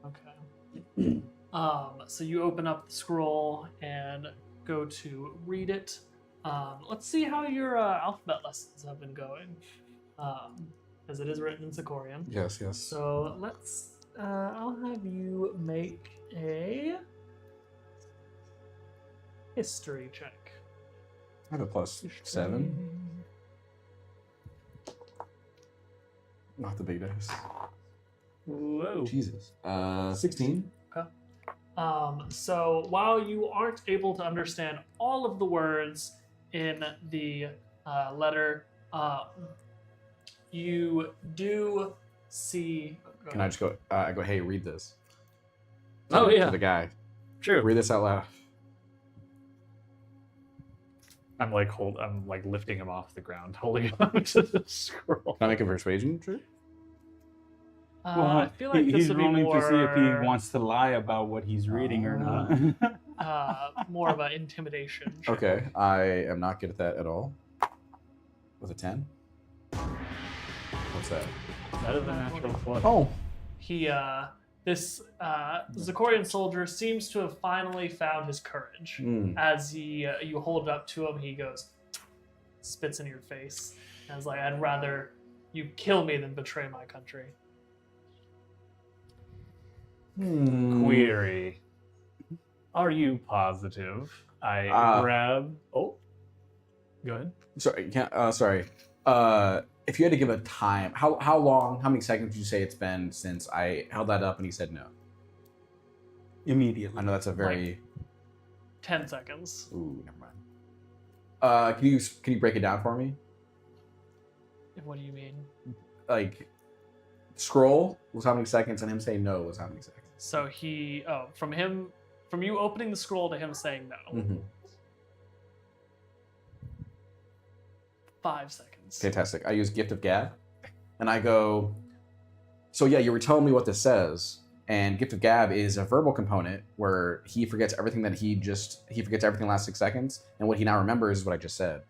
Okay. So you open up the scroll and go to read it. Let's see how your alphabet lessons have been going, because it is written in Sicorian. it. Yes, yes. So let's. I'll have you make a history check. I have a +7. Not the big dice. Whoa. Jesus. 16. So while you aren't able to understand all of the words in the letter, you do see. Can I just go? I go, hey, read this. Oh, To yeah. the guy. True. Read this out loud. I'm like lifting him off the ground, holding him up to the scroll. Can I make a persuasion check? I feel like this he's would be rolling more, to see if he wants to lie about what he's reading or not. more of an intimidation check. Okay, I am not good at that at all. With a 10? What's that? That is a natural 20. Oh, He, this Zikorian soldier seems to have finally found his courage. Hmm. As you hold it up to him, he goes, spits in your face, and is like, "I'd rather you kill me than betray my country." Query: are you positive? I grab. Oh, go ahead. Sorry, sorry. If you had to give a time, how long, how many seconds would you say it's been since I held that up and he said no? Immediately. I know that's a very 10 seconds. ooh, never mind. Can you break it down for me? What do you mean? Like, scroll was how many seconds, and him saying no was how many seconds? So from you opening the scroll to him saying no, Mm-hmm. 5 seconds. Fantastic. I use Gift of Gab, and I go, so yeah, you were telling me what this says, and Gift of Gab is a verbal component where he forgets everything that he forgets everything in the last 6 seconds, and what he now remembers is what I just said.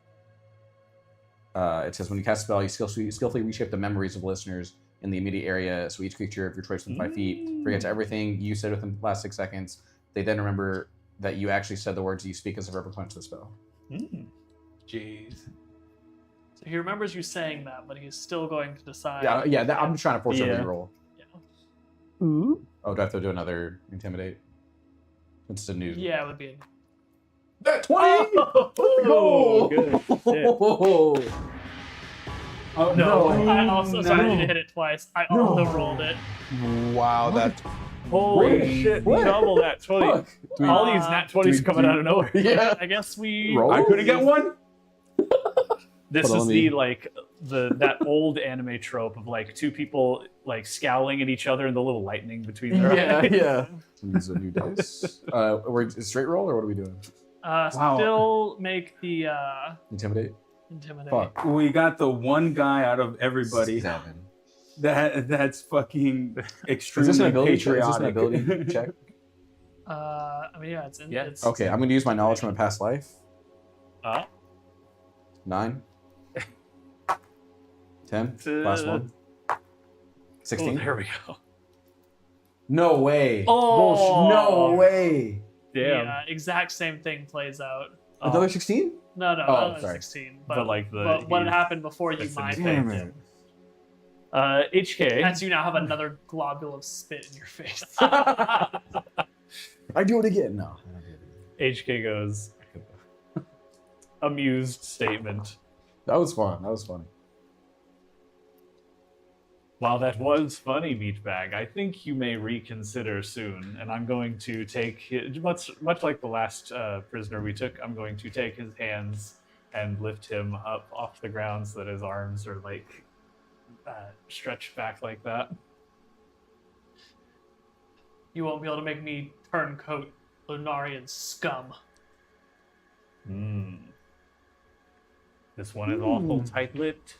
It says, when you cast a spell, you skillfully reshape the memories of listeners in the immediate area, so each creature of your choice within 5 feet forgets everything you said within the last 6 seconds. They then remember that you actually said the words you speak as a verbal component to the spell. Jeez. So he remembers you saying that, but he's still going to decide. Yeah, I'm just trying to force a reroll. Yeah. Oh, do I have to do another intimidate? Since it's a new. Yeah, it would be. That 20! Oh, good. Oh, Oh, No, I also sorry, I didn't hit it twice. I also rolled it. Wow, that's Holy shit! What? Double that 20. Fuck. Do we- All these nat 20s coming out of nowhere. Yeah. I guess we. Roll? I couldn't get one? This Hold on, is let me- the like that old anime trope of like two people like scowling at each other and the little lightning between their Yeah, eyes. yeah. Use a new dice. We're straight roll, or what are we doing? Still make the Intimidate? intimidate. Fuck. We got the one guy out of everybody 7. that's fucking Is extremely this an ability? patriotic. Is this an ability check? I mean, yeah, it's in. Yeah. It's, Okay, I'm going to use my knowledge from my past life. Uh, 9. 10. Last one. oh, 16. there we go. No way. Oh. Bullshit. No way. Damn. The exact same thing plays out. Another 16? No, Oh, not sorry. 16. But like the But what he- had happened before you fixed it. mind Damn faked it. it. HK. And so you now have another globule of spit in your face. I do it again. No. I don't do it again. HK goes amused statement. That was fun. That was funny. While that was funny, Meatbag, I think you may reconsider soon. And I'm going to take, much like the last prisoner we took, I'm going to take his hands and lift him up off the ground so that his arms are like stretched back like that. You won't be able to make me turncoat Lunarian scum. This one is awful tight-lipped.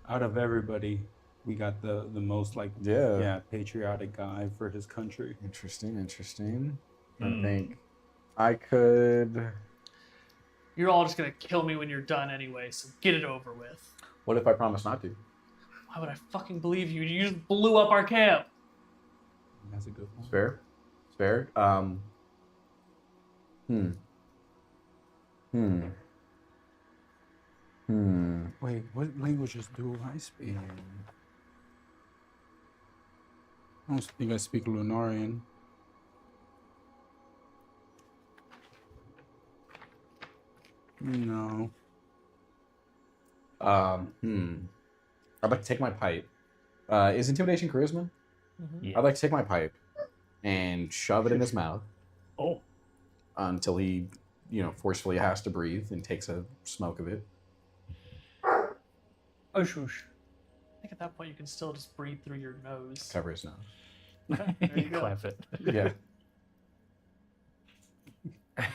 Out of everybody, we got the most like patriotic guy for his country. Interesting. I think I could. You're all just gonna kill me when you're done anyway, so get it over with. What if I promise not to? Why would I fucking believe you? You just blew up our camp. That's a good one. It's fair. Wait, what languages do I speak? I don't think I speak Lunarian. No. I'd like to take my pipe. Is intimidation charisma? Yeah. I'd like to take my pipe and shove it in his mouth. Oh. Until he, forcefully has to breathe and takes a smoke of it. Oh, shoosh. I think at that point you can still just breathe through your nose. Cover his nose. Okay, there you go. Clamp it. Yeah.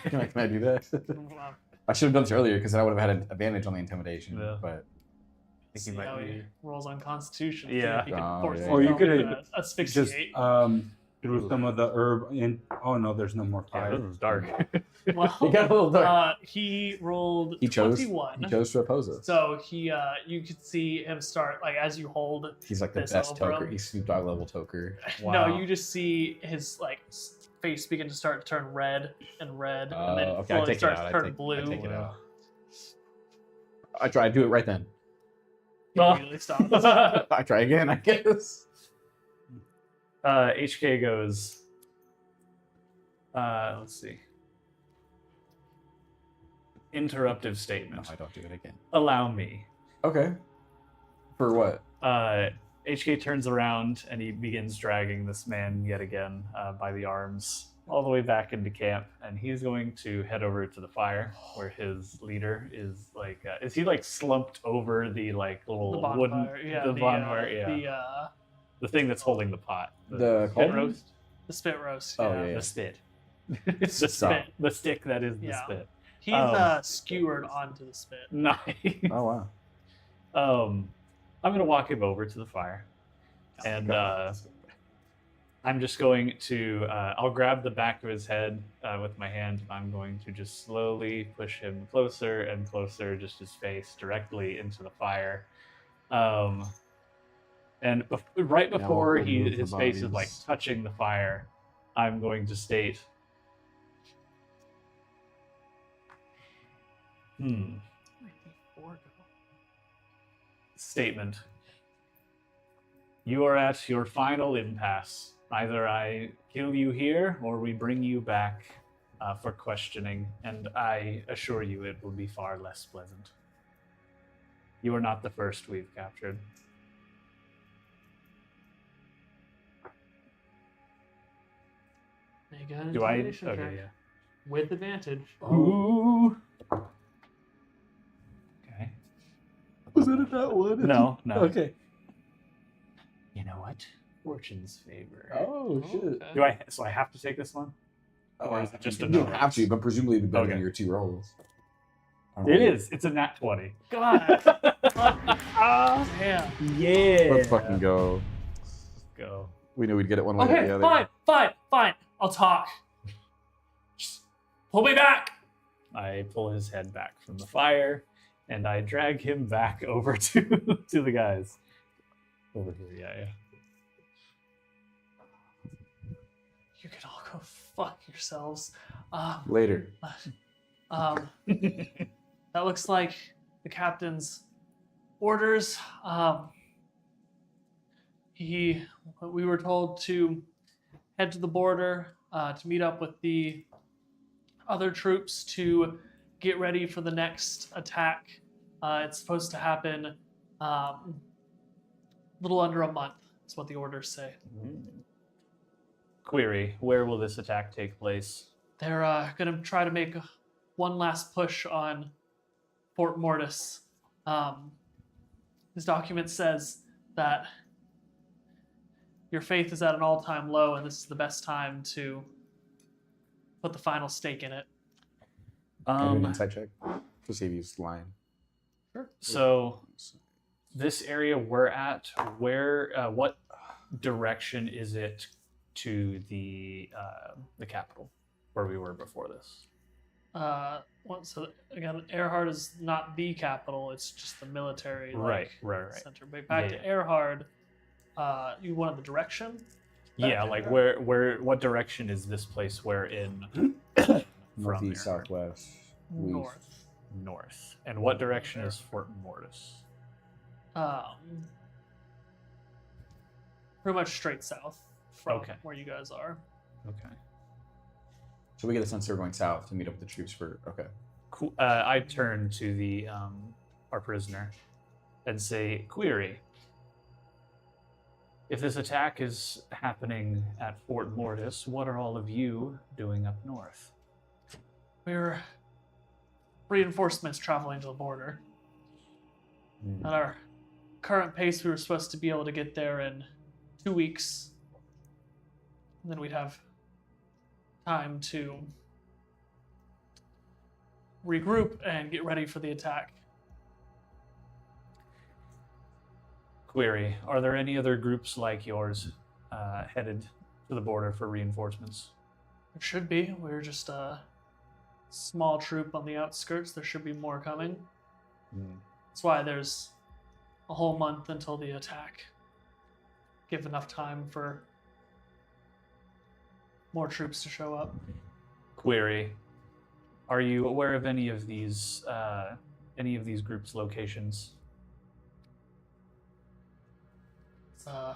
Can I do that? Wow. I should have done this earlier because then I would have had an advantage on the intimidation. Yeah. But See how he rolls on Constitution. Yeah. He can Oh, force yeah. himself Or you could to just asphyxiate. through some of the herb in. Oh no, there's no more Yeah, fire. this is dark. Well, It got a little dark. he rolled He chose 21. to oppose us. So you could see him start, like, as you hold. He's like the this best over toker. him. He's Snoop Dogg level toker. Wow. No, you just see his, like, face begin to start to turn red, and then Okay, I slowly take it starts out. to I turn take blue. it out. I do it right then. He immediately stops. I try again, I guess. HK goes. Let's see. Interruptive No, statement. I don't do it again. Allow me. Okay. For what? HK turns around and he begins dragging this man yet again by the arms all the way back into camp, and he's going to head over to the fire where his leader is. Like, is he like slumped over the like little The bonfire, wooden yeah, the bonfire? Yeah, the thing that's holding the pot. The spit cauldron? roast. The spit roast. Oh, yeah. yeah. The spit. It's the Stop. spit. The stick that is the Yeah. spit. He's Um, skewered onto the spit. Nice. Oh wow. I'm gonna walk him over to the fire, and I'm just going to. I'll grab the back of his head with my hand, and I'm going to just slowly push him closer and closer, just his face directly into the fire. And right before we'll move the his face is like bodies. touching the fire, I'm going to state. Statement. You are at your final impasse. Either I kill you here or we bring you back for questioning, and I assure you it will be far less pleasant. You are not the first we've captured. Make an Do I? intimidation check Okay, yeah. with advantage. Ooh. Okay. Was it that one? No. Okay. You know what? Fortune's favor. Oh shit. Okay. Do I? So I have to take this one? Or is it just a You don't number? have to, but presumably it'd be better than Okay. your 2 rolls. I don't It know. is. It's a nat 20. God. Damn. Yeah. Let's fucking go. go. We knew we'd get it one way or the Okay, other. fine. I'll talk. Just pull me back. I pull his head back from the fire, and I drag him back over to the guys. Over here, yeah. You can all go fuck yourselves. Later. That looks like the captain's orders. We were told to head to the border to meet up with the other troops to get ready for the next attack. It's supposed to happen a little under a month, is what the orders say. Query, where will this attack take place? They're going to try to make one last push on Fort Mortis. This document says that your faith is at an all-time low, and this is the best time to put the final stake in it. Can I do an insight check to see if he's lying? So this area we're at, what direction is it to the capital where we were before this? So again, Earhart is not the capital; it's just the military Right. center. But back Yeah, to Earhart, you wanted the direction. Yeah, Back like to what direction is this place we're in? Northeast, Earhart? southwest, North. North. And what direction is Fort Mortis? Pretty much straight south from Okay. where you guys are. Okay. So we get a sense they're going south to meet up with the troops for. Okay. Cool. I turn to the our prisoner and say, "Query: if this attack is happening at Fort Mortis, what are all of you doing up north?" We're reinforcements traveling to the border. At our current pace, we were supposed to be able to get there in 2 weeks. And then we'd have time to regroup and get ready for the attack. Query: are there any other groups like yours headed to the border for reinforcements? There should be. We're just a small troop on the outskirts. There should be more coming. That's why there's a whole month until the attack. Give enough time for more troops to show up. Query: are you aware of any of these groups' locations? It's a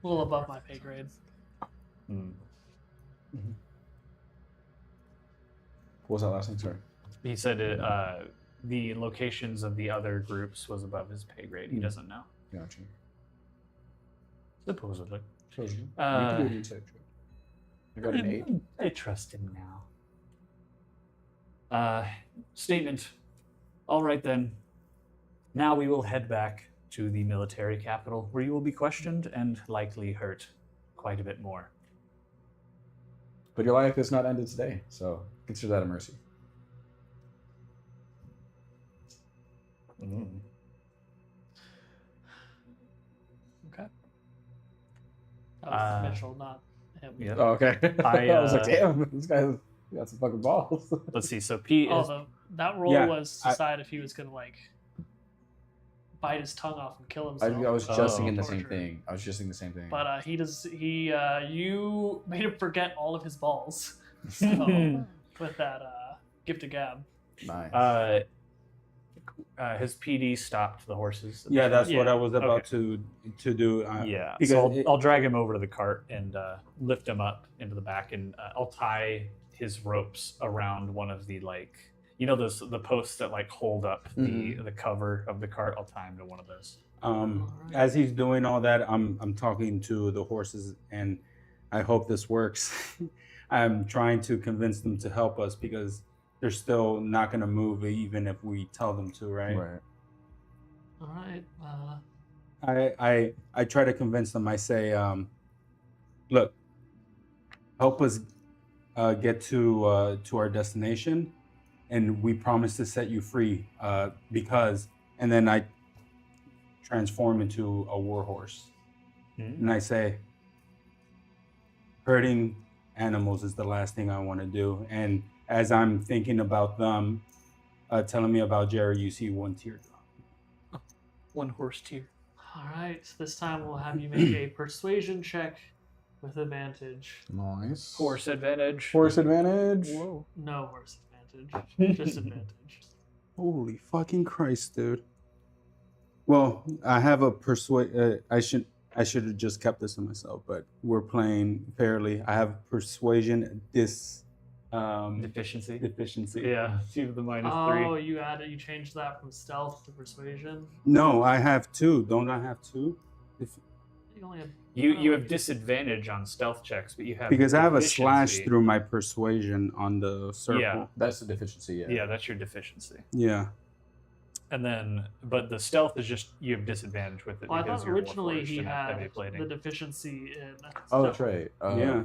little above my pay grade. What was that last thing? Sorry. He said the locations of the other groups was above his pay grade. He doesn't know. Gotcha. Supposedly. You can do an insight check. I got an 8. I trust him now. Statement. All right then. Now we will head back to the military capital, where you will be questioned and likely hurt quite a bit more. But your life is not ended today, so consider that a mercy. Okay. That was Mitchell, not him. Yeah. Oh, okay. I, I was like, damn, this guy's got some fucking balls. Let's see. So Pete is Although that role Yeah, was to decide if he was gonna bite his tongue off and kill I himself. was just thinking the Torture. same thing. I was just thinking the same thing. But you made him forget all of his balls. So with that gift of gab. Nice. his PD stopped the horses. Yeah, that's what Yeah. I was about to do. Yeah, because so I'll drag him over to the cart and lift him up into the back, and I'll tie his ropes around one of the the posts that hold up the cover of the cart. I'll tie him to one of those. As he's doing all that, I'm talking to the horses, and I hope this works. I'm trying to convince them to help us because they're still not going to move even if we tell them to, right? Right. All right. I try to convince them. I say, look, help us get to our destination, and we promise to set you free because. And then I transform into a warhorse, and I say, hurting animals is the last thing I want to do. And as I'm thinking about them telling me about Jerry, you see one teardrop. One horse tear. All right. This time we'll have you make a persuasion check with advantage. Nice. Horse advantage. Horse advantage. Whoa. No horse advantage. Just advantage. Holy fucking Christ, dude. Well, I have a I should have just kept this to myself, but we're playing fairly. I have persuasion Deficiency. deficiency. Yeah, see the minus Oh, 3. you changed that from stealth to persuasion. No, I have 2. Don't I have 2? You only have You have disadvantage on stealth checks, but you have Because I have a slash deficiency. through my persuasion on the circle. Yeah. That's the deficiency, yeah. Yeah, that's your deficiency. Yeah. And then, but the stealth is just you have disadvantage with it Well, I because thought you're originally warforged he and have heavy had plating. the deficiency in. Oh, that's stealth. right. yeah,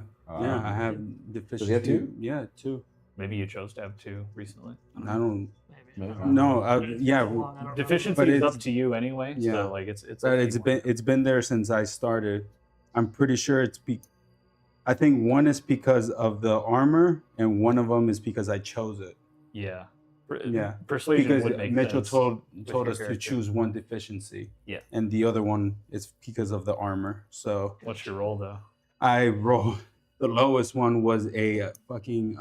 I have Does deficiency. he have 2? Yeah, 2. Maybe you chose to have 2 recently. I don't. Maybe. Maybe. No, It's been yeah, so long, I don't Deficiency But is it's- up to you anyway. yeah. So like it's but a it's been there since I started. I'm pretty sure it's I think one is because of the armor, and one of them is because I chose it. yeah. Yeah, Persuasion because would make Mitchell sense told your us to character. choose one deficiency. Yeah. And the other one is because of the armor. So What's your role though? I roll. The lowest one was a fucking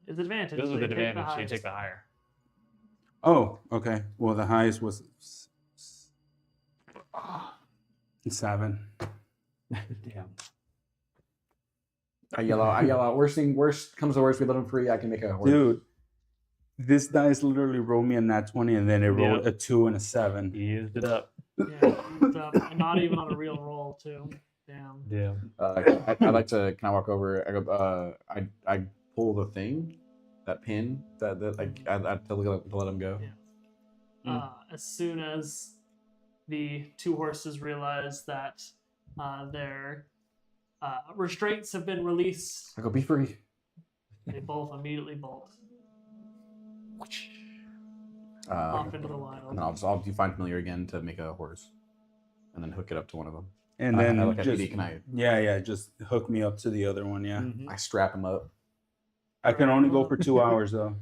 It's advantage. This is so with you take the advantage, so you take highest. the higher. Oh, okay. Well, the highest was 7. Damn. I yell out. Worst comes to worst, we let him free. I can make a horse. Dude, this dice literally rolled me a nat 20, and then it rolled Yeah. a 2 and a 7. You used it up. Yeah, it's, and not even on a real roll too. Damn. Damn. I like to. Can I walk over? I go. I pull the thing, that pin. That like I to let him go. Yeah. As soon as the 2 horses realize that their restraints have been released, I go. Be free. they both immediately bolt off into the wild. And I'll find familiar again to make a horse, and then hook it up to one of them. And then I look at just PD, can I? yeah, just hook me up to the other one. Yeah, Mhm. I strap him up. I can only go for 2 hours though.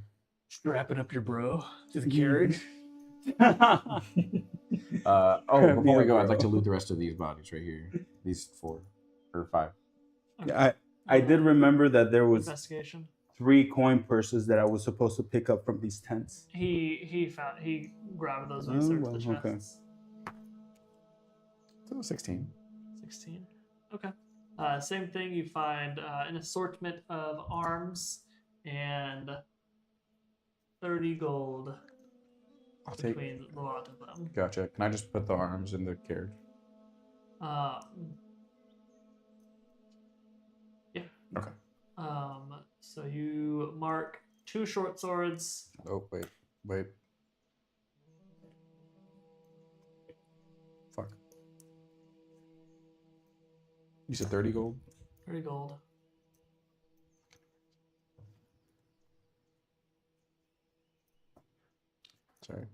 Strapping up your bro to the carriage. Before we Yeah, go, I'd bro. like to loot the rest of these bodies right here. These 4 or 5. I did remember that there was Investigation. 3 coin purses that I was supposed to pick up from these tents. He grabbed those when he Oh, searched the well, okay. chests. So 16. 16. Okay. Same thing. You find an assortment of arms and 30 gold I'll take. between the lot of them. Gotcha. Can I just put the arms in the carriage? Yeah. Okay. So you mark 2 short swords. Oh wait. Fuck. You said 30 gold? 30 gold. Sorry.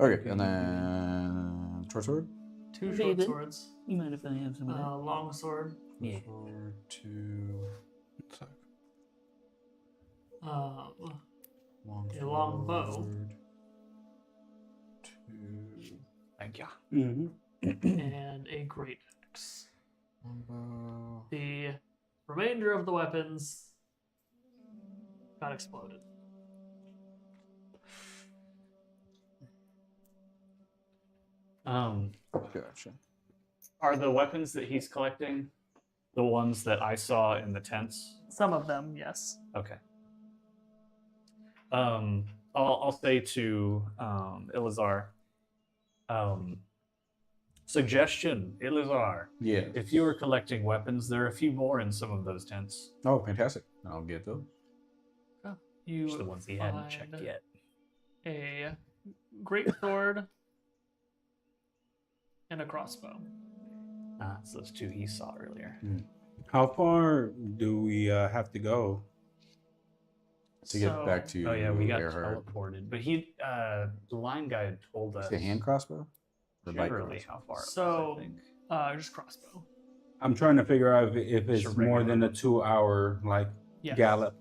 Okay, and then short sword. 2 short swords. You mind if I have some Long sword. Yeah. Sword, 2. Sorry. A long bow. sword, 2. Thank you. Mm-hmm. And a great axe. Long bow. The remainder of the weapons got exploded. Gotcha. Are the weapons that he's collecting the ones that I saw in the tents? Some of them, yes. Okay. I'll say to Ilazar. Suggestion, Ilazar. Yeah. If you are collecting weapons, there are a few more in some of those tents. Oh, fantastic. I'll get those. You Just the ones he hadn't checked find yet. a great sword and a crossbow. It's those 2 he saw earlier. How far do we have to go? To get back to Oh yeah, we got Earhart. teleported. But the line guy had told us Is it hand crossbow? Or light generally crossbow? how far it was, So- I think. Just crossbow. I'm trying to figure out if Just it's a more regular than a one. 2-hour like Yes. gallop.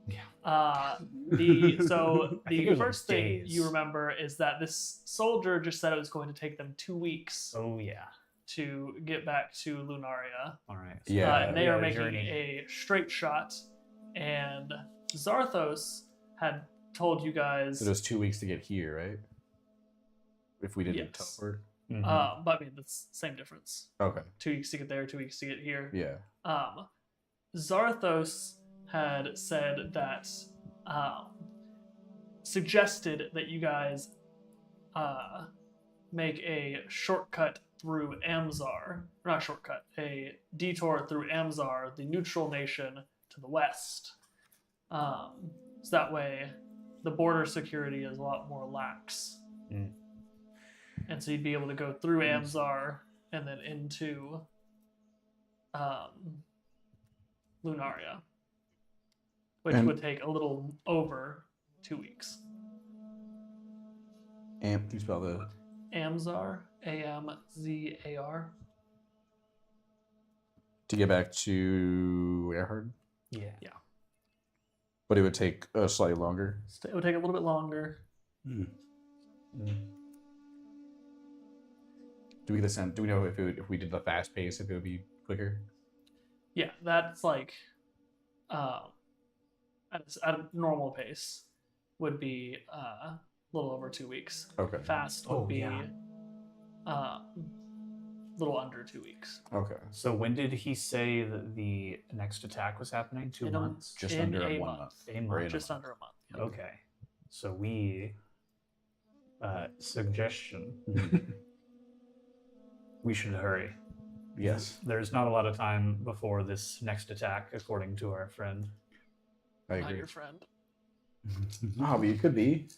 The I think it the was like first thing days. you remember is that this soldier just said it was going to take them 2 weeks Oh yeah. to get back to Lunaria. All right. Yeah. And they are making journey. a straight shot. And Zarthos had told you guys, So it was 2 weeks to get here, right? If we didn't Yes. teleport. Mhm. but I mean, that's the same difference. Okay. 2 weeks to get there, 2 weeks to get here. Yeah. Zarthos had said that, suggested that you guys make a shortcut through Amzar. Or not shortcut, a detour through Amzar, the neutral nation to the west. So that way the border security is a lot more lax. Mm. And so you'd be able to go through Amzar and then into Lunaria, which And- would take a little over 2 weeks. Can you spell the? Amzar, Amzar. To get back to Erhard, Yeah. but it would take slightly longer. It would take a little bit longer. Hmm. Do we get a sense? Do we know if if we did the fast pace, if it would be quicker? Yeah, that's like at a normal pace would be a little over 2 weeks. Okay. Fast would Oh, be yeah. little under 2 weeks. Okay. So when did he say that the next attack was happening? 2 In a- months? Just In under a 1 month. month. A Or month. in a Just month. under a month. Okay. So we suggestion. We should hurry. Yes, There's not a lot of time before this next attack, according to our friend. I Not agree. your friend. Oh, but you could be.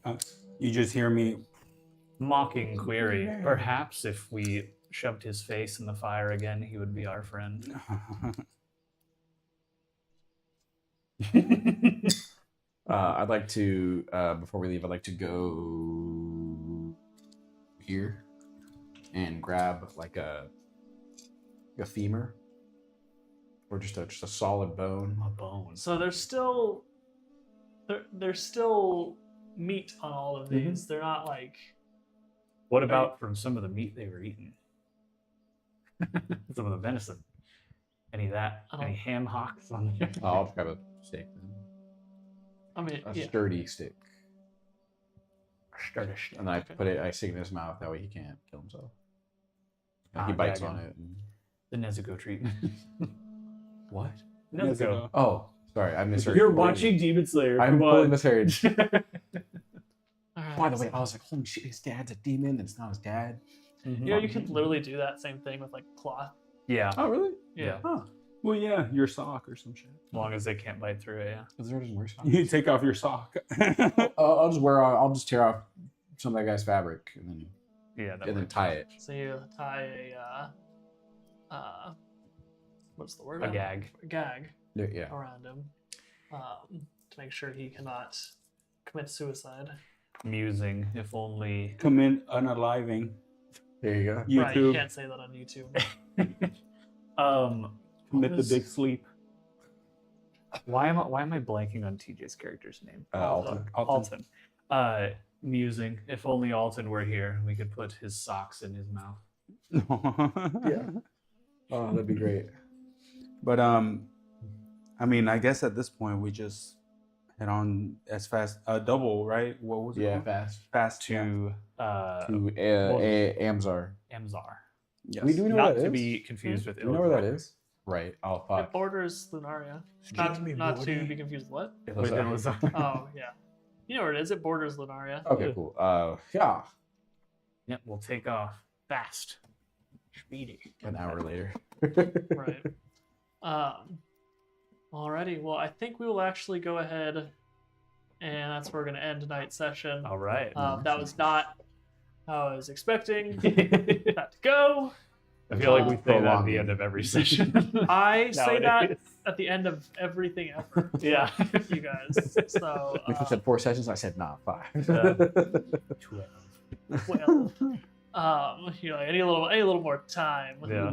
No. You just hear me. Mocking query. Perhaps if we shoved his face in the fire again, he would be our friend. I'd like to, before we leave, I'd like to go here and grab like a femur or just a solid bone. A bone. So there's still meat on all of these. They're not like What about from some of the meat they were eating? Some of the venison. Any of that? I don't- Any ham hocks on there? Oh, I'll grab a steak then. I mean, A yeah. sturdy stick. Stardish. And then I Okay. I stick it in his mouth. That way he can't kill himself. And Ah, he bites gag on him. it. And... The Nezuko treatment. What? Nezuko. Oh, sorry, I misheard. You're watching Demon Slayer. I'm Come totally on. misheard. All right. By the way, I was like, holy shit, his dad's a demon, and it's not his dad. You know, you could literally do that same thing with like cloth. Yeah. Oh, really? Yeah. Huh. Well, yeah, your sock or some shit. As long as they can't bite through it, yeah. Because there doesn't wear You take off your sock. I'll just tear off some of that guy's fabric and then Yeah, that and then works. tie it. So you tie what's the word? A gag. A gag Yeah. around him to make sure he cannot commit suicide. Musing, if only. Commit unaliving. There you go. Right, you YouTube. can't say that on YouTube. Commit the was- big sleep. Why am I blanking on TJ's character's name? Alton. Alton. Musing, if only Alton were here, we could put his socks in his mouth. Yeah. Oh, that'd be great. But I mean, I guess at this point we just head on as fast. Double, right? What was it? Yeah, called? fast. Fast To To Amzar. Emzar. Yes. We do know Not that to is. be confused with You know where that Ilzar. is? Right. Oh, It fuck. borders Lunaria. Excuse me, Not to Morty. be confused with what? With Ilzar. Ilzar. Oh, yeah. You know where it is. It borders Lunaria. Okay, cool. Yeah. Yep, we'll take off fast. Speedy. An hour later. Right. Alrighty. Well, I think we will actually go ahead, and that's where we're going to end tonight's session. All right. That was not how I was expecting that to go. I feel like we say that at the Prolonging. end of every session. I say that Nowadays. at the end of everything ever. Yeah. You guys. So, Mitchell said 4 sessions. I said, nah, 5. 12. You know, I need a little more time. Yeah.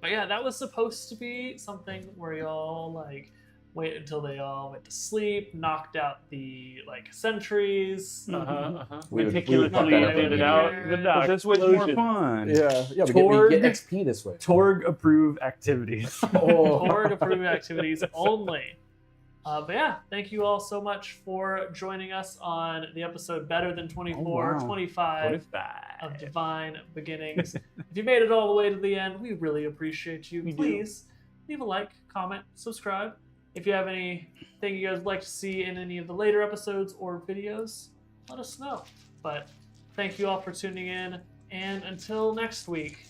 But yeah, that was supposed to be something where y'all like wait until they all went to sleep, knocked out the like sentries. We would fuck Meticulously that up edited every out year. the But knock. this was more Explosion. fun. Yeah, we Torg- get XP this way. Torg approved activities. Or to prove activities only. But yeah, thank you all so much for joining us on the episode Better Than 24, Oh, wow. 25 of Divine Beginnings. If you made it all the way to the end, we really appreciate you. Please leave a like, comment, subscribe. If you have anything you guys would like to see in any of the later episodes or videos, let us know. But thank you all for tuning in, and until next week,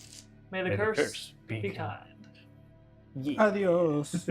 may the curse be kind. Yeah. Adios.